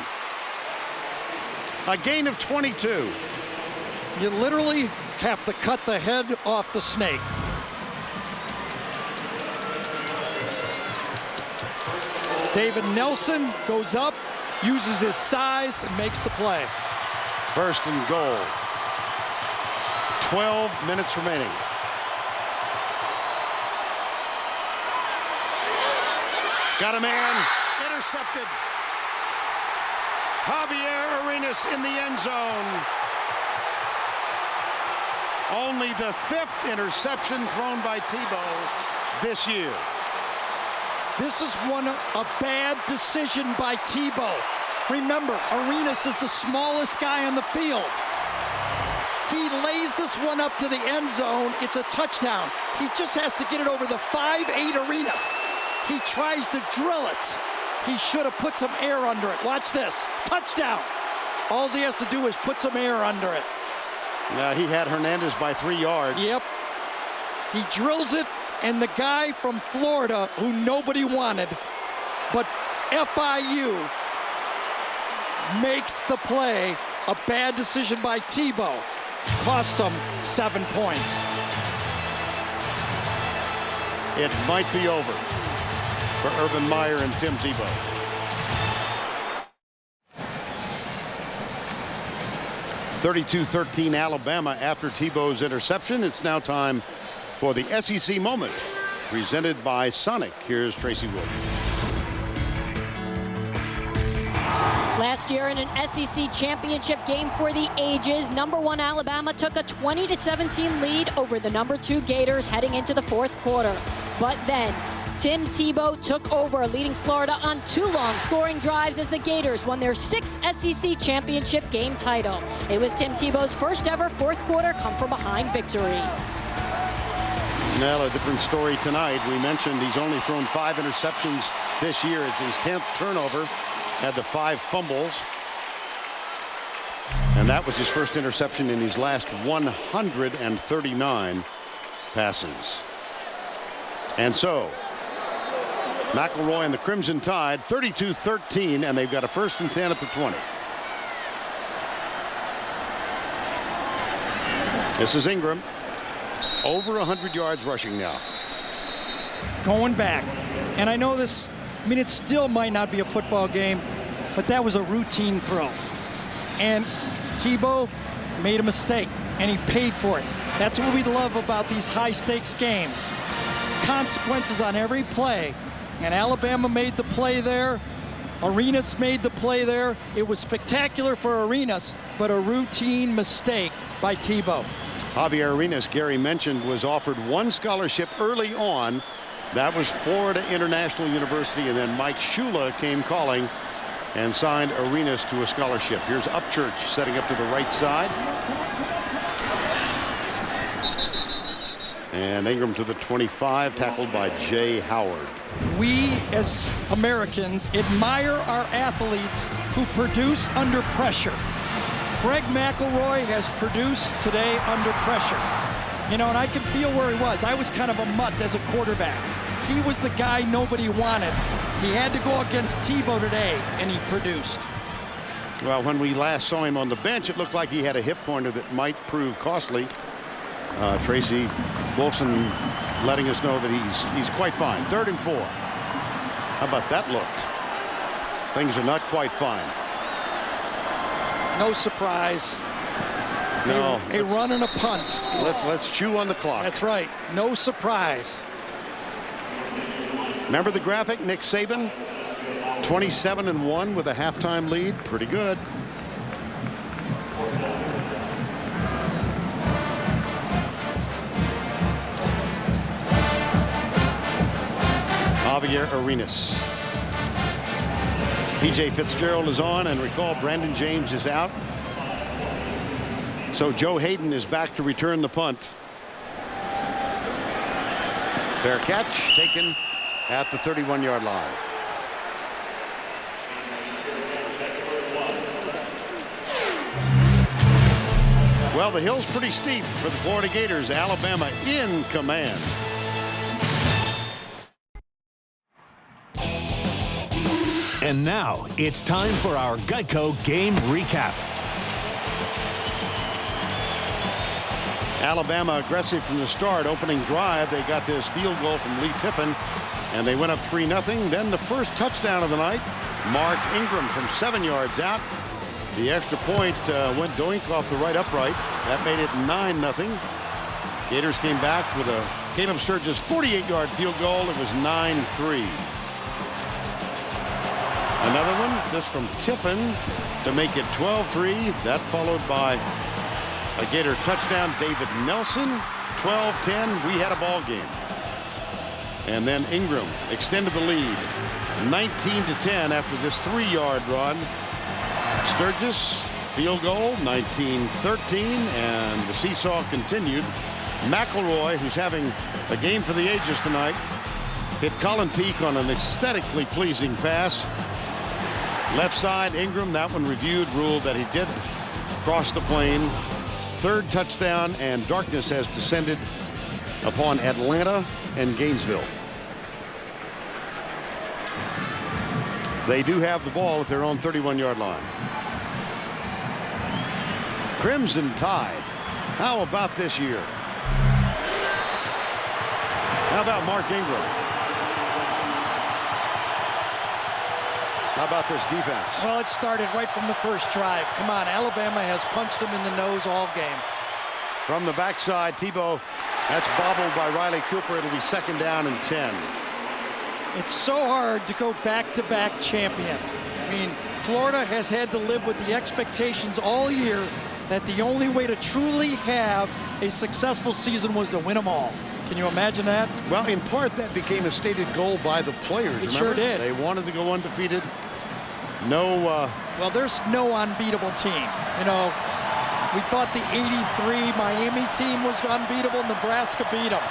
A gain of 22.
You literally have to cut the head off the snake. David Nelson goes up, uses his size, and makes the play.
First and goal. 12 minutes remaining. Got a man. Intercepted. Javier Arenas in the end zone. Only the 5th interception thrown by Tebow this year.
This is a bad decision by Tebow. Remember, Arenas is the smallest guy on the field. He lays this one up to the end zone. It's a touchdown. He just has to get it over the 5'8" Arenas. He tries to drill it. He should have put some air under it. Watch this. Touchdown. All he has to do is put some air under it.
He had Hernandez by 3 yards.
Yep. He drills it, and the guy from Florida, who nobody wanted, but FIU makes the play. A bad decision by Tebow. Cost them 7 points.
It might be over for Urban Meyer and Tim Tebow. (32-13) Alabama after Tebow's interception. It's now time for the SEC Moment, presented by Sonic. Here's Tracy Williams.
Last year in an SEC championship game for the ages, #1 Alabama took a 20-17 lead over the #2 Gators heading into the 4th quarter. But then Tim Tebow took over, leading Florida on 2 long scoring drives as the Gators won their 6th SEC championship game title. It was Tim Tebow's first ever 4th quarter come-from-behind victory.
Well, a different story tonight. We mentioned he's only thrown 5 interceptions this year. It's his 10th turnover. Had the 5 fumbles. And that was his first interception in his last 139 passes. And so, McElroy and the Crimson Tide, 32-13, and they've got a 1st and 10 at the 20. This is Ingram. Over 100 yards rushing now.
Going back. And I know this, I mean, it still might not be a football game, but that was a routine throw. And Tebow made a mistake, and he paid for it. That's what we love about these high-stakes games. Consequences on every play. And Alabama made the play there. Arenas made the play there. It was spectacular for Arenas, but a routine mistake by Tebow.
Javier Arenas, Gary mentioned, was offered 1 scholarship early on. That was Florida International University, and then Mike Shula came calling and signed Arenas to a scholarship. Here's Upchurch setting up to the right side. And Ingram to the 25, tackled by Jay Howard.
We, as Americans, admire our athletes who produce under pressure. Greg McElroy has produced today under pressure. You know, and I can feel where he was. I was kind of a mutt as a quarterback. He was the guy nobody wanted. He had to go against Tebow today, and he produced.
Well, when we last saw him on the bench, it looked like he had a hip pointer that might prove costly. Tracy Wolfson letting us know that he's quite fine. 3rd and 4. How about that look? Things are not quite fine.
No surprise.
No.
A run and a punt.
Let's chew on the clock.
That's right. No surprise.
Remember the graphic? Nick Saban, 27-1 with a halftime lead. Pretty good. Javier Arenas. P.J. Fitzgerald is on, and recall Brandon James is out. So Joe Hayden is back to return the punt. Fair catch taken at the 31-yard line. Well, the hill's pretty steep for the Florida Gators. Alabama in command.
And now it's time for our Geico game recap.
Alabama aggressive from the start. Opening drive, they got this field goal from Lee Tippin, and they went up 3-0. Then the first touchdown of the night, Mark Ingram from 7 yards out. The extra point went doink off the right upright. That made it 9-0. Gators came back with a Caleb Sturgis 48-yard field goal. It was 9-3. Another one, this from Tippin to make it 12-3. That followed by a Gator touchdown, David Nelson. 12-10. We had a ball game. And then Ingram extended the lead, 19-10 after this 3-yard run. Sturgis field goal, 19-13, and the seesaw continued. McElroy, who's having a game for the ages tonight, hit Colin Peak on an aesthetically pleasing pass. Left side, Ingram, that one reviewed, ruled that he did cross the plane. Third touchdown, and darkness has descended upon Atlanta and Gainesville. They do have the ball at their own 31-yard line. Crimson Tide. How about this year? How about Mark Ingram? How about this defense?
Well, it started right from the first drive. Come on, Alabama has punched them in the nose all game.
From the backside, Tebow, that's bobbled by Riley Cooper. It'll be 2nd down and 10.
It's so hard to go back-to-back champions. I mean, Florida has had to live with the expectations all year that the only way to truly have a successful season was to win them all. Can you imagine that?
Well, in part, that became a stated goal by the players.
It
remember?
sure did.
They wanted to go undefeated. No.
Well, there's no unbeatable team. You know, we thought the '83 Miami team was unbeatable. Nebraska beat them.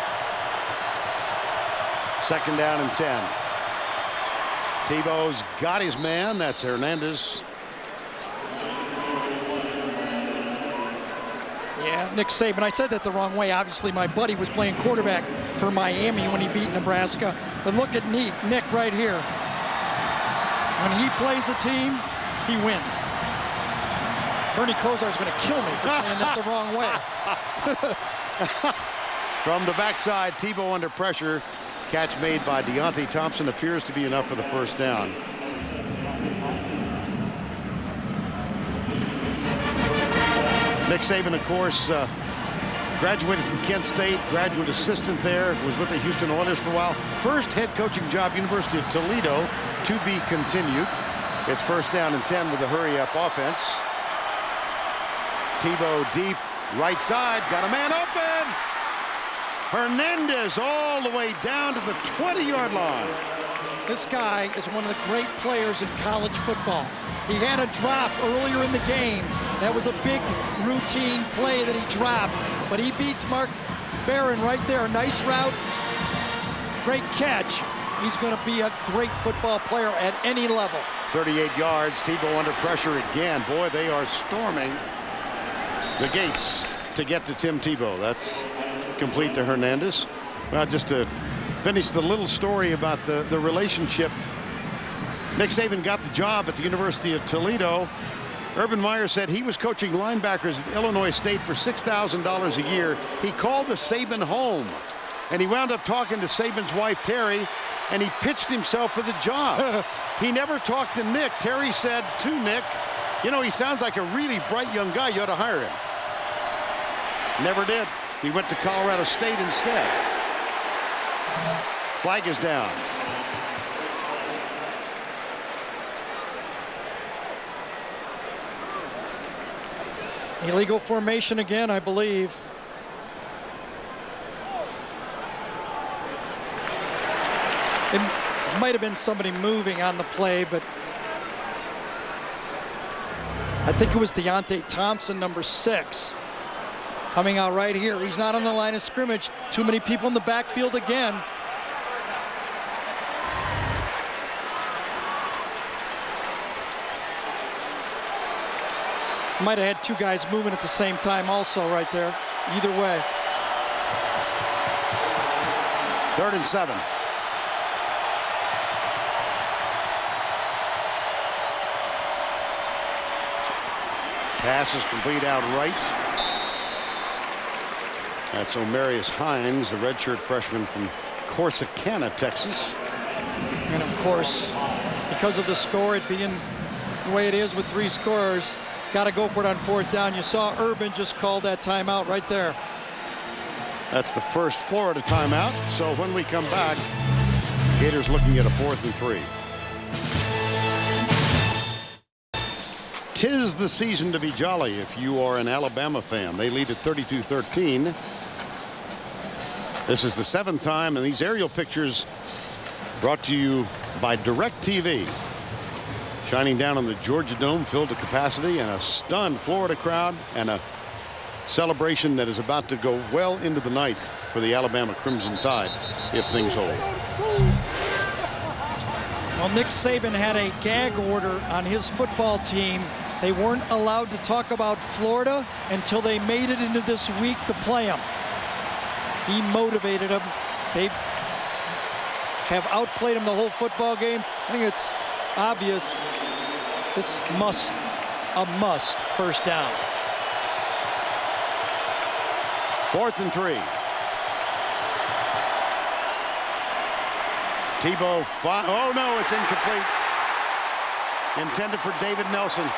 2nd down and 10. Tebow's got his man. That's Hernandez.
Yeah, Nick Saban. I said that the wrong way. Obviously, my buddy was playing quarterback for Miami when he beat Nebraska. But look at Nick right here. When he plays a team, he wins. Bernie Kosar's going to kill me for saying that the wrong way.
From the backside, Tebow under pressure. Catch made by Deontay Thompson appears to be enough for the 1st down. Nick Saban, of course, graduated from Kent State, graduate assistant there, was with the Houston Oilers for a while. First head coaching job, University of Toledo, to be continued. It's 1st down and 10 with a hurry-up offense. Tebow deep, right side, got a man open. Hernandez all the way down to the 20-yard line.
This guy is one of the great players in college football. He had a drop earlier in the game. That was a big routine play that he dropped, but he beats Mark Barron right there. Nice route, great catch. He's going to be a great football player at any level.
38 yards, Tebow under pressure again. Boy, they are storming the gates to get to Tim Tebow. That's complete to Hernandez. Well, just to finish the little story about the relationship. Nick Saban got the job at the University of Toledo. Urban Meyer said he was coaching linebackers at Illinois State for $6,000 a year. He called the Saban home, and he wound up talking to Saban's wife, Terry, and he pitched himself for the job. He never talked to Nick. Terry said to Nick, you know, he sounds like a really bright young guy. You ought to hire him. Never did. He went to Colorado State instead. Flag is down.
Illegal formation again, I believe. And Might have been somebody moving on the play, but I think it was Deontay Thompson, number 6, coming out right here. He's not on the line of scrimmage. Too many people in the backfield again. Might have had 2 guys moving at the same time also right there. Either way.
3rd and 7. Pass is complete out right. That's Omarius Hines, the redshirt freshman from Corsicana, Texas.
And of course, because of the score, it being the way it is with 3 scorers, got to go for it on 4th down. You saw Urban just call that timeout right there.
That's the first Florida timeout. So when we come back, Gators looking at a 4th and 3. Tis the season to be jolly if you are an Alabama fan. They lead at 32-13. This is the 7th time, and these aerial pictures brought to you by DirecTV. Shining down on the Georgia Dome, filled to capacity, and a stunned Florida crowd, and a celebration that is about to go well into the night for the Alabama Crimson Tide if things hold.
Well, Nick Saban had a gag order on his football team. They weren't allowed to talk about Florida until they made it into this week to play them. He motivated them. They have outplayed them the whole football game. I think it's obvious. This a must 1st down.
4th and 3. Tebow, oh no, it's incomplete. Intended for David Nelson.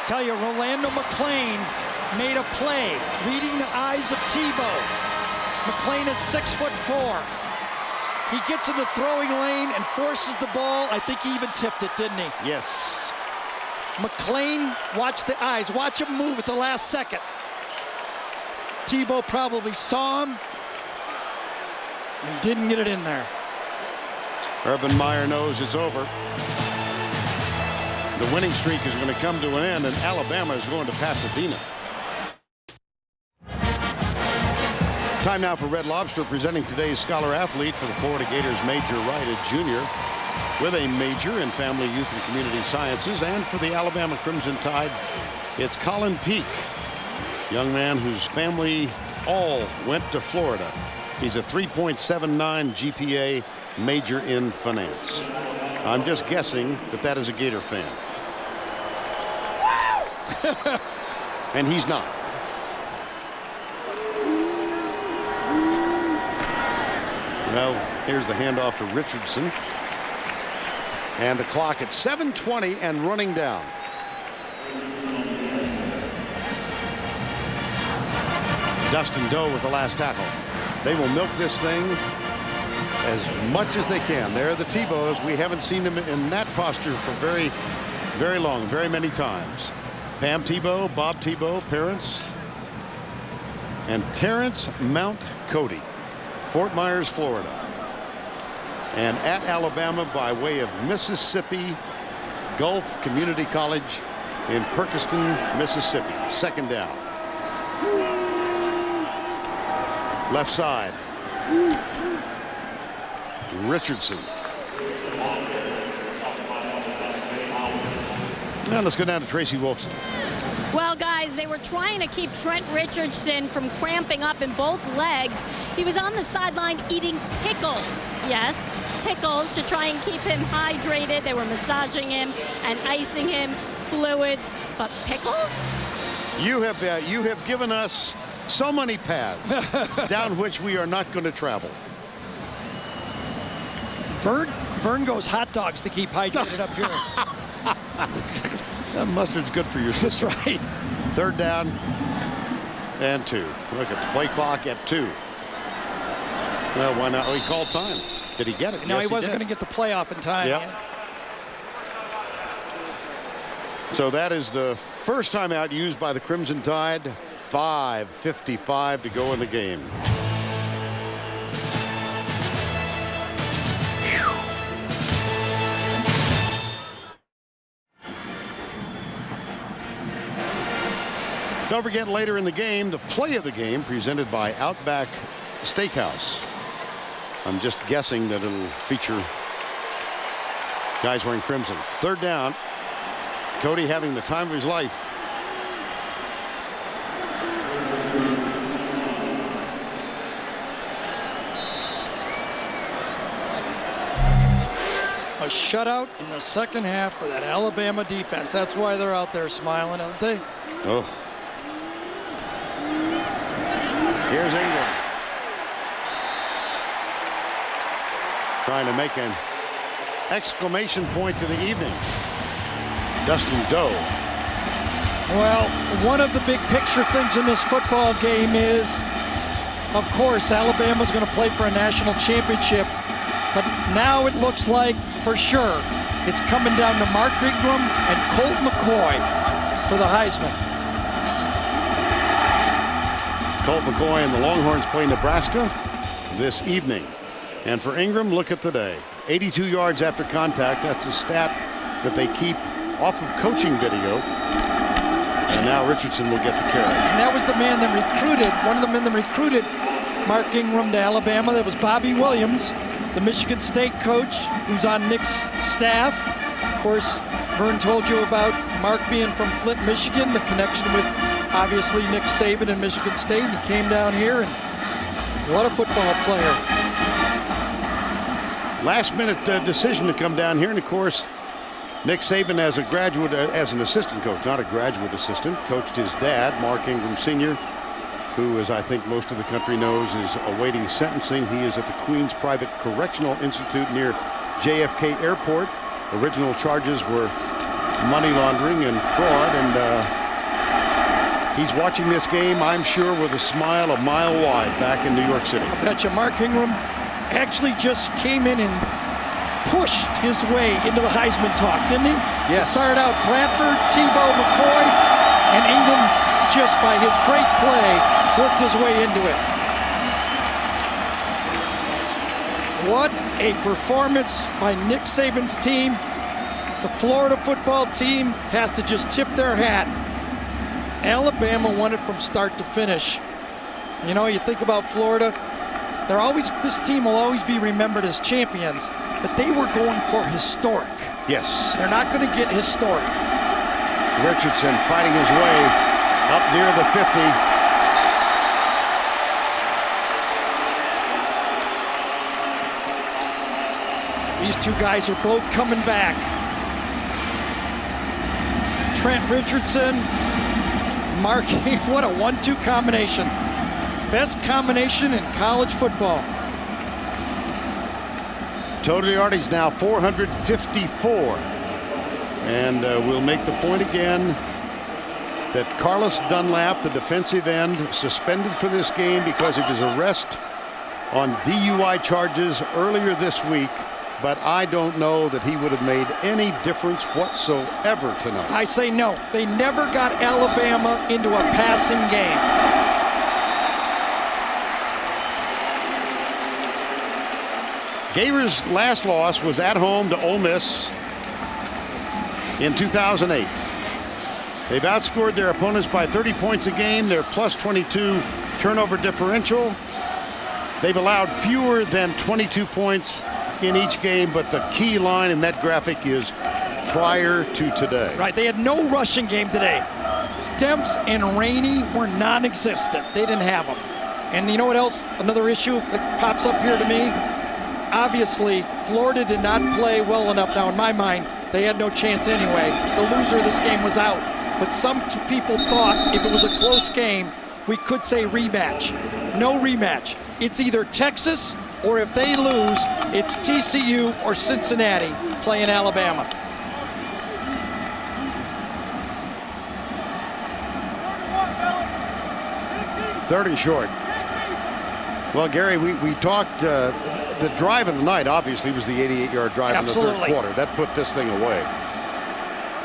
Tell you, Rolando McClain made a play, reading the eyes of Tebow. McClain is 6'4". He gets in the throwing lane and forces the ball. I think he even tipped it, didn't he?
Yes.
McClain, watch the eyes. Watch him move at the last second. Tebow probably saw him and didn't get it in there.
Urban Meyer knows it's over. The winning streak is going to come to an end, and Alabama is going to Pasadena. Time now for Red Lobster, presenting today's scholar athlete for the Florida Gators, Major Wright, a junior with a major in family, youth, and community sciences. And for the Alabama Crimson Tide, it's Colin Peak, young man whose family all went to Florida. He's a 3.79 GPA, major in finance. I'm just guessing that that is a Gator fan. And he's not. Well, here's the handoff to Richardson. And the clock at 7:20 and running down. Dustin Doe with the last tackle. They will milk this thing as much as they can. They're the Tebows. We haven't seen them in that posture for very, very long, very many times. Pam Tebow, Bob Tebow, parents, and Terrence Mount Cody, Fort Myers, Florida. And at Alabama by way of Mississippi Gulf Community College in Perkiston, Mississippi. 2nd down. Left side. Richardson. Now let's go down to Tracy Wolfson.
Well, guys, they were trying to keep Trent Richardson from cramping up in both legs. He was on the sideline eating pickles. Yes, pickles to try and keep him hydrated. They were massaging him and icing him, fluids, but pickles?
You have given us so many paths down which we are not going to travel.
Vern goes hot dogs to keep hydrated up here.
That mustard's good for your system.
That's right.
3rd down and 2. Look at the play clock at 2. Well, why not? We called time. Did he get it?
No,
yes,
he wasn't going to get the playoff in time.
Yep.
Yeah.
So that is the first time out used by the Crimson Tide. 5:55 to go in the game. Don't forget, later in the game, the play of the game presented by Outback Steakhouse. I'm just guessing that it'll feature guys wearing crimson. Third down. Cody having the time of his life.
A shutout in the second half for that Alabama defense. That's why they're out there smiling, aren't they?
Oh. Here's Ingram. Trying to make an exclamation point to the evening. Dustin Doe.
Well, one of the big picture things in this football game is, of course, Alabama's going to play for a national championship. But now it looks like, for sure, it's coming down to Mark Ingram and Colt McCoy for the Heisman.
Colt McCoy and the Longhorns play Nebraska this evening. And for Ingram, look at today. 82 yards after contact. That's a stat that they keep off of coaching video. And now Richardson will get the carry.
And that was the man that recruited, one of the men that recruited Mark Ingram to Alabama. That was Bobby Williams, the Michigan State coach who's on Nick's staff. Of course, Vern told you about Mark being from Flint, Michigan, the connection with obviously Nick Saban and Michigan State. He came down here, and what a football player.
Last minute decision to come down here, and of course, Nick Saban as a graduate, as an assistant coach, not a graduate assistant, coached his dad, Mark Ingram Sr., who, as I think most of the country knows, is awaiting sentencing. He is at the Queens Private Correctional Institute near JFK Airport. Original charges were money laundering and fraud, and he's watching this game, I'm sure, with a smile a mile wide back in New York City.
I bet you Mark Ingram actually just came in and pushed his way into the Heisman talk, didn't he?
Yes.
It started out Bradford, Tebow, McCoy, and Ingram, just by his great play, worked his way into it. What a performance by Nick Saban's team. The Florida football team has to just tip their hat. Alabama won it from start to finish. You know, you think about Florida, this team will always be remembered as champions, but they were going for historic.
Yes.
They're not going to get historic.
Richardson fighting his way up near the 50.
These two guys are both coming back. Trent Richardson, Mark, what a 1-2 combination. Best combination in college football.
Total yardage now 454. And we'll make the point again that Carlos Dunlap, the defensive end, suspended for this game because of his arrest on DUI charges earlier this week. But I don't know that he would have made any difference whatsoever tonight.
I say no. They never got Alabama into a passing game.
Gator's last loss was at home to Ole Miss in 2008. They've outscored their opponents by 30 points a game. They're plus 22 turnover differential. They've allowed fewer than 22 points in each game, but the key line in that graphic is prior to today.
Right, they had no rushing game today. Demps and Rainey were non-existent. They didn't have them. And you know what else? Another issue that pops up here to me. Obviously, Florida did not play well enough. Now, in my mind, they had no chance anyway. The loser of this game was out. But some people thought if it was a close game, we could say rematch. No rematch. It's either Texas, or if they lose, it's TCU or Cincinnati playing Alabama.
Third and short. Well, Gary, we talked, the drive of the night obviously was the 88-yard drive in the third quarter. That put this thing away.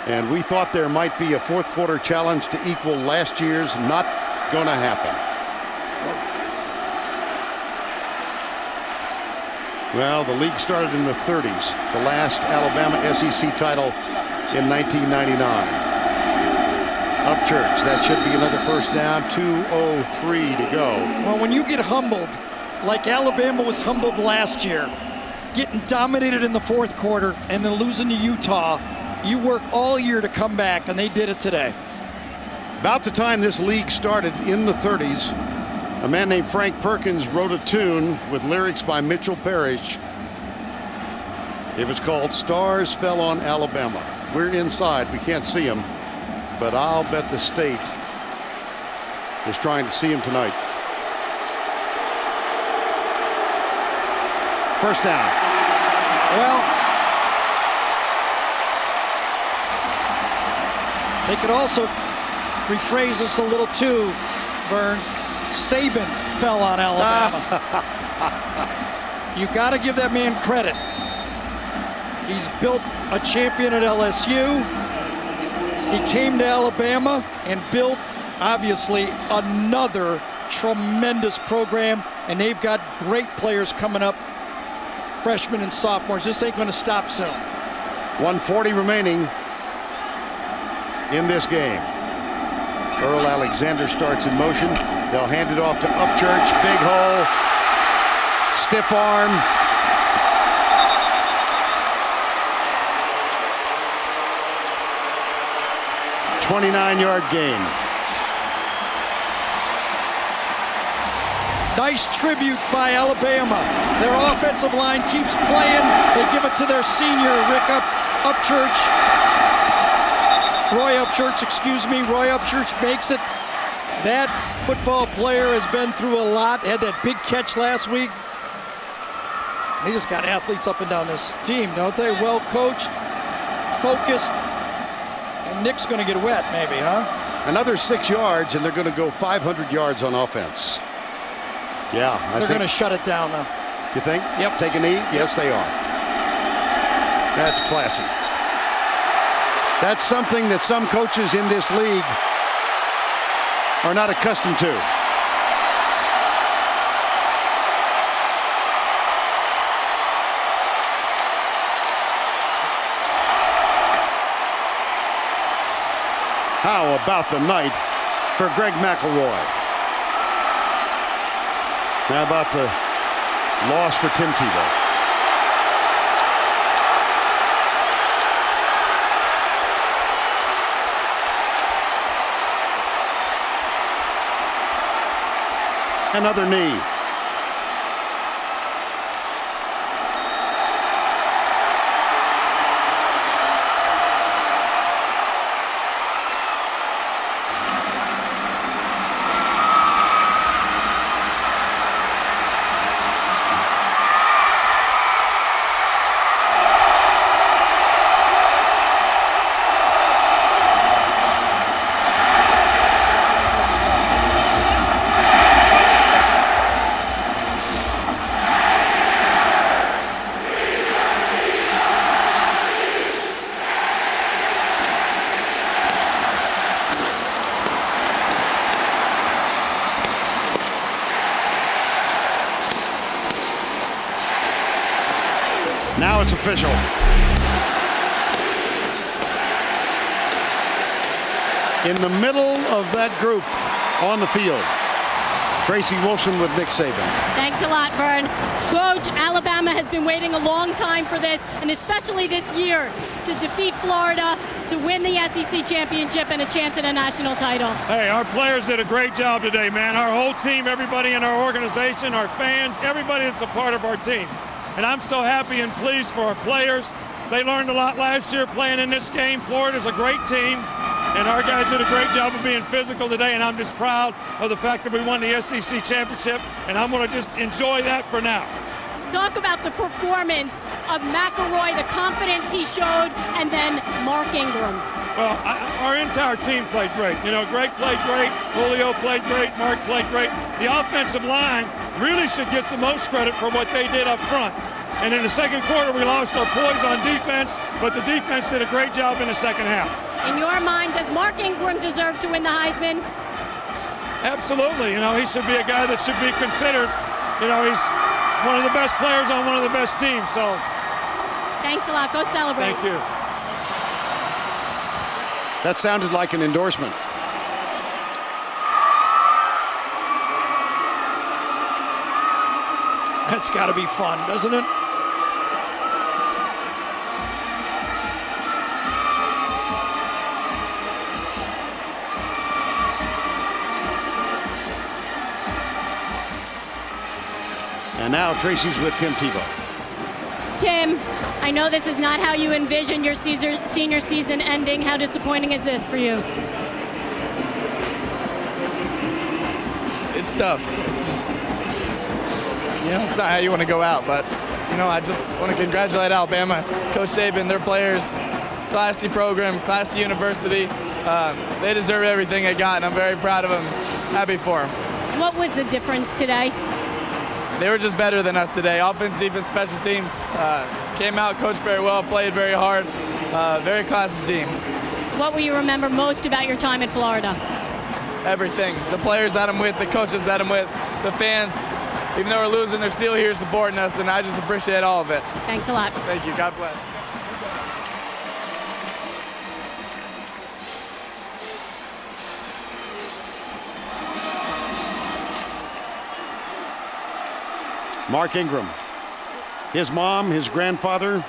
And we thought there might be a fourth quarter challenge to equal last year's. Not going to happen. Well, the league started in the 30s. The last Alabama SEC title in 1999. Upchurch. That should be another first down. 2:03 to go.
Well, when you get humbled, like Alabama was humbled last year, getting dominated in the fourth quarter and then losing to Utah, you work all year to come back, and they did it today.
About the time this league started in the 30s, a man named Frank Perkins wrote a tune with lyrics by Mitchell Parrish. It was called Stars Fell on Alabama. We're inside. We can't see them, but I'll bet the state is trying to see him tonight. First down.
Well, they could also rephrase this a little too, Vern. Saban fell on Alabama. You got to give that man credit. He's built a champion at LSU. He came to Alabama and built, obviously, another tremendous program, and they've got great players coming up, freshmen and sophomores. This ain't going to stop soon.
1:40 remaining in this game. Earl Alexander starts in motion. They'll hand it off to Upchurch. Big hole. Stiff arm. $29-yard gain.
Nice tribute by Alabama. Their offensive line keeps playing. They give it to their senior, Upchurch. Roy Upchurch, excuse me. Roy Upchurch makes it. That football player has been through a lot. Had that big catch last week. They just got athletes up and down this team, don't they? Well coached, focused. And Nick's going to get wet, maybe, huh?
Another 6 yards, and they're going to go 500 yards on offense. Yeah,
they're going to shut it down, though.
You think?
Yep.
Take a knee? Yes, they are. That's classy. That's something that some coaches in this league are not accustomed to. How about the night for Greg McElroy? How about the loss for Tim Tebow? Another knee. Now it's official. In the middle of that group on the field, Tracy Wolfson with Nick Saban.
Thanks a lot, Vern. Coach, Alabama has been waiting a long time for this, and especially this year, to defeat Florida, to win the SEC championship and a chance at a national title.
Hey, our players did a great job today, man. Our whole team, everybody in our organization, our fans, everybody that's a part of our team. And I'm so happy and pleased for our players. They learned a lot last year playing in this game. Florida's a great team, and our guys did a great job of being physical today, and I'm just proud of the fact that we won the SEC championship, and I'm going to just enjoy that for now.
Talk about the performance of McElroy, the confidence he showed, and then Mark Ingram.
Well, our entire team played great. You know, Greg played great, Julio played great, Mark played great. The offensive line really should get the most credit for what they did up front. And in the second quarter, we lost our poise on defense, but the defense did a great job in the second half.
In your mind, does Mark Ingram deserve to win the Heisman?
Absolutely. You know, he should be a guy that should be considered. You know, he's one of the best players on one of the best teams, so.
Thanks a lot. Go celebrate.
Thank you.
That sounded like an endorsement.
That's got to be fun, doesn't it?
And now Tracy's with Tim Tebow.
Tim, I know this is not how you envisioned your senior season ending. How disappointing is this for you?
It's tough. It's just, it's not how you want to go out. But, I just want to congratulate Alabama, Coach Saban, their players, classy program, classy university. They deserve everything they got, and I'm very proud of them. Happy for them.
What was the difference today?
They were just better than us today. Offense, defense, special teams came out, coached very well, played very hard. Very classy team.
What will you remember most about your time in Florida?
Everything. The players that I'm with, the coaches that I'm with, the fans. Even though we're losing, they're still here supporting us, and I just appreciate all of it.
Thanks a lot.
Thank you. God bless.
Mark Ingram, his mom, his grandfather,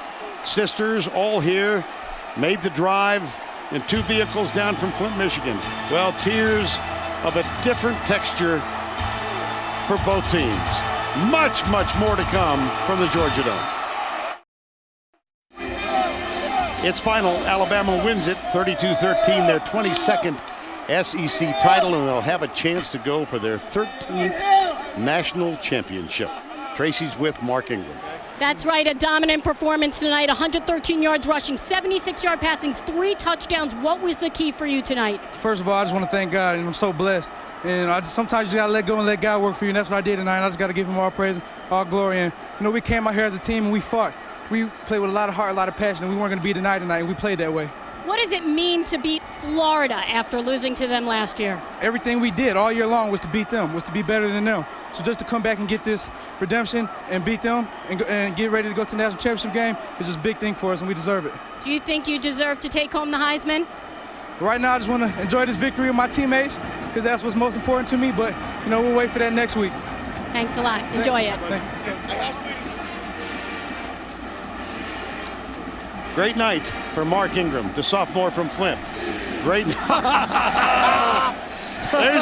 sisters, all here, made the drive in 2 vehicles down from Flint, Michigan. Well, tears of a different texture for both teams. Much, much more to come from the Georgia Dome. It's final. Alabama wins it 32-13, their 22nd SEC title, and they'll have a chance to go for their 13th national championship. Tracy's with Mark Ingram.
That's right, a dominant performance tonight. 113 yards rushing, 76-yard passing, 3 touchdowns. What was the key for you tonight?
First of all, I just want to thank God, and I'm so blessed. And sometimes you got to let go and let God work for you, and that's what I did tonight. And I just got to give him all praise, all glory. And, we came out here as a team, and we fought. We played with a lot of heart, a lot of passion, and we weren't going to be denied tonight, and we played that way.
What does it mean to beat Florida after losing to them last year?
Everything we did all year long was to beat them, was to be better than them. So just to come back and get this redemption and beat them and get ready to go to the national championship game is just a big thing for us, and we deserve it.
Do you think you deserve to take home the Heisman?
Right now, I just want to enjoy this victory with my teammates because that's what's most important to me, but, we'll wait for that next week.
Thanks a lot. Enjoy it.
Great night for Mark Ingram, the sophomore from Flint. Great. There's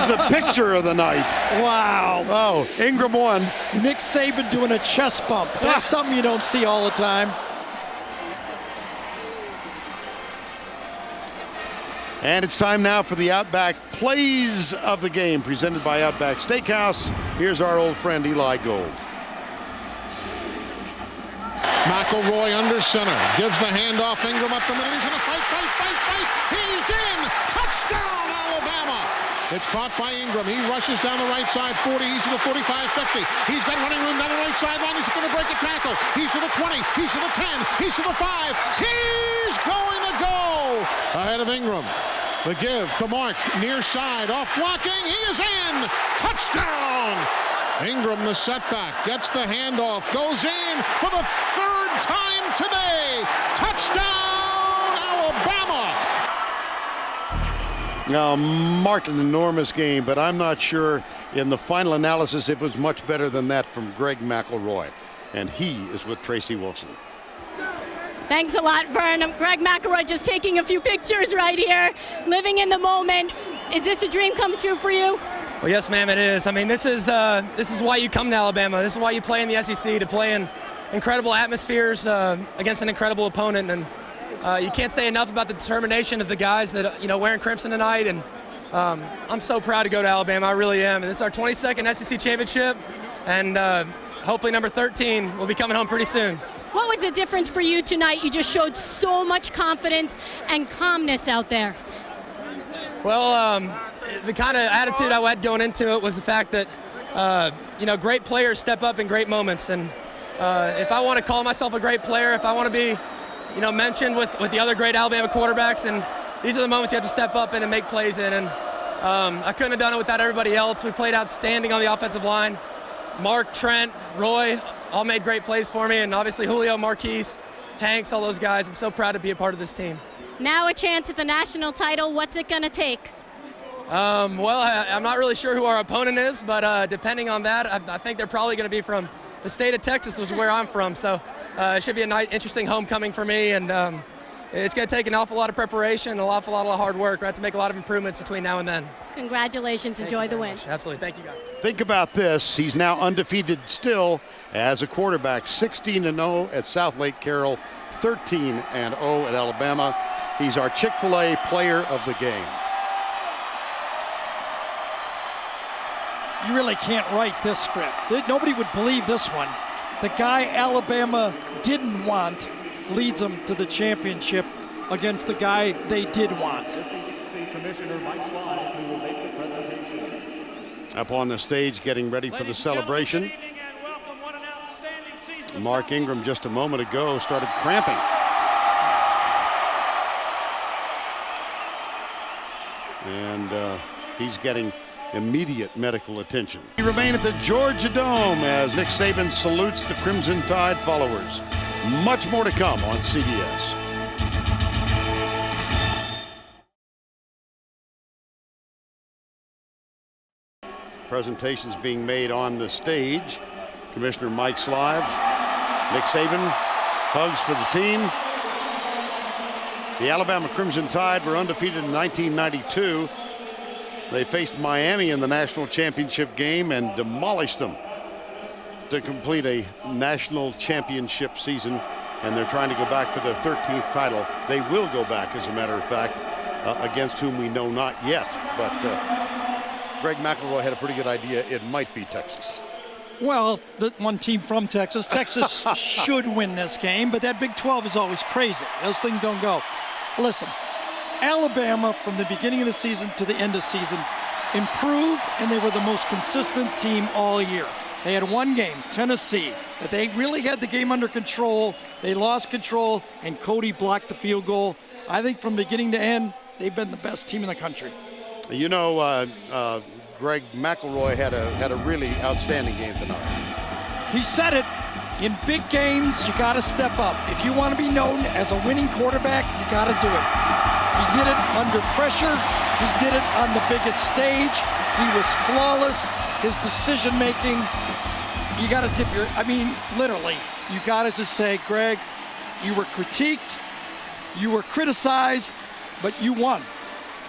the picture of the night.
Wow.
Oh, Ingram won.
Nick Saban doing a chest bump. That's something you don't see all the time.
And it's time now for the Outback Plays of the Game, presented by Outback Steakhouse. Here's our old friend Eli Gold.
McElroy under center, gives the handoff, Ingram up the middle, he's gonna fight, he's in, touchdown Alabama! It's caught by Ingram, he rushes down the right side, 40, he's to the 45, 50, he's got running room down the right sideline, he's gonna break a tackle, he's to the 20, he's to the 10, he's to the 5, he's going to go! Ahead of Ingram, the give to Mark, near side, off blocking, he is in, touchdown! Ingram, the setback, gets the handoff, goes in for the 3rd time today. Touchdown, Alabama!
Now, Mark, an enormous game, but I'm not sure in the final analysis if it was much better than that from Greg McElroy. And he is with Tracy Wilson.
Thanks a lot, Vern. Greg McElroy just taking a few pictures right here, living in the moment. Is this a dream come true for you?
Well, yes, ma'am, it is. I mean, this is why you come to Alabama. This is why you play in the SEC, to play in incredible atmospheres against an incredible opponent. And you can't say enough about the determination of the guys that wearing crimson tonight. And I'm so proud to go to Alabama. I really am. And this is our 22nd SEC championship, and hopefully number 13 will be coming home pretty soon.
What was the difference for you tonight? You just showed so much confidence and calmness out there.
Well, the kind of attitude I had going into it was the fact that, great players step up in great moments. And if I want to call myself a great player, if I want to be, mentioned with the other great Alabama quarterbacks, and these are the moments you have to step up in and make plays in. And I couldn't have done it without everybody else. We played outstanding on the offensive line. Mark, Trent, Roy all made great plays for me, and obviously Julio, Marquise, Hanks, all those guys. I'm so proud to be a part of this team.
Now a chance at the national title. What's it going to take?
Well, I'm not really sure who our opponent is, but depending on that, I think they're probably going to be from the state of Texas, which is where I'm from. So it should be a nice, interesting homecoming for me, and it's going to take an awful lot of preparation, an awful lot of hard work. We have to make a lot of improvements between now and then.
Congratulations. Enjoy the win.
Much. Absolutely. Thank you, guys.
Think about this. He's now undefeated still as a quarterback, 16-0 at South Lake Carroll, 13-0 at Alabama. He's our Chick-fil-A player of the game.
You really can't write this script. Nobody would believe this one. The guy Alabama didn't want leads them to the championship against the guy they did want.
Commissioner Mike Sly, who will make the presentation.
Up on the stage getting ready for the celebration. Mark Ingram just a moment ago started cramping. And he's getting immediate medical attention. We remain at the Georgia Dome as Nick Saban salutes the Crimson Tide followers. Much more to come on CBS. Presentations being made on the stage. Commissioner Mike Slive, Nick Saban, hugs for the team. The Alabama Crimson Tide were undefeated in 1992. They faced Miami in the national championship game and demolished them to complete a national championship season, and they're trying to go back for their 13th title. They will go back, as a matter of fact, against whom we know not yet. But Greg McElroy had a pretty good idea. It might be Texas.
Well, the one team from Texas. Texas should win this game, but that Big 12 is always crazy. Those things don't go. Listen, Alabama, from the beginning of the season to the end of the season, improved, and they were the most consistent team all year. They had one game, Tennessee, that they really had the game under control. They lost control, and Cody blocked the field goal. I think from beginning to end, they've been the best team in the country.
You know, Greg McElroy had a really outstanding game tonight.
He said it. In big games, you got to step up. If you want to be known as a winning quarterback, you got to do it. He did it under pressure. He did it on the biggest stage. He was flawless. His decision-making, you got to tip your, I mean, literally, you got to just say, Greg, you were critiqued, you were criticized, but you won.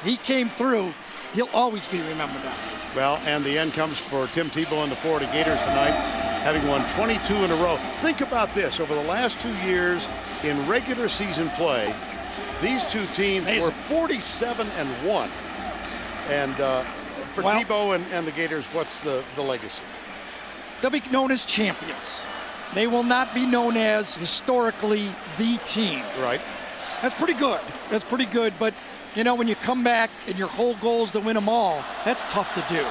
He came through. He'll always be remembered now.
Well, and the end comes for Tim Tebow and the Florida Gators tonight, having won 22 in a row. Think about this. Over the last 2 years in regular season play, these two teams were 47-1. And for Tebow and the Gators, what's the legacy?
They'll be known as champions. They will not be known as historically the team.
Right.
That's pretty good. That's pretty good. But, you know, when you come back and your whole goal is to win them all, that's tough to do.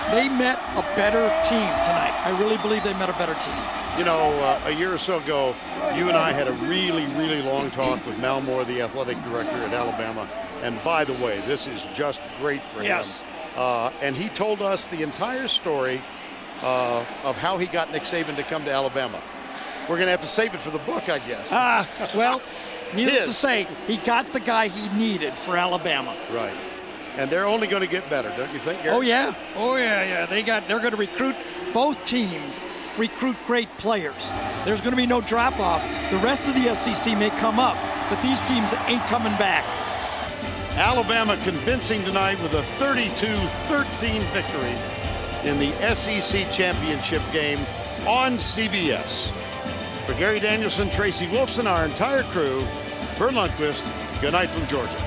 They met a better team tonight. I really believe they met a better team.
You know, a year or so ago, you and I had a really, really long talk with Mal Moore, the athletic director at Alabama. And by the way, this is just great for him. And he told us the entire story of how he got Nick Saban to come to Alabama. We're going to have to save it for the book, I guess.
Well, needless to say, he got the guy he needed for Alabama.
Right. And they're only going to get better, don't you think, Gary?
Oh, yeah. Oh, yeah. They're going to recruit, both teams recruit great players. There's going to be no drop-off. The rest of the SEC may come up, but these teams ain't coming back.
Alabama convincing tonight with a 32-13 victory in the SEC championship game on CBS. For Gary Danielson, Tracy Wolfson, our entire crew, Vern Lundquist, good night from Georgia.